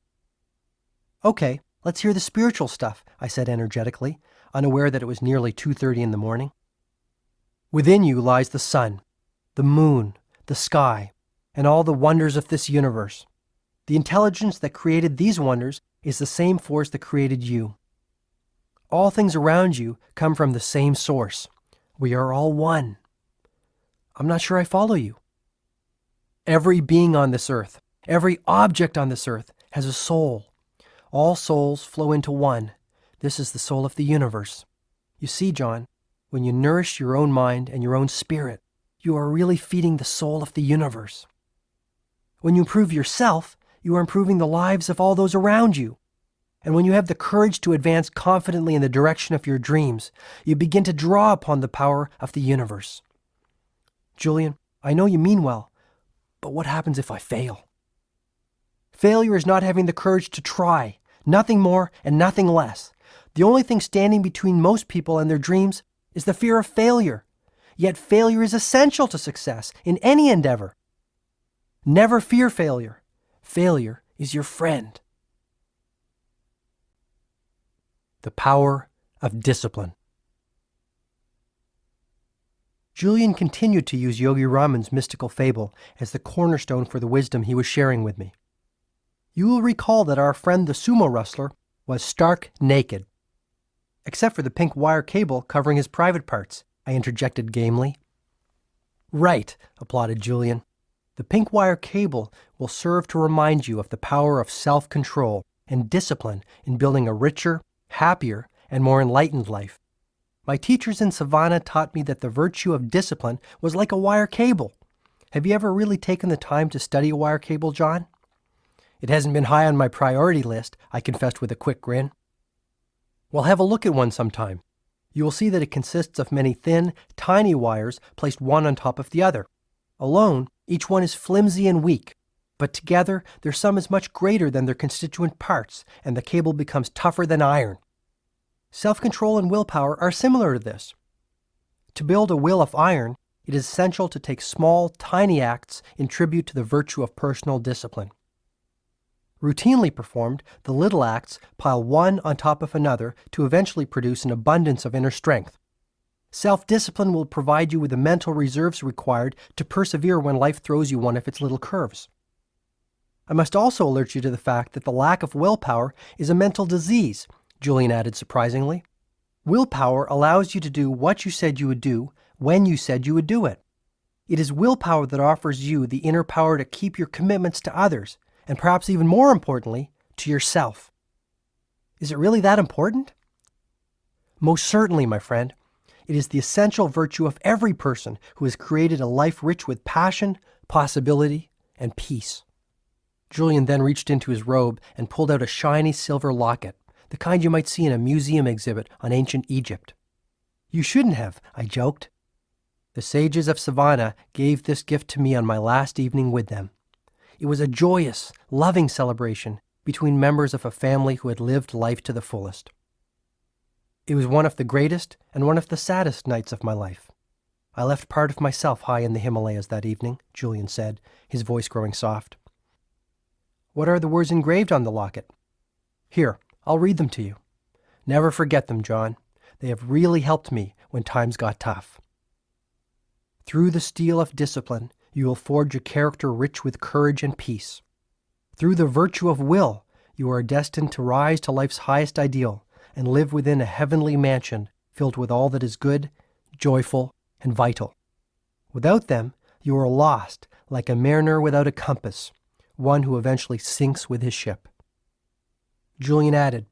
Okay, let's hear the spiritual stuff, I said energetically, unaware that it was nearly 2:30 in the morning. Within you lies the sun, the moon, the sky, and all the wonders of this universe. The intelligence that created these wonders is the same force that created you. All things around you come from the same source. We are all one. I'm not sure I follow you. Every being on this earth, every object on this earth has a soul. All souls flow into one. This is the soul of the universe. You see, John, when you nourish your own mind and your own spirit, you are really feeding the soul of the universe. When you improve yourself, you are improving the lives of all those around you. And when you have the courage to advance confidently in the direction of your dreams, you begin to draw upon the power of the universe. Julian, I know you mean well, but what happens if I fail? Failure is not having the courage to try, nothing more and nothing less. The only thing standing between most people and their dreams is the fear of failure. Yet failure is essential to success in any endeavor. Never fear failure. Failure is your friend. The power of discipline. Julian continued to use Yogi Raman's mystical fable as the cornerstone for the wisdom he was sharing with me. You will recall that our friend the sumo wrestler was stark naked. Except for the pink wire cable covering his private parts, I interjected gamely. Right, applauded Julian. The pink wire cable will serve to remind you of the power of self-control and discipline in building a richer, happier, and more enlightened life. My teachers in Savannah taught me that the virtue of discipline was like a wire cable. Have you ever really taken the time to study a wire cable, John? It hasn't been high on my priority list, I confessed with a quick grin. Well, have a look at one sometime. You will see that it consists of many thin, tiny wires placed one on top of the other. Alone, each one is flimsy and weak, but together their sum is much greater than their constituent parts, and the cable becomes tougher than iron. Self-control and willpower are similar to this. To build a will of iron, it is essential to take small, tiny acts in tribute to the virtue of personal discipline. Routinely performed, the little acts pile one on top of another to eventually produce an abundance of inner strength. Self-discipline will provide you with the mental reserves required to persevere when life throws you one of its little curves. I must also alert you to the fact that the lack of willpower is a mental disease, Julian added surprisingly. Willpower allows you to do what you said you would do when you said you would do it. It is willpower that offers you the inner power to keep your commitments to others, and perhaps even more importantly, to yourself. Is it really that important? Most certainly, my friend. It is the essential virtue of every person who has created a life rich with passion, possibility, and peace. Julian then reached into his robe and pulled out a shiny silver locket, the kind you might see in a museum exhibit on ancient Egypt. You shouldn't have, I joked. The sages of Savannah gave this gift to me on my last evening with them. It was a joyous, loving celebration between members of a family who had lived life to the fullest. It was one of the greatest and one of the saddest nights of my life. I left part of myself high in the Himalayas that evening, Julian said, his voice growing soft. What are the words engraved on the locket? Here, I'll read them to you. Never forget them, John. They have really helped me when times got tough. Through the steel of discipline, you will forge a character rich with courage and peace. Through the virtue of will, you are destined to rise to life's highest ideal and live within a heavenly mansion filled with all that is good, joyful, and vital. Without them, you are lost, like a mariner without a compass, one who eventually sinks with his ship. Julian added,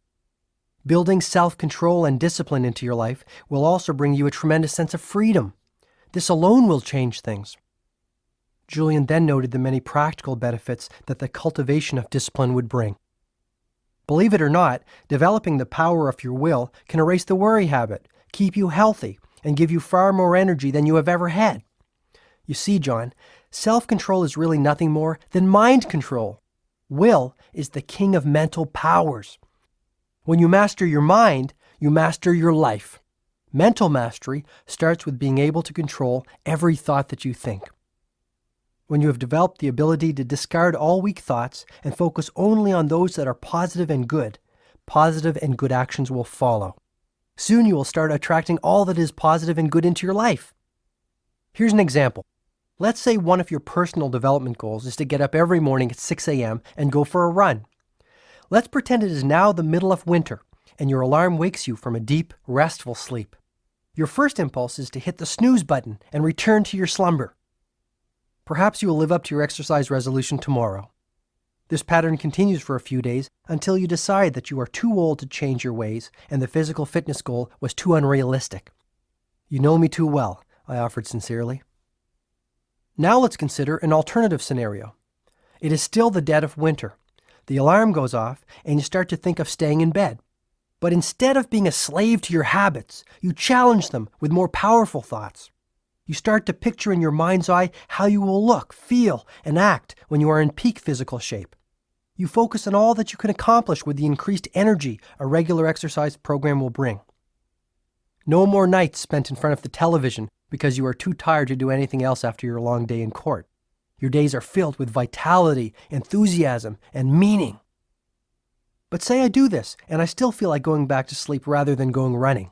building self-control and discipline into your life will also bring you a tremendous sense of freedom. This alone will change things. Julian then noted the many practical benefits that the cultivation of discipline would bring. Believe it or not, developing the power of your will can erase the worry habit, keep you healthy, and give you far more energy than you have ever had. You see, John, self-control is really nothing more than mind control. Will is the king of mental powers. When you master your mind, you master your life. Mental mastery starts with being able to control every thought that you think. When you have developed the ability to discard all weak thoughts and focus only on those that are positive and good actions will follow. Soon you will start attracting all that is positive and good into your life. Here's an example. Let's say one of your personal development goals is to get up every morning at 6 a.m. and go for a run. Let's pretend it is now the middle of winter and your alarm wakes you from a deep, restful sleep. Your first impulse is to hit the snooze button and return to your slumber. Perhaps you will live up to your exercise resolution tomorrow. This pattern continues for a few days until you decide that you are too old to change your ways and the physical fitness goal was too unrealistic. You know me too well, I offered sincerely. Now let's consider an alternative scenario. It is still the dead of winter. The alarm goes off and you start to think of staying in bed. But instead of being a slave to your habits, you challenge them with more powerful thoughts. You start to picture in your mind's eye how you will look, feel, and act when you are in peak physical shape. You focus on all that you can accomplish with the increased energy a regular exercise program will bring. No more nights spent in front of the television because you are too tired to do anything else after your long day in court. Your days are filled with vitality, enthusiasm, and meaning. But say I do this, and I still feel like going back to sleep rather than going running.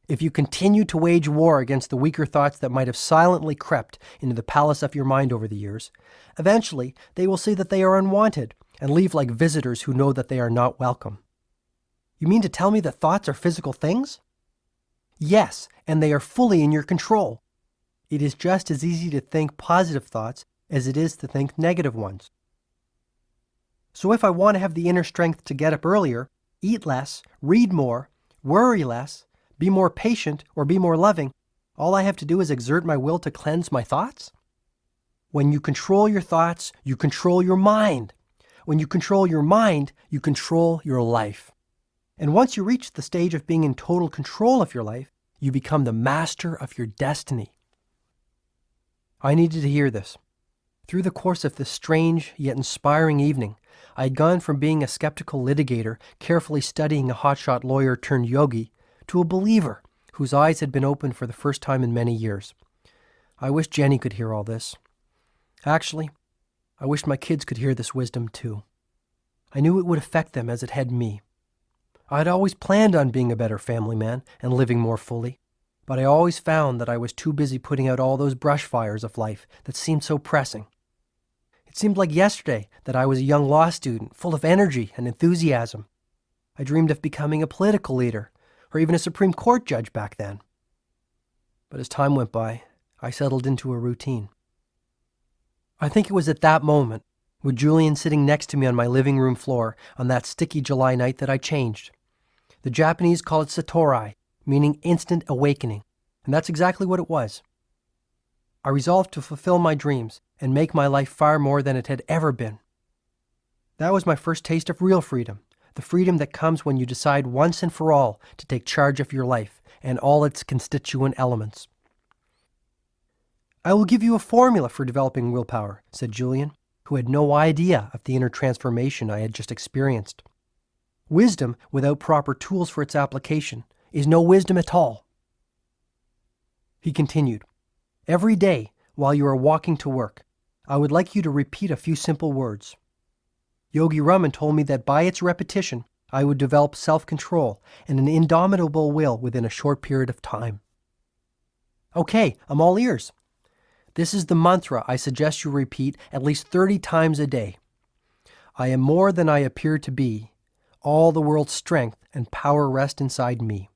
If you continue to wage war against the weaker thoughts that might have silently crept into the palace of your mind over the years, eventually they will see that they are unwanted and leave like visitors who know that they are not welcome. You mean to tell me that thoughts are physical things? Yes, and they are fully in your control. It is just as easy to think positive thoughts as it is to think negative ones. So if I want to have the inner strength to get up earlier, eat less, read more, worry less, be more patient, or be more loving, all I have to do is exert my will to cleanse my thoughts? When you control your thoughts, you control your mind. When you control your mind, you control your life. And once you reach the stage of being in total control of your life, you become the master of your destiny. I needed to hear this. Through the course of this strange yet inspiring evening, I had gone from being a skeptical litigator, carefully studying a hotshot lawyer turned yogi, to a believer whose eyes had been opened for the first time in many years. I wish Jenny could hear all this. Actually, I wished my kids could hear this wisdom too. I knew it would affect them as it had me. I had always planned on being a better family man and living more fully, but I always found that I was too busy putting out all those brush fires of life that seemed so pressing. It seemed like yesterday that I was a young law student, full of energy and enthusiasm. I dreamed of becoming a political leader, or even a Supreme Court judge back then. But as time went by, I settled into a routine. I think it was at that moment, with Julian sitting next to me on my living room floor on that sticky July night, that I changed. The Japanese call it satori, meaning instant awakening, and that's exactly what it was. I resolved to fulfill my dreams and make my life far more than it had ever been. That was my first taste of real freedom, the freedom that comes when you decide once and for all to take charge of your life and all its constituent elements. I will give you a formula for developing willpower, said Julian, who had no idea of the inner transformation I had just experienced. Wisdom without proper tools for its application is no wisdom at all. He continued, every day while you are walking to work, I would like you to repeat a few simple words. Yogi Raman told me that by its repetition, I would develop self-control and an indomitable will within a short period of time. Okay, I'm all ears. This is the mantra I suggest you repeat at least 30 times a day. I am more than I appear to be. All the world's strength and power rest inside me.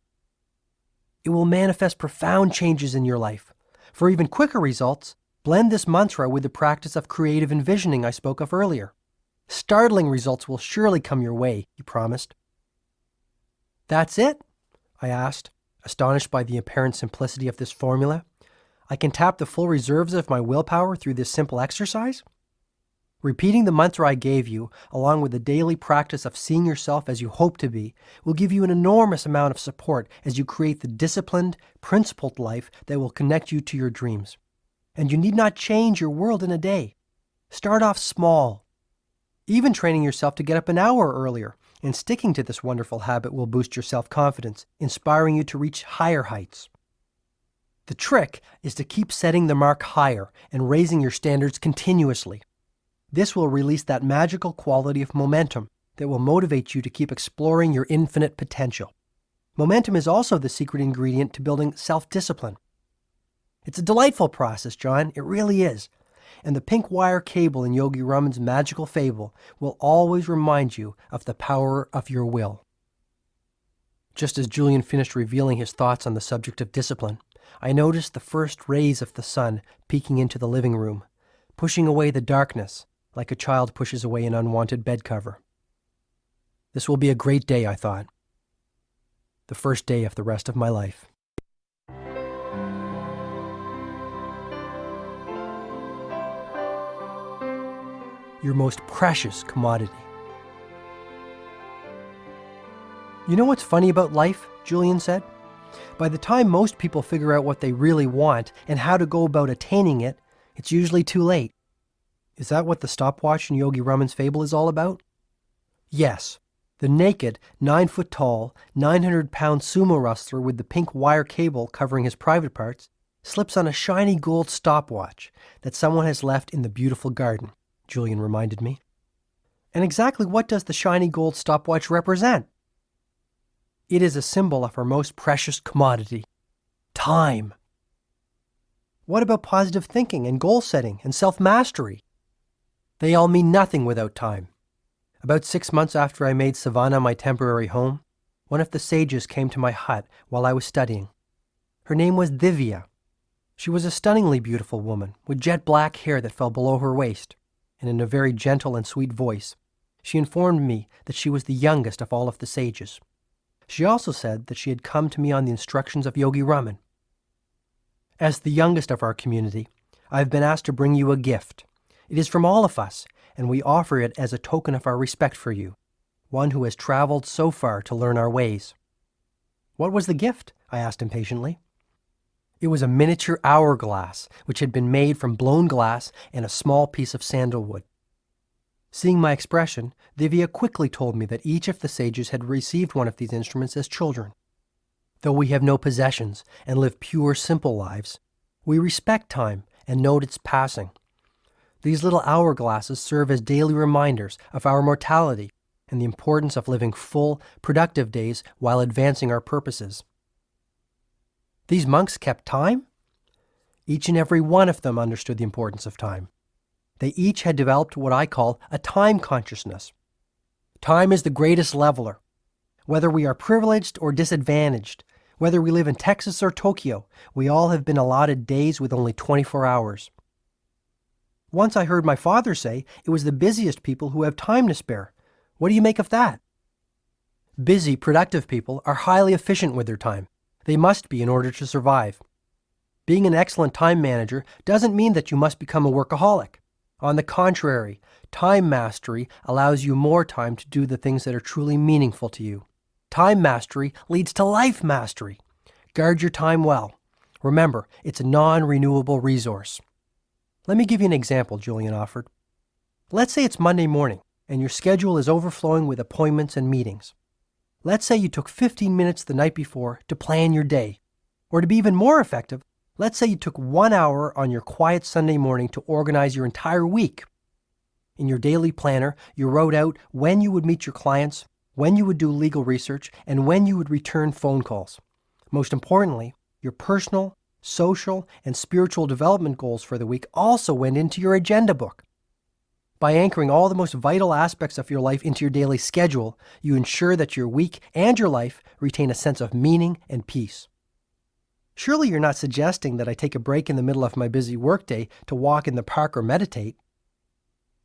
It will manifest profound changes in your life. For even quicker results, blend this mantra with the practice of creative envisioning I spoke of earlier. Startling results will surely come your way, he promised. That's it? I asked, astonished by the apparent simplicity of this formula. I can tap the full reserves of my willpower through this simple exercise? Repeating the mantra I gave you, along with the daily practice of seeing yourself as you hope to be, will give you an enormous amount of support as you create the disciplined, principled life that will connect you to your dreams. And you need not change your world in a day. Start off small. Even training yourself to get up an hour earlier and sticking to this wonderful habit will boost your self-confidence, inspiring you to reach higher heights. The trick is to keep setting the mark higher and raising your standards continuously. This will release that magical quality of momentum that will motivate you to keep exploring your infinite potential. Momentum is also the secret ingredient to building self-discipline. It's a delightful process, John. It really is. And the pink wire cable in Yogi Raman's magical fable will always remind you of the power of your will. Just as Julian finished revealing his thoughts on the subject of discipline, I noticed the first rays of the sun peeking into the living room, pushing away the darkness like a child pushes away an unwanted bed cover. This will be a great day, I thought. The first day of the rest of my life. Your most precious commodity. You know what's funny about life? Julian said. By the time most people figure out what they really want and how to go about attaining it, it's usually too late. Is that what the stopwatch in Yogi Raman's fable is all about? Yes. The naked, 9-foot-tall, 900-pound sumo wrestler with the pink wire cable covering his private parts slips on a shiny gold stopwatch that someone has left in the beautiful garden, Julian reminded me. And exactly what does the shiny gold stopwatch represent? It is a symbol of our most precious commodity, time. What about positive thinking and goal setting and self-mastery? They all mean nothing without time. About 6 months after I made Savannah my temporary home, one of the sages came to my hut while I was studying. Her name was Divya. She was a stunningly beautiful woman with jet black hair that fell below her waist, and in a very gentle and sweet voice, she informed me that she was the youngest of all of the sages. She also said that she had come to me on the instructions of Yogi Raman. As the youngest of our community, I have been asked to bring you a gift. It is from all of us, and we offer it as a token of our respect for you, one who has traveled so far to learn our ways. What was the gift? I asked impatiently. It was a miniature hourglass, which had been made from blown glass and a small piece of sandalwood. Seeing my expression, Divya quickly told me that each of the sages had received one of these instruments as children. Though we have no possessions and live pure, simple lives, we respect time and note its passing. These little hourglasses serve as daily reminders of our mortality and the importance of living full, productive days while advancing our purposes. These monks kept time? Each and every one of them understood the importance of time. They each had developed what I call a time consciousness. Time is the greatest leveler. Whether we are privileged or disadvantaged, whether we live in Texas or Tokyo, we all have been allotted days with only 24 hours. Once I heard my father say it was the busiest people who have time to spare. What do you make of that? Busy, productive people are highly efficient with their time. They must be in order to survive. Being an excellent time manager doesn't mean that you must become a workaholic. On the contrary, time mastery allows you more time to do the things that are truly meaningful to you. Time mastery leads to life mastery. Guard your time well. Remember, it's a non-renewable resource. Let me give you an example, Julian offered. Let's say it's Monday morning, and your schedule is overflowing with appointments and meetings. Let's say you took 15 minutes the night before to plan your day. Or to be even more effective, let's say you took 1 hour on your quiet Sunday morning to organize your entire week. In your daily planner, you wrote out when you would meet your clients, when you would do legal research, and when you would return phone calls. Most importantly, your personal, social, and spiritual development goals for the week also went into your agenda book. By anchoring all the most vital aspects of your life into your daily schedule, you ensure that your week and your life retain a sense of meaning and peace. Surely you're not suggesting that I take a break in the middle of my busy workday to walk in the park or meditate.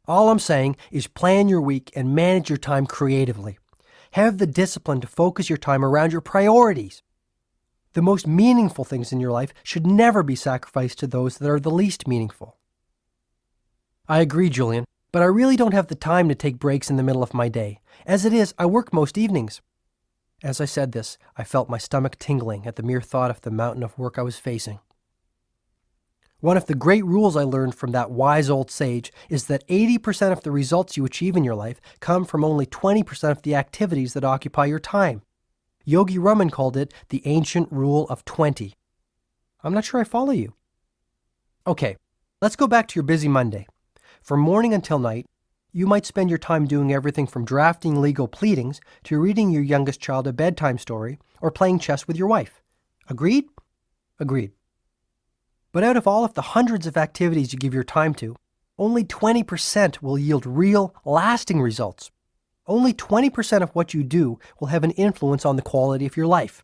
All I'm saying is plan your week and manage your time creatively. Have the discipline to focus your time around your priorities. The most meaningful things in your life should never be sacrificed to those that are the least meaningful. I agree, Julian, but I really don't have the time to take breaks in the middle of my day. As it is, I work most evenings. As I said this, I felt my stomach tingling at the mere thought of the mountain of work I was facing. One of the great rules I learned from that wise old sage is that 80% of the results you achieve in your life come from only 20% of the activities that occupy your time. Yogi Raman called it the ancient rule of 20. I'm not sure I follow you. Okay, let's go back to your busy Monday. From morning until night, you might spend your time doing everything from drafting legal pleadings to reading your youngest child a bedtime story or playing chess with your wife. Agreed? Agreed. But out of all of the hundreds of activities you give your time to, only 20% will yield real, lasting results. Only 20% of what you do will have an influence on the quality of your life.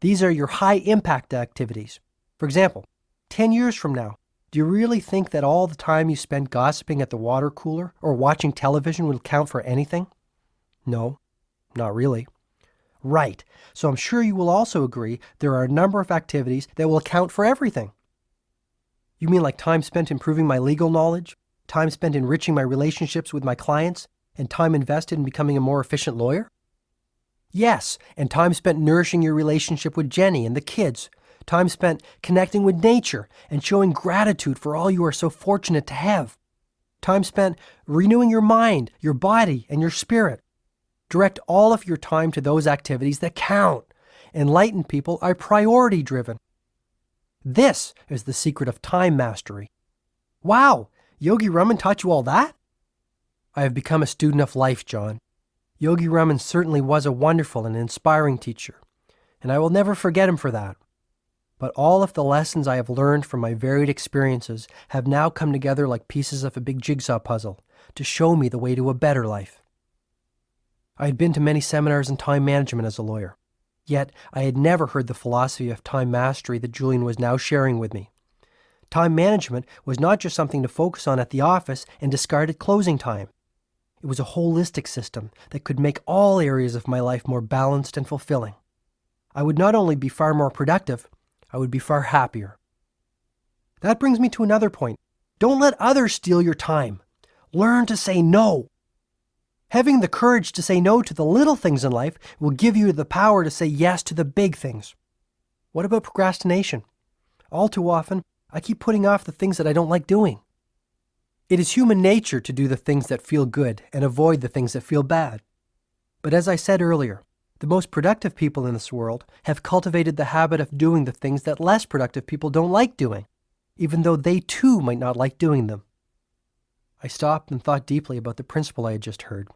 These are your high-impact activities. For example, 10 years from now, do you really think that all the time you spend gossiping at the water cooler or watching television will count for anything? No, not really. Right, so I'm sure you will also agree there are a number of activities that will count for everything. You mean like time spent improving my legal knowledge, time spent enriching my relationships with my clients, and time invested in becoming a more efficient lawyer? Yes, and time spent nourishing your relationship with Jenny and the kids, time spent connecting with nature and showing gratitude for all you are so fortunate to have, time spent renewing your mind, your body, and your spirit. Direct all of your time to those activities that count. Enlightened people are priority-driven. This is the secret of time mastery. Wow, Yogi Raman taught you all that? I have become a student of life, John. Yogi Raman certainly was a wonderful and inspiring teacher, and I will never forget him for that. But all of the lessons I have learned from my varied experiences have now come together like pieces of a big jigsaw puzzle to show me the way to a better life. I had been to many seminars in time management as a lawyer, yet I had never heard the philosophy of time mastery that Julian was now sharing with me. Time management was not just something to focus on at the office and discard at closing time. It was a holistic system that could make all areas of my life more balanced and fulfilling. I would not only be far more productive, I would be far happier. That brings me to another point. Don't let others steal your time. Learn to say no. Having the courage to say no to the little things in life will give you the power to say yes to the big things. What about procrastination? All too often, I keep putting off the things that I don't like doing. It is human nature to do the things that feel good and avoid the things that feel bad. But as I said earlier, the most productive people in this world have cultivated the habit of doing the things that less productive people don't like doing, even though they too might not like doing them. I stopped and thought deeply about the principle I had just heard.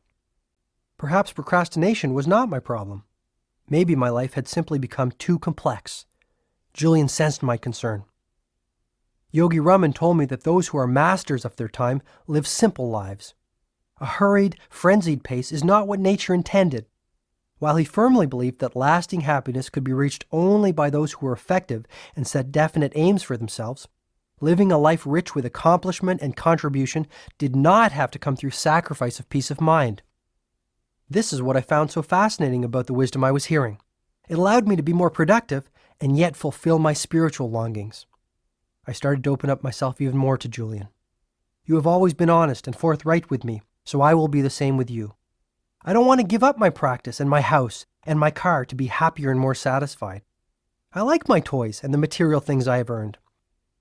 Perhaps procrastination was not my problem. Maybe my life had simply become too complex. Julian sensed my concern. Yogi Raman told me that those who are masters of their time live simple lives. A hurried, frenzied pace is not what nature intended. While he firmly believed that lasting happiness could be reached only by those who were effective and set definite aims for themselves, living a life rich with accomplishment and contribution did not have to come through sacrifice of peace of mind. This is what I found so fascinating about the wisdom I was hearing. It allowed me to be more productive and yet fulfill my spiritual longings. I started to open up myself even more to Julian. You have always been honest and forthright with me, so I will be the same with you. I don't want to give up my practice and my house and my car to be happier and more satisfied. I like my toys and the material things I have earned.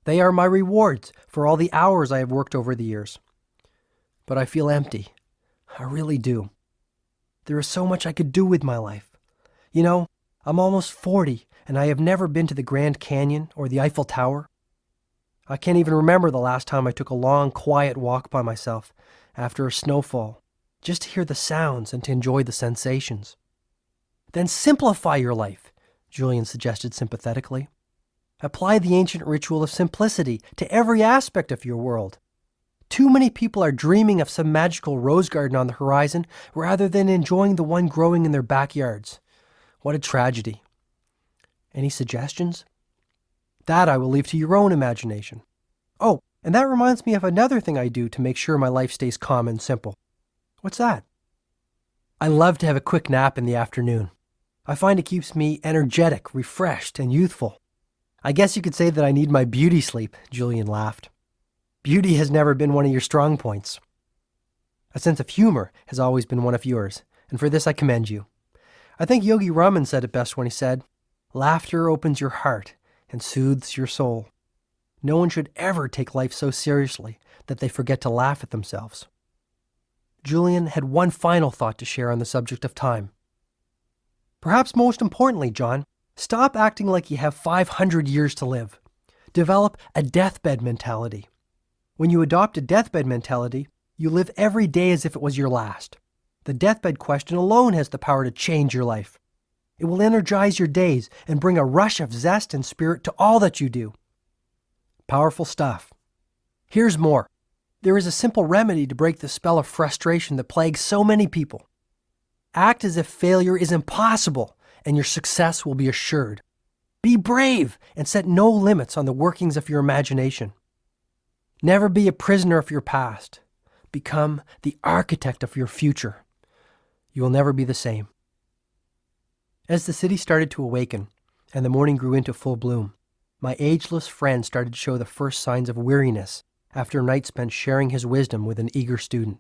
They are my rewards for all the hours I have worked over the years. But I feel empty. I really do. There is so much I could do with my life. You know, I'm almost 40 and I have never been to the Grand Canyon or the Eiffel Tower. I can't even remember the last time I took a long, quiet walk by myself after a snowfall, just to hear the sounds and to enjoy the sensations. Then simplify your life, Julian suggested sympathetically. Apply the ancient ritual of simplicity to every aspect of your world. Too many people are dreaming of some magical rose garden on the horizon rather than enjoying the one growing in their backyards. What a tragedy. Any suggestions? That I will leave to your own imagination. Oh, And that reminds me of another thing I do to make sure my life stays calm and simple. What's that? I love to have a quick nap in the afternoon. I find it keeps me energetic, refreshed, and youthful. I guess you could say that I need my beauty sleep, Julian laughed. Beauty has never been one of your strong points. A sense of humor has always been one of yours, and for this I commend you. I think Yogi Raman said it best when he said, "Laughter opens your heart and soothes your soul." No one should ever take life so seriously that they forget to laugh at themselves. Julian had one final thought to share on the subject of time. Perhaps most importantly, John, stop acting like you have 500 years to live. Develop a deathbed mentality. When you adopt a deathbed mentality, you live every day as if it was your last. The deathbed question alone has the power to change your life. It will energize your days and bring a rush of zest and spirit to all that you do. Powerful stuff. Here's more. There is a simple remedy to break the spell of frustration that plagues so many people. Act as if failure is impossible and your success will be assured. Be brave and set no limits on the workings of your imagination. Never be a prisoner of your past. Become the architect of your future. You will never be the same. As the city started to awaken and the morning grew into full bloom, my ageless friend started to show the first signs of weariness after a night spent sharing his wisdom with an eager student.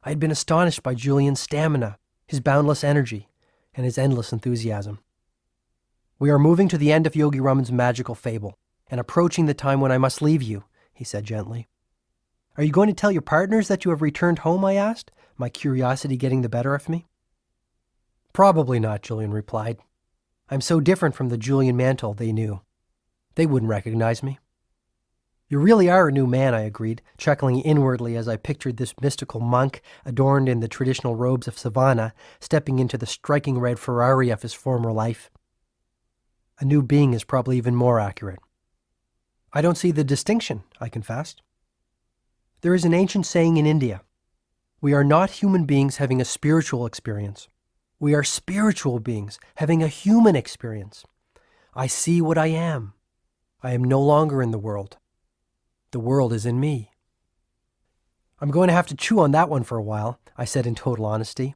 I had been astonished by Julian's stamina, his boundless energy, and his endless enthusiasm. "We are moving to the end of Yogi Raman's magical fable and approaching the time when I must leave you," he said gently. "Are you going to tell your partners that you have returned home?" I asked, my curiosity getting the better of me. "Probably not," Julian replied. "I'm so different from the Julian Mantle they knew. They wouldn't recognize me." "You really are a new man," I agreed, chuckling inwardly as I pictured this mystical monk, adorned in the traditional robes of Savannah, stepping into the striking red Ferrari of his former life. "A new being is probably even more accurate." "I don't see the distinction," I confessed. "There is an ancient saying in India, 'We are not human beings having a spiritual experience. We are spiritual beings having a human experience. I see what I am. I am no longer in the world. The world is in me.'" "I'm going to have to chew on that one for a while," I said in total honesty,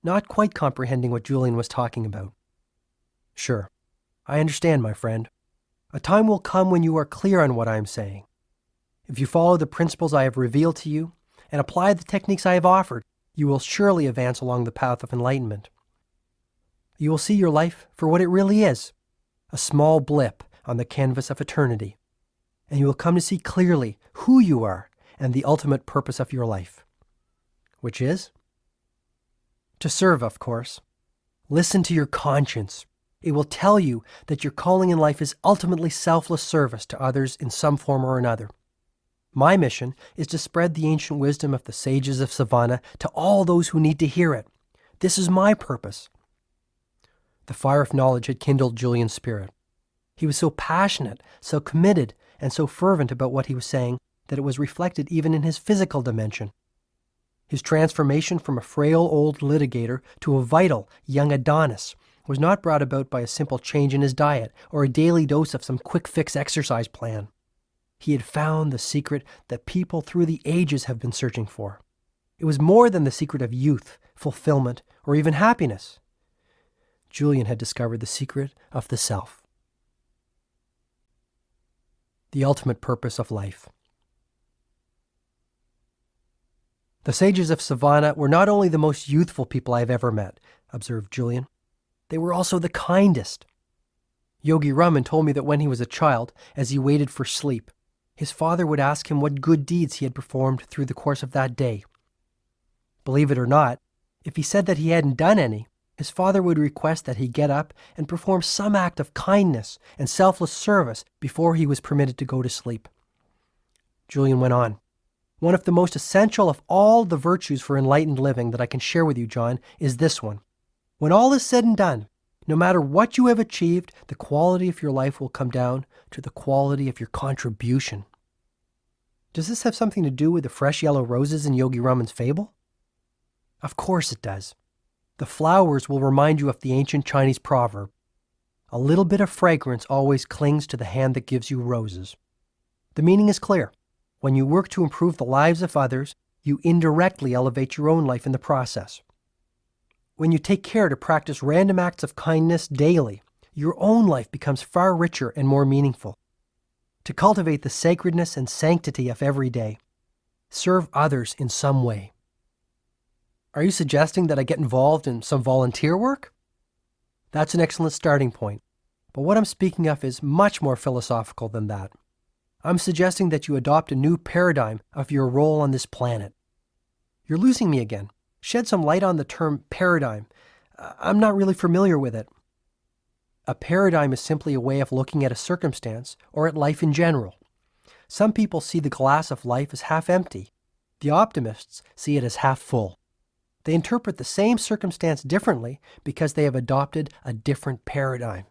not quite comprehending what Julian was talking about. "Sure. I understand, my friend. A time will come when you are clear on what I am saying. If you follow the principles I have revealed to you and apply the techniques I have offered, you will surely advance along the path of enlightenment. You will see your life for what it really is, a small blip on the canvas of eternity, and you will come to see clearly who you are and the ultimate purpose of your life. Which is? To serve, of course. Listen to your conscience. It will tell you that your calling in life is ultimately selfless service to others in some form or another. My mission is to spread the ancient wisdom of the sages of Savannah to all those who need to hear it. This is my purpose." The fire of knowledge had kindled Julian's spirit. He was so passionate, so committed, and so fervent about what he was saying that it was reflected even in his physical dimension. His transformation from a frail old litigator to a vital young Adonis was not brought about by a simple change in his diet or a daily dose of some quick-fix exercise plan. He had found the secret that people through the ages have been searching for. It was more than the secret of youth, fulfillment, or even happiness. Julian had discovered the secret of the self. The ultimate purpose of life. "The sages of Savannah were not only the most youthful people I have ever met," observed Julian. "They were also the kindest. Yogi Raman told me that when he was a child, as he waited for sleep, his father would ask him what good deeds he had performed through the course of that day. Believe it or not, if he said that he hadn't done any, his father would request that he get up and perform some act of kindness and selfless service before he was permitted to go to sleep." Julian went on, "One of the most essential of all the virtues for enlightened living that I can share with you, John, is this one. When all is said and done, no matter what you have achieved, the quality of your life will come down to the quality of your contribution." Does this have something to do with the fresh yellow roses in Yogi Raman's fable? Of course it does. The flowers will remind you of the ancient Chinese proverb, "A little bit of fragrance always clings to the hand that gives you roses." The meaning is clear. When you work to improve the lives of others, you indirectly elevate your own life in the process. When you take care to practice random acts of kindness daily, your own life becomes far richer and more meaningful. To cultivate the sacredness and sanctity of every day, serve others in some way. Are you suggesting that I get involved in some volunteer work? That's an excellent starting point, but what I'm speaking of is much more philosophical than that. I'm suggesting that you adopt a new paradigm of your role on this planet. You're losing me again. Shed some light on the term paradigm. I'm not really familiar with it. A paradigm is simply a way of looking at a circumstance or at life in general. Some people see the glass of life as half empty. The optimists see it as half full. They interpret the same circumstance differently because they have adopted a different paradigm.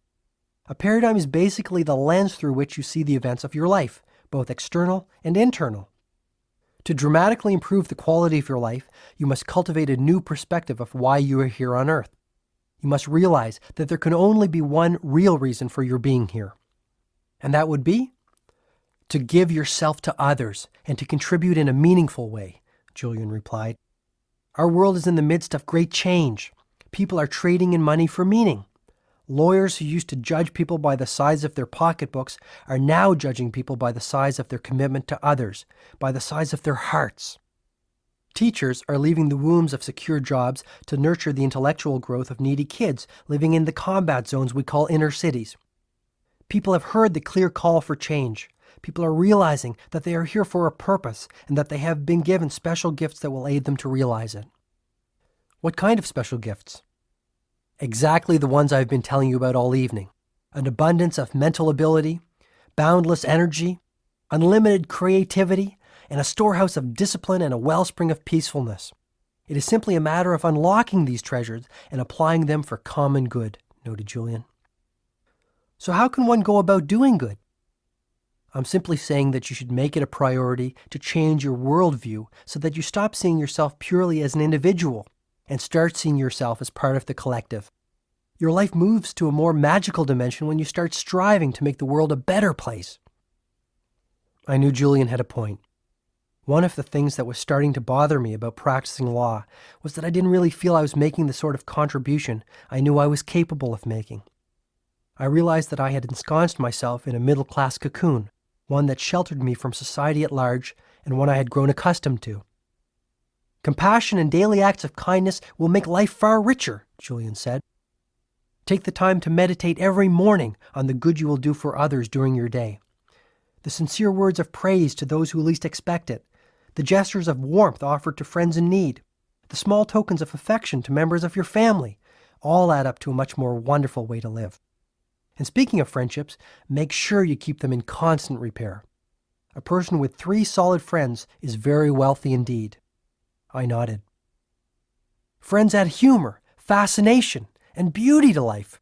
A paradigm is basically the lens through which you see the events of your life, both external and internal. To dramatically improve the quality of your life, you must cultivate a new perspective of why you are here on Earth. You must realize that there can only be one real reason for your being here. And that would be to give yourself to others and to contribute in a meaningful way, Julian replied. Our world is in the midst of great change. People are trading in money for meaning. Lawyers who used to judge people by the size of their pocketbooks are now judging people by the size of their commitment to others, by the size of their hearts. Teachers are leaving the wombs of secure jobs to nurture the intellectual growth of needy kids living in the combat zones we call inner cities. People have heard the clear call for change. People are realizing that they are here for a purpose and that they have been given special gifts that will aid them to realize it. What kind of special gifts? Exactly the ones I've been telling you about all evening. An abundance of mental ability, boundless energy, unlimited creativity, and a storehouse of discipline and a wellspring of peacefulness. It is simply a matter of unlocking these treasures and applying them for common good, noted Julian. So how can one go about doing good? I'm simply saying that you should make it a priority to change your worldview so that you stop seeing yourself purely as an individual and start seeing yourself as part of the collective. Your life moves to a more magical dimension when you start striving to make the world a better place. I knew Julian had a point. One of the things that was starting to bother me about practicing law was that I didn't really feel I was making the sort of contribution I knew I was capable of making. I realized that I had ensconced myself in a middle-class cocoon, one that sheltered me from society at large and one I had grown accustomed to. Compassion and daily acts of kindness will make life far richer, Julian said. Take the time to meditate every morning on the good you will do for others during your day. The sincere words of praise to those who least expect it, the gestures of warmth offered to friends in need, the small tokens of affection to members of your family, all add up to a much more wonderful way to live. And speaking of friendships, make sure you keep them in constant repair. A person with 3 solid friends is very wealthy indeed. I nodded. Friends add humor, fascination, and beauty to life.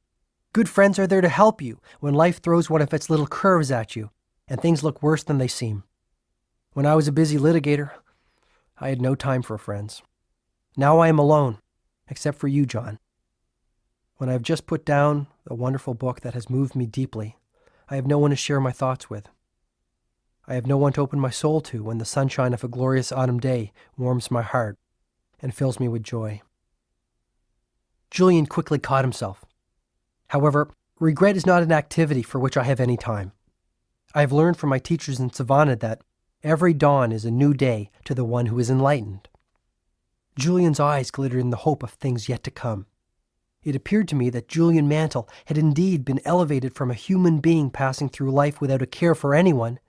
Good friends are there to help you when life throws one of its little curves at you and things look worse than they seem. When I was a busy litigator, I had no time for friends. Now I am alone, except for you, John. When I have just put down a wonderful book that has moved me deeply, I have no one to share my thoughts with. I have no one to open my soul to when the sunshine of a glorious autumn day warms my heart and fills me with joy. Julian quickly caught himself. However, regret is not an activity for which I have any time. I have learned from my teachers in Savannah that every dawn is a new day to the one who is enlightened. Julian's eyes glittered in the hope of things yet to come. It appeared to me that Julian Mantle had indeed been elevated from a human being passing through life without a care for anyone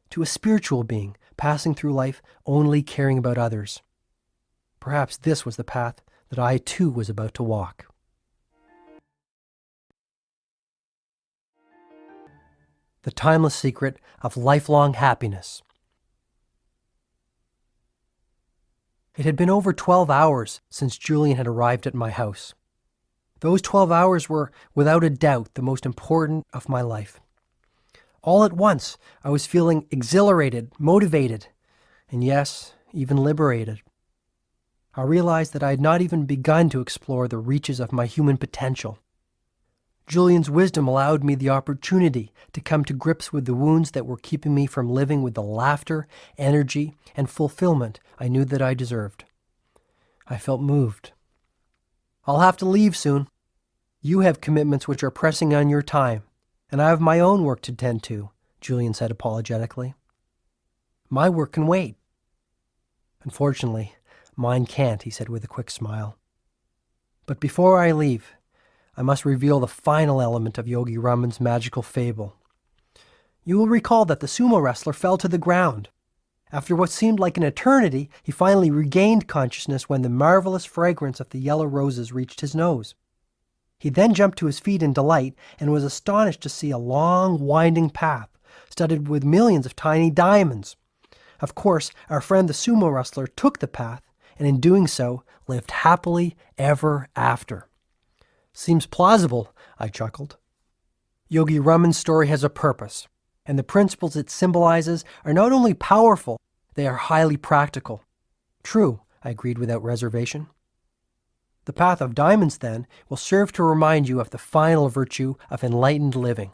to a spiritual being passing through life only caring about others. Perhaps this was the path that I too was about to walk. The timeless secret of lifelong happiness. It had been over 12 hours since Julian had arrived at my house. Those 12 hours were, without a doubt, the most important of my life. All at once, I was feeling exhilarated, motivated, and yes, even liberated. I realized that I had not even begun to explore the reaches of my human potential. Julian's wisdom allowed me the opportunity to come to grips with the wounds that were keeping me from living with the laughter, energy, and fulfillment I knew that I deserved. I felt moved. I'll have to leave soon. You have commitments which are pressing on your time, and I have my own work to tend to, Julian said apologetically. My work can wait. Unfortunately, mine can't, he said with a quick smile. But before I leave, I must reveal the final element of Yogi Raman's magical fable. You will recall that the sumo wrestler fell to the ground. After what seemed like an eternity, he finally regained consciousness when the marvelous fragrance of the yellow roses reached his nose. He then jumped to his feet in delight and was astonished to see a long, winding path studded with millions of tiny diamonds. Of course, our friend the sumo wrestler took the path, and in doing so, lived happily ever after. Seems plausible, I chuckled. Yogi Raman's story has a purpose, and the principles it symbolizes are not only powerful, they are highly practical. True, I agreed without reservation. The path of diamonds, then, will serve to remind you of the final virtue of enlightened living.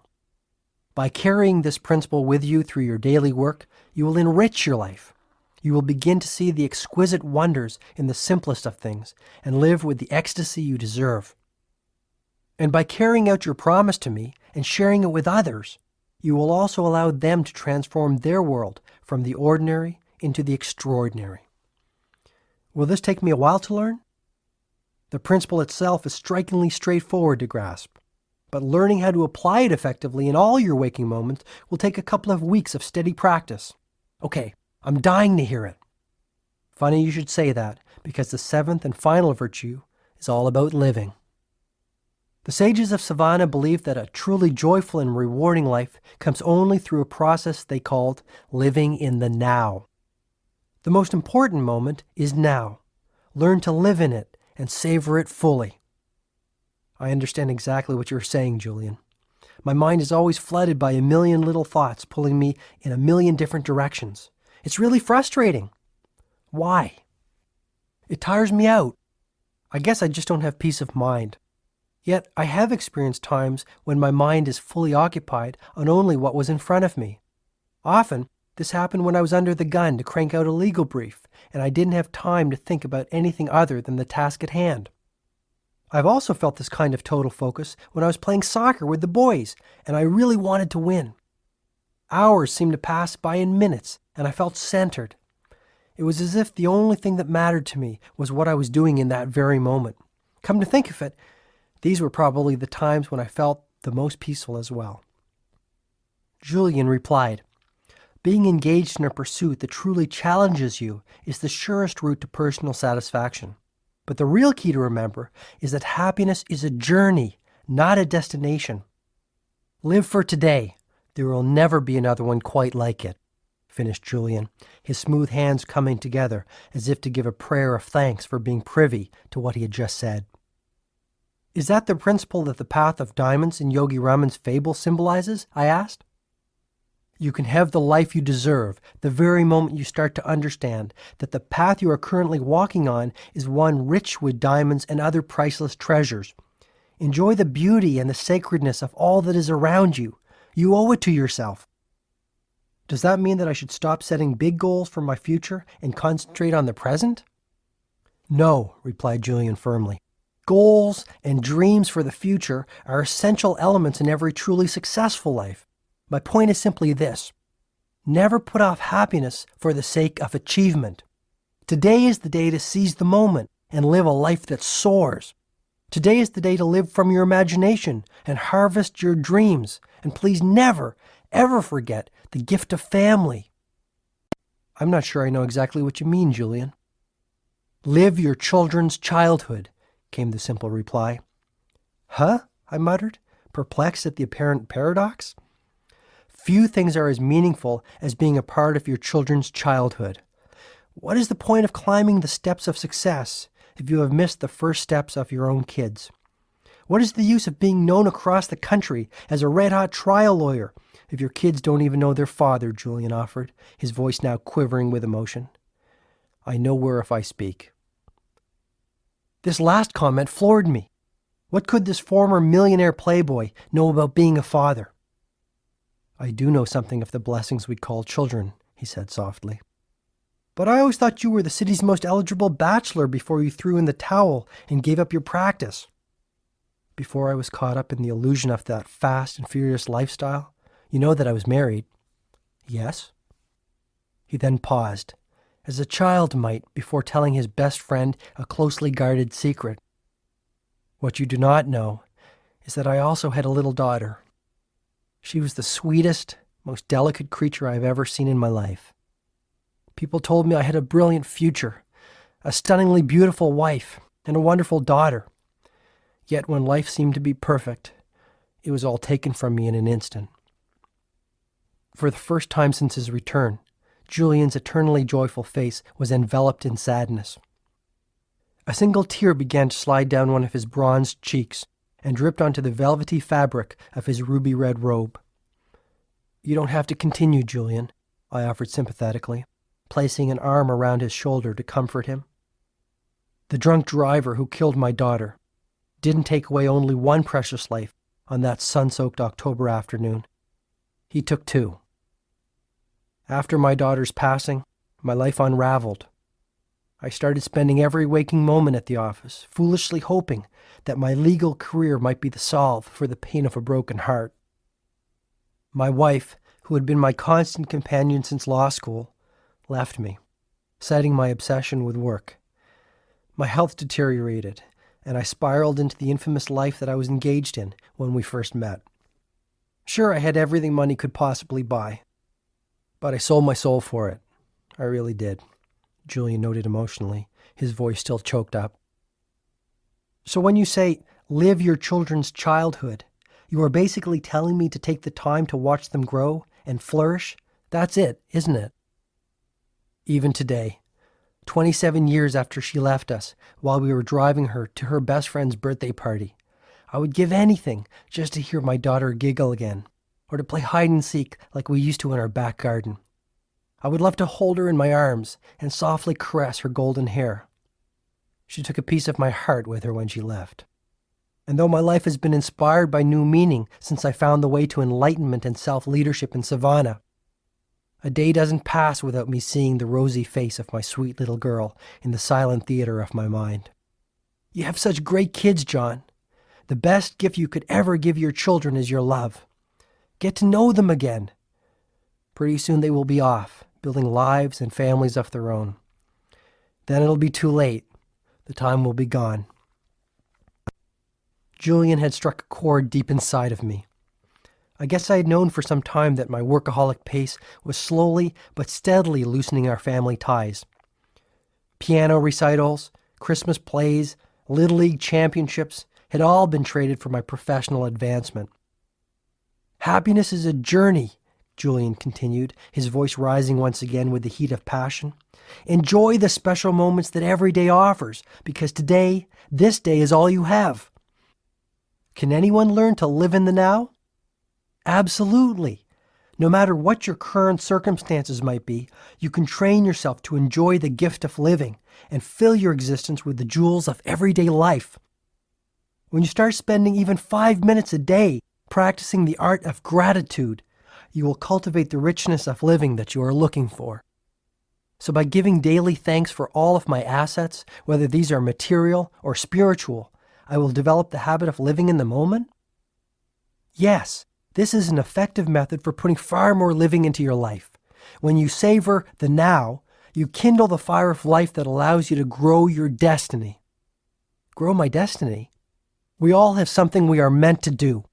By carrying this principle with you through your daily work, you will enrich your life. You will begin to see the exquisite wonders in the simplest of things and live with the ecstasy you deserve. And by carrying out your promise to me and sharing it with others, you will also allow them to transform their world from the ordinary into the extraordinary. Will this take me a while to learn? The principle itself is strikingly straightforward to grasp, but learning how to apply it effectively in all your waking moments will take a couple of weeks of steady practice. Okay, I'm dying to hear it. Funny you should say that, because the seventh and final virtue is all about living. The sages of Savannah believed that a truly joyful and rewarding life comes only through a process they called living in the now. The most important moment is now. Learn to live in it and savor it fully. I understand exactly what you're saying, Julian. My mind is always flooded by a million little thoughts pulling me in a million different directions. It's really frustrating. Why? It tires me out. I guess I just don't have peace of mind. Yet I have experienced times when my mind is fully occupied on only what was in front of me. Often, this happened when I was under the gun to crank out a legal brief, and I didn't have time to think about anything other than the task at hand. I've also felt this kind of total focus when I was playing soccer with the boys, and I really wanted to win. Hours seemed to pass by in minutes, and I felt centered. It was as if the only thing that mattered to me was what I was doing in that very moment. Come to think of it, these were probably the times when I felt the most peaceful as well. Julian replied, "Being engaged in a pursuit that truly challenges you is the surest route to personal satisfaction. But the real key to remember is that happiness is a journey, not a destination. Live for today. There will never be another one quite like it," finished Julian, his smooth hands coming together as if to give a prayer of thanks for being privy to what he had just said. Is that the principle that the path of diamonds in Yogi Raman's fable symbolizes? I asked. You can have the life you deserve the very moment you start to understand that the path you are currently walking on is one rich with diamonds and other priceless treasures. Enjoy the beauty and the sacredness of all that is around you. You owe it to yourself. Does that mean that I should stop setting big goals for my future and concentrate on the present? No, replied Julian firmly. Goals and dreams for the future are essential elements in every truly successful life. My point is simply this. Never put off happiness for the sake of achievement. Today is the day to seize the moment and live a life that soars. Today is the day to live from your imagination and harvest your dreams. And please never, ever forget the gift of family. I'm not sure I know exactly what you mean, Julian. Live your children's childhood, came the simple reply. Huh? I muttered, perplexed at the apparent paradox. Few things are as meaningful as being a part of your children's childhood. What is the point of climbing the steps of success if you have missed the first steps of your own kids? What is the use of being known across the country as a red-hot trial lawyer if your kids don't even know their father, Julian offered, his voice now quivering with emotion. I know where if I speak. This last comment floored me. What could this former millionaire playboy know about being a father? I do know something of the blessings we call children, he said softly. But I always thought you were the city's most eligible bachelor before you threw in the towel and gave up your practice. Before I was caught up in the illusion of that fast and furious lifestyle, you know that I was married. Yes. He then paused, as a child might before telling his best friend a closely guarded secret. What you do not know is that I also had a little daughter. She was the sweetest, most delicate creature I have ever seen in my life. People told me I had a brilliant future, a stunningly beautiful wife, and a wonderful daughter. Yet when life seemed to be perfect, it was all taken from me in an instant. For the first time since his return, Julian's eternally joyful face was enveloped in sadness. A single tear began to slide down one of his bronzed cheeks and dripped onto the velvety fabric of his ruby-red robe. You don't have to continue, Julian, I offered sympathetically, placing an arm around his shoulder to comfort him. The drunk driver who killed my daughter didn't take away only one precious life on that sun-soaked October afternoon. He took two. After my daughter's passing, my life unraveled. I started spending every waking moment at the office, foolishly hoping that my legal career might be the salve for the pain of a broken heart. My wife, who had been my constant companion since law school, left me, citing my obsession with work. My health deteriorated, and I spiraled into the infamous life that I was engaged in when we first met. Sure, I had everything money could possibly buy, but I sold my soul for it. I really did, Julian noted emotionally, his voice still choked up. So when you say, live your children's childhood, you are basically telling me to take the time to watch them grow and flourish? That's it, isn't it? Even today, 27 years after she left us, while we were driving her to her best friend's birthday party, I would give anything just to hear my daughter giggle again, or to play hide and seek like we used to in our back garden. I would love to hold her in my arms and softly caress her golden hair. She took a piece of my heart with her when she left. And though my life has been inspired by new meaning since I found the way to enlightenment and self-leadership in Savannah, a day doesn't pass without me seeing the rosy face of my sweet little girl in the silent theater of my mind. You have such great kids, John. The best gift you could ever give your children is your love. Get to know them again. Pretty soon they will be off, building lives and families of their own. Then it'll be too late. The time will be gone. Julian had struck a chord deep inside of me. I guess I had known for some time that my workaholic pace was slowly but steadily loosening our family ties. Piano recitals, Christmas plays, Little League championships had all been traded for my professional advancement. Happiness is a journey, Julian continued, his voice rising once again with the heat of passion. Enjoy the special moments that every day offers, because today, this day is all you have. Can anyone learn to live in the now? Absolutely. No matter what your current circumstances might be, you can train yourself to enjoy the gift of living and fill your existence with the jewels of everyday life. When you start spending even 5 minutes a day practicing the art of gratitude, you will cultivate the richness of living that you are looking for. So by giving daily thanks for all of my assets, whether these are material or spiritual, I will develop the habit of living in the moment? Yes, this is an effective method for putting far more living into your life. When you savor the now, you kindle the fire of life that allows you to grow your destiny. Grow my destiny? We all have something we are meant to do.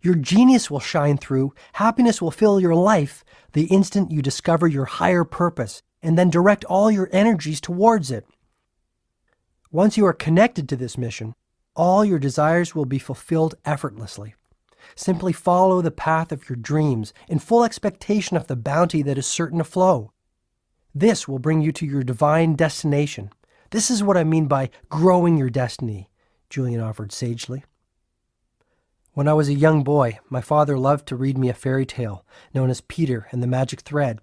Your genius will shine through, happiness will fill your life the instant you discover your higher purpose and then direct all your energies towards it. Once you are connected to this mission, all your desires will be fulfilled effortlessly. Simply follow the path of your dreams in full expectation of the bounty that is certain to flow. This will bring you to your divine destination. This is what I mean by growing your destiny, Julian offered sagely. When I was a young boy, my father loved to read me a fairy tale known as Peter and the Magic Thread.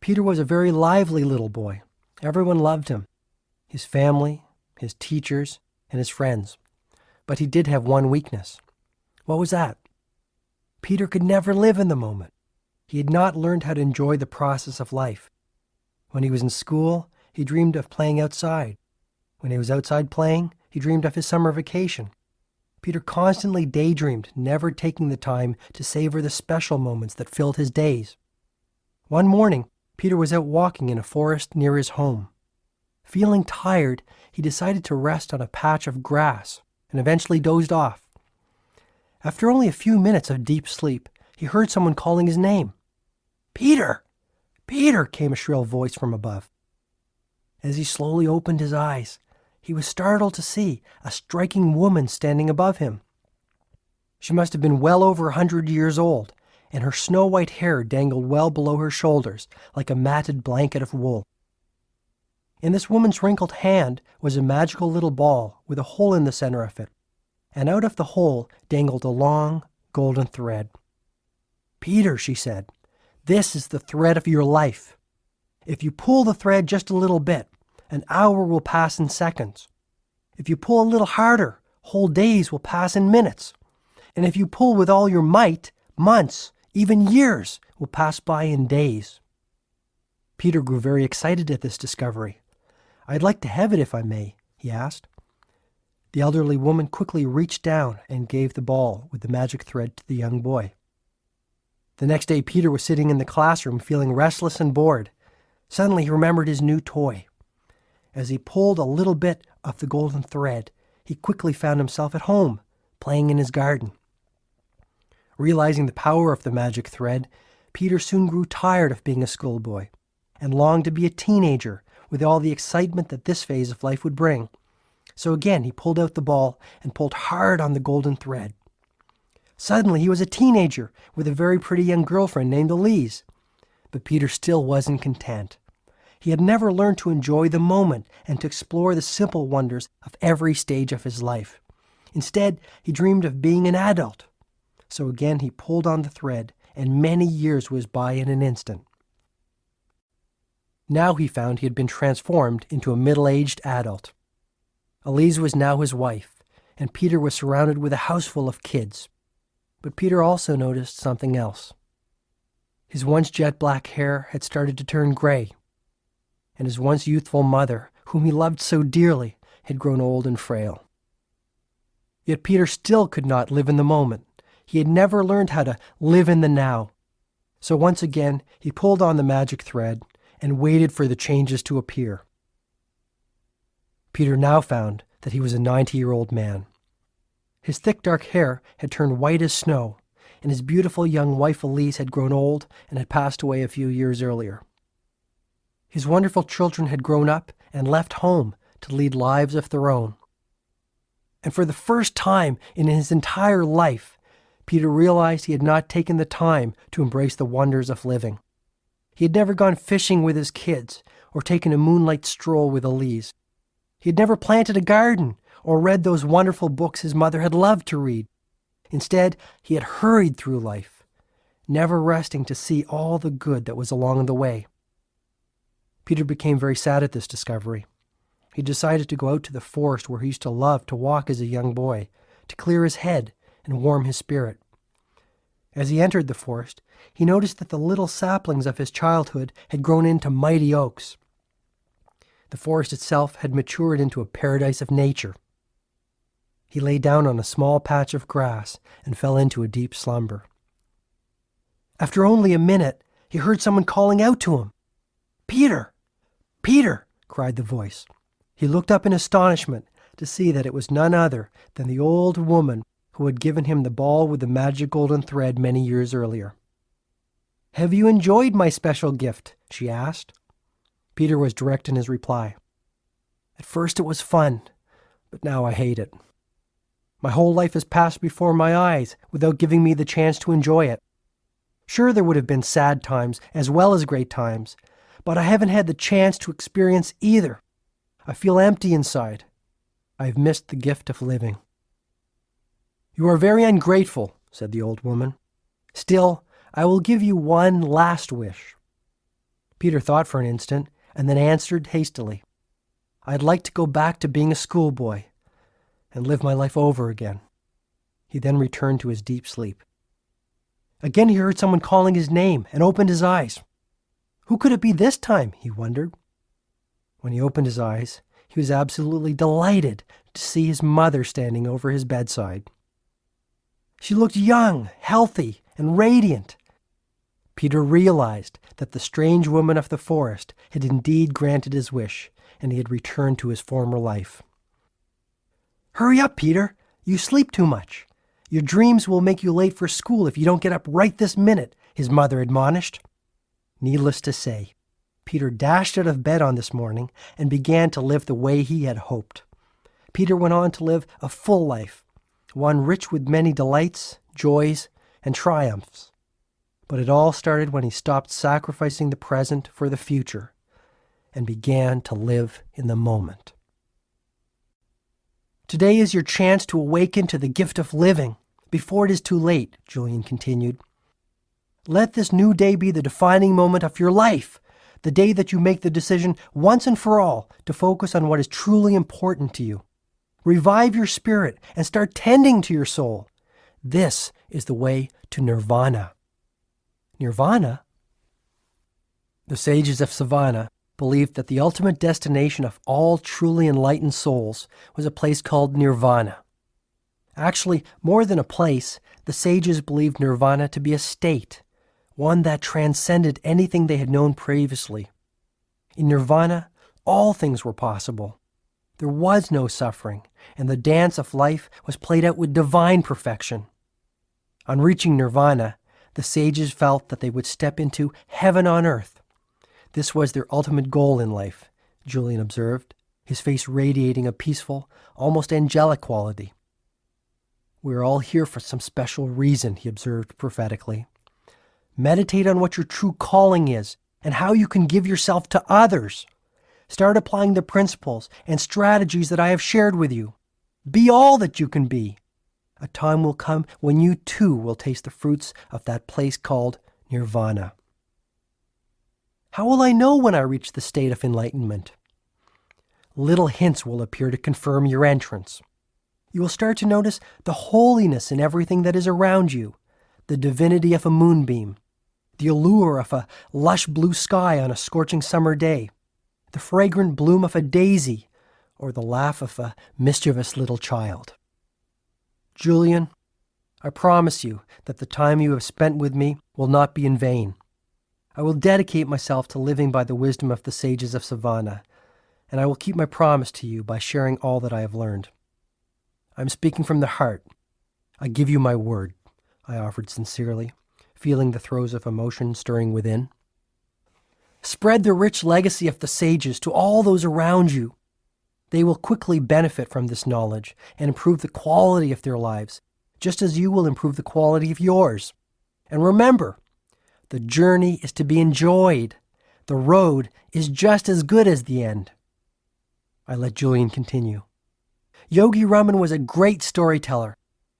Peter was a very lively little boy. Everyone loved him, his family, his teachers, and his friends. But he did have one weakness. What was that? Peter could never live in the moment. He had not learned how to enjoy the process of life. When he was in school, he dreamed of playing outside. When he was outside playing, he dreamed of his summer vacation. Peter constantly daydreamed, never taking the time to savor the special moments that filled his days. One morning, Peter was out walking in a forest near his home. Feeling tired, he decided to rest on a patch of grass and eventually dozed off. After only a few minutes of deep sleep, he heard someone calling his name. "Peter! Peter!" came a shrill voice from above. As he slowly opened his eyes, he was startled to see a striking woman standing above him. She must have been well over 100 years old, and her snow-white hair dangled well below her shoulders like a matted blanket of wool. In this woman's wrinkled hand was a magical little ball with a hole in the center of it, and out of the hole dangled a long, golden thread. "Peter," she said, "this is the thread of your life. If you pull the thread just a little bit, an hour will pass in seconds. If you pull a little harder, whole days will pass in minutes. And if you pull with all your might, months, even years, will pass by in days." Peter grew very excited at this discovery. "I'd like to have it if I may," he asked. The elderly woman quickly reached down and gave the ball with the magic thread to the young boy. The next day, Peter was sitting in the classroom feeling restless and bored. Suddenly, he remembered his new toy. As he pulled a little bit of the golden thread, he quickly found himself at home, playing in his garden. Realizing the power of the magic thread, Peter soon grew tired of being a schoolboy and longed to be a teenager with all the excitement that this phase of life would bring. So again, he pulled out the ball and pulled hard on the golden thread. Suddenly, he was a teenager with a very pretty young girlfriend named Elise. But Peter still wasn't content. He had never learned to enjoy the moment and to explore the simple wonders of every stage of his life. Instead, he dreamed of being an adult. So again, he pulled on the thread, and many years whizzed by in an instant. Now he found he had been transformed into a middle-aged adult. Elise was now his wife, and Peter was surrounded with a house full of kids. But Peter also noticed something else. His once jet-black hair had started to turn gray, and his once youthful mother, whom he loved so dearly, had grown old and frail. Yet Peter still could not live in the moment. He had never learned how to live in the now. So once again, he pulled on the magic thread and waited for the changes to appear. Peter now found that he was a 90-year-old man. His thick dark hair had turned white as snow, and his beautiful young wife Elise had grown old and had passed away a few years earlier. His wonderful children had grown up and left home to lead lives of their own. And for the first time in his entire life, Peter realized he had not taken the time to embrace the wonders of living. He had never gone fishing with his kids or taken a moonlight stroll with Elise. He had never planted a garden or read those wonderful books his mother had loved to read. Instead, he had hurried through life, never resting to see all the good that was along the way. Peter became very sad at this discovery. He decided to go out to the forest where he used to love to walk as a young boy, to clear his head and warm his spirit. As he entered the forest, he noticed that the little saplings of his childhood had grown into mighty oaks. The forest itself had matured into a paradise of nature. He lay down on a small patch of grass and fell into a deep slumber. After only a minute, he heard someone calling out to him. "Peter! Peter!" cried the voice. He looked up in astonishment to see that it was none other than the old woman who had given him the ball with the magic golden thread many years earlier. "Have you enjoyed my special gift?" she asked. Peter was direct in his reply. "At first it was fun, but now I hate it. My whole life has passed before my eyes without giving me the chance to enjoy it. Sure, there would have been sad times as well as great times, but I haven't had the chance to experience either. I feel empty inside. I have missed the gift of living." "You are very ungrateful," said the old woman. "Still, I will give you one last wish." Peter thought for an instant and then answered hastily, "I'd like to go back to being a schoolboy." and live my life over again." He then returned to his deep sleep. Again he heard someone calling his name and opened his eyes. Who could it be this time, he wondered. When he opened his eyes, he was absolutely delighted to see his mother standing over his bedside. She looked young, healthy, and radiant. Peter realized that the strange woman of the forest had indeed granted his wish, and he had returned to his former life. "Hurry up, Peter! You sleep too much. Your dreams will make you late for school if you don't get up right this minute," his mother admonished. Needless to say, Peter dashed out of bed on this morning and began to live the way he had hoped. Peter went on to live a full life, one rich with many delights, joys, and triumphs. But it all started when he stopped sacrificing the present for the future and began to live in the moment. "Today is your chance to awaken to the gift of living before it is too late," Julian continued. "Let this new day be the defining moment of your life, the day that you make the decision once and for all to focus on what is truly important to you. Revive your spirit and start tending to your soul. This is the way to nirvana." Nirvana? The sages of Savannah believed that the ultimate destination of all truly enlightened souls was a place called nirvana. Actually, more than a place, the sages believed nirvana to be a state, one that transcended anything they had known previously. In nirvana, all things were possible. There was no suffering, and the dance of life was played out with divine perfection. On reaching nirvana, the sages felt that they would step into heaven on earth. This was their ultimate goal in life, Julian observed, his face radiating a peaceful, almost angelic quality. "We're all here for some special reason," he observed prophetically. "Meditate on what your true calling is and how you can give yourself to others. Start applying the principles and strategies that I have shared with you. Be all that you can be. A time will come when you too will taste the fruits of that place called nirvana." "How will I know when I reach the state of enlightenment?" "Little hints will appear to confirm your entrance. You will start to notice the holiness in everything that is around you, the divinity of a moonbeam, the allure of a lush blue sky on a scorching summer day, the fragrant bloom of a daisy, or the laugh of a mischievous little child. Julian, I promise you that the time you have spent with me will not be in vain. I will dedicate myself to living by the wisdom of the sages of Savannah, and I will keep my promise to you by sharing all that I have learned. I'm speaking from the heart. I give you my word," I offered sincerely, feeling the throes of emotion stirring within. "Spread the rich legacy of the sages to all those around you. They will quickly benefit from this knowledge and improve the quality of their lives, just as you will improve the quality of yours. And remember, the journey is to be enjoyed. The road is just as good as the end." I let Julian continue. "Yogi Raman was a great storyteller,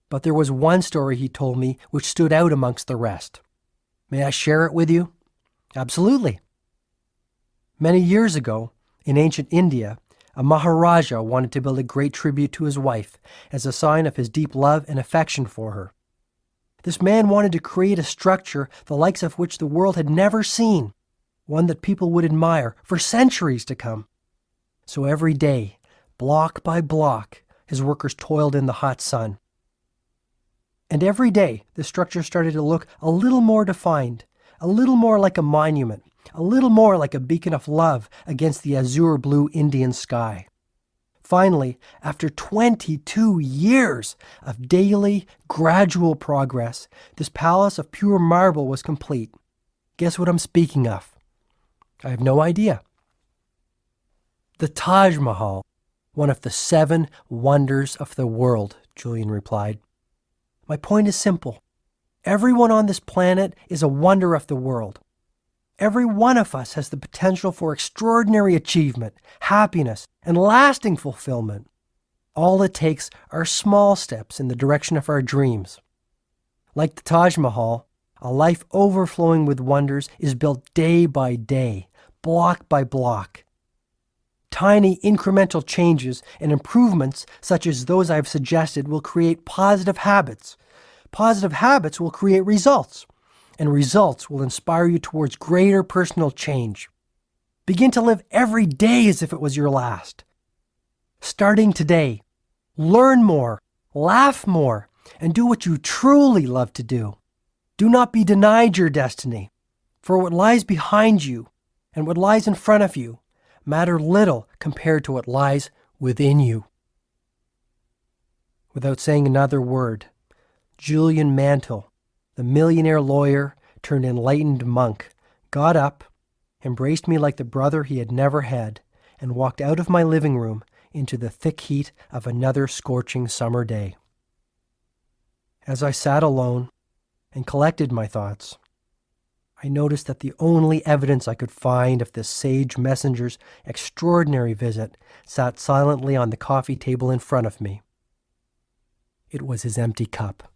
but there was one story he told me which stood out amongst the rest. May I share it with you?" "Absolutely." "Many years ago, in ancient India, a Maharaja wanted to build a great tribute to his wife as a sign of his deep love and affection for her. This man wanted to create a structure the likes of which the world had never seen, one that people would admire for centuries to come. So every day, block by block, his workers toiled in the hot sun. And every day, the structure started to look a little more defined, a little more like a monument, a little more like a beacon of love against the azure blue Indian sky. Finally, after 22 years of daily, gradual progress, this palace of pure marble was complete. Guess what I'm speaking of? I have no idea. The Taj Mahal, one of the 7 wonders of the world, Julian replied. My point is simple. Everyone on this planet is a wonder of the world. Every one of us has the potential for extraordinary achievement, happiness, and lasting fulfillment. All it takes are small steps in the direction of our dreams. Like the Taj Mahal, a life overflowing with wonders is built day by day, block by block. Tiny incremental changes and improvements such as those I've suggested will create positive habits. Positive habits will create results, and results will inspire you towards greater personal change. Begin to live every day as if it was your last. Starting today, learn more, laugh more, and do what you truly love to do. Do not be denied your destiny, for what lies behind you and what lies in front of you matter little compared to what lies within you. Without saying another word, Julian Mantle, the millionaire lawyer turned enlightened monk, got up, embraced me like the brother he had never had, and walked out of my living room into the thick heat of another scorching summer day. As I sat alone and collected my thoughts, I noticed that the only evidence I could find of this sage messenger's extraordinary visit sat silently on the coffee table in front of me. It was his empty cup.